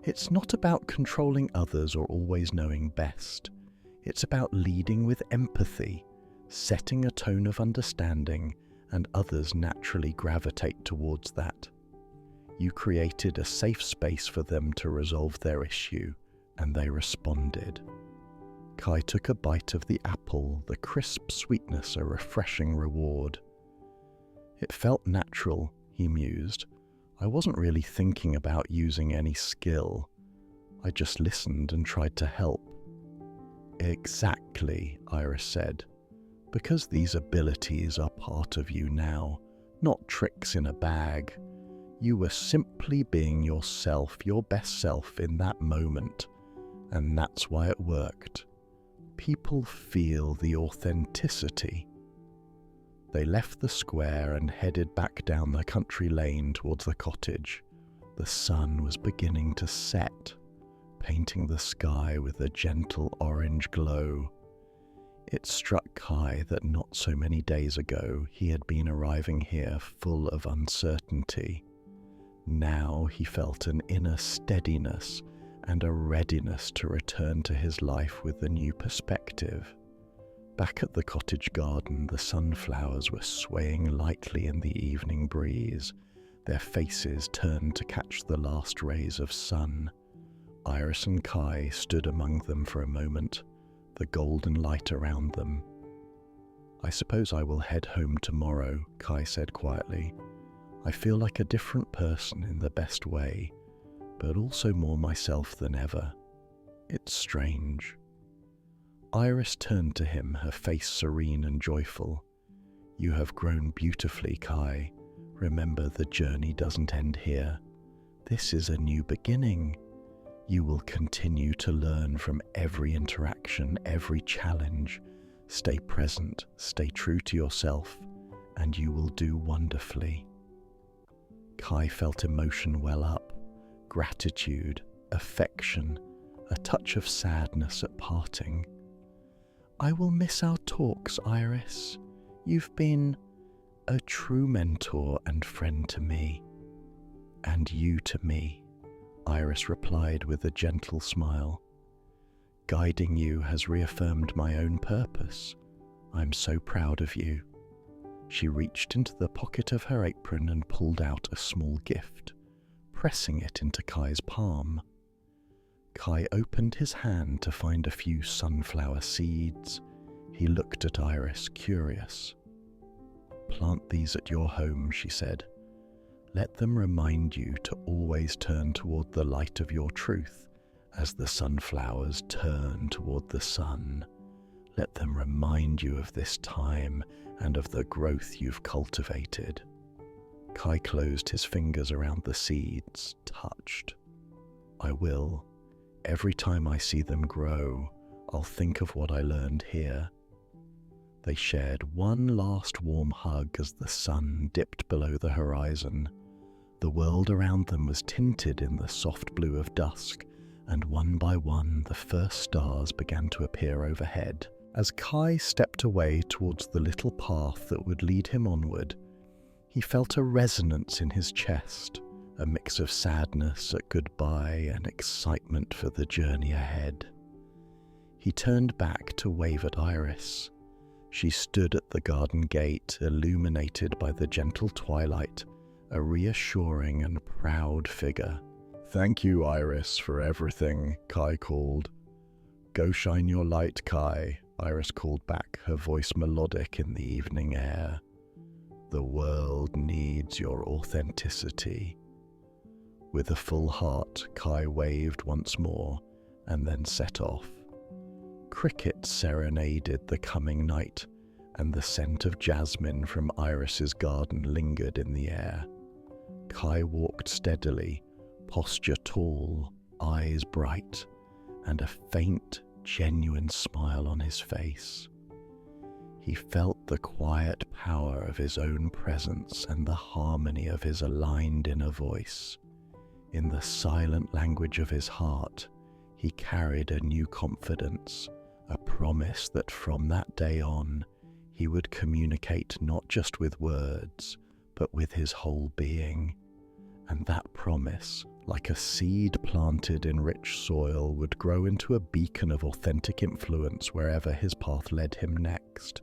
It's not about controlling others or always knowing best. It's about leading with empathy, setting a tone of understanding, and others naturally gravitate towards that. You created a safe space for them to resolve their issue, and they responded. Kai took a bite of the apple, the crisp sweetness a refreshing reward. "It felt natural," he mused. "I wasn't really thinking about using any skill. I just listened and tried to help." "Exactly," Iris said. "Because these abilities are part of you now, not tricks in a bag. You were simply being yourself, your best self in that moment, and that's why it worked. People feel the authenticity." They left the square and headed back down the country lane towards the cottage. The sun was beginning to set, painting the sky with a gentle orange glow. It struck Kai that not so many days ago he had been arriving here full of uncertainty. Now he felt an inner steadiness and a readiness to return to his life with a new perspective. Back at the cottage garden, the sunflowers were swaying lightly in the evening breeze, their faces turned to catch the last rays of sun. Iris and Kai stood among them for a moment, the golden light around them. "I suppose I will head home tomorrow," Kai said quietly. "I feel like a different person in the best way, but also more myself than ever. It's strange." Iris turned to him, her face serene and joyful. "You have grown beautifully, Kai. Remember, the journey doesn't end here. This is a new beginning. You will continue to learn from every interaction, every challenge. Stay present, stay true to yourself, and you will do wonderfully." Kai felt emotion well up, gratitude, affection, a touch of sadness at parting. "I will miss our talks, Iris. You've been a true mentor and friend to me." "And you to me," Iris replied with a gentle smile. "Guiding you has reaffirmed my own purpose. I'm so proud of you." She reached into the pocket of her apron and pulled out a small gift, pressing it into Kai's palm. Kai opened his hand to find a few sunflower seeds. He looked at Iris, curious. "Plant these at your home," she said. "Let them remind you to always turn toward the light of your truth, as the sunflowers turn toward the sun. Let them remind you of this time and of the growth you've cultivated." Kai closed his fingers around the seeds, touched. "I will. Every time I see them grow, I'll think of what I learned here. They shared one last warm hug as the sun dipped below the horizon. The world around them was tinted in the soft blue of dusk, and one by one the first stars began to appear overhead. As Kai stepped away towards the little path that would lead him onward, he felt a resonance in his chest, a mix of sadness at goodbye and excitement for the journey ahead. He turned back to wave at Iris. She stood at the garden gate, illuminated by the gentle twilight, a reassuring and proud figure. "Thank you, Iris, for everything," Kai called. "Go shine your light, Kai," Iris called back, her voice melodic in the evening air. "The world needs your authenticity." With a full heart, Kai waved once more and then set off. Crickets serenaded the coming night, and the scent of jasmine from Iris's garden lingered in the air. Kai walked steadily, posture tall, eyes bright, and a faint, genuine smile on his face. He felt the quiet power of his own presence and the harmony of his aligned inner voice. In the silent language of his heart, he carried a new confidence, a promise that from that day on, he would communicate not just with words, but with his whole being. And that promise, like a seed planted in rich soil, would grow into a beacon of authentic influence wherever his path led him next.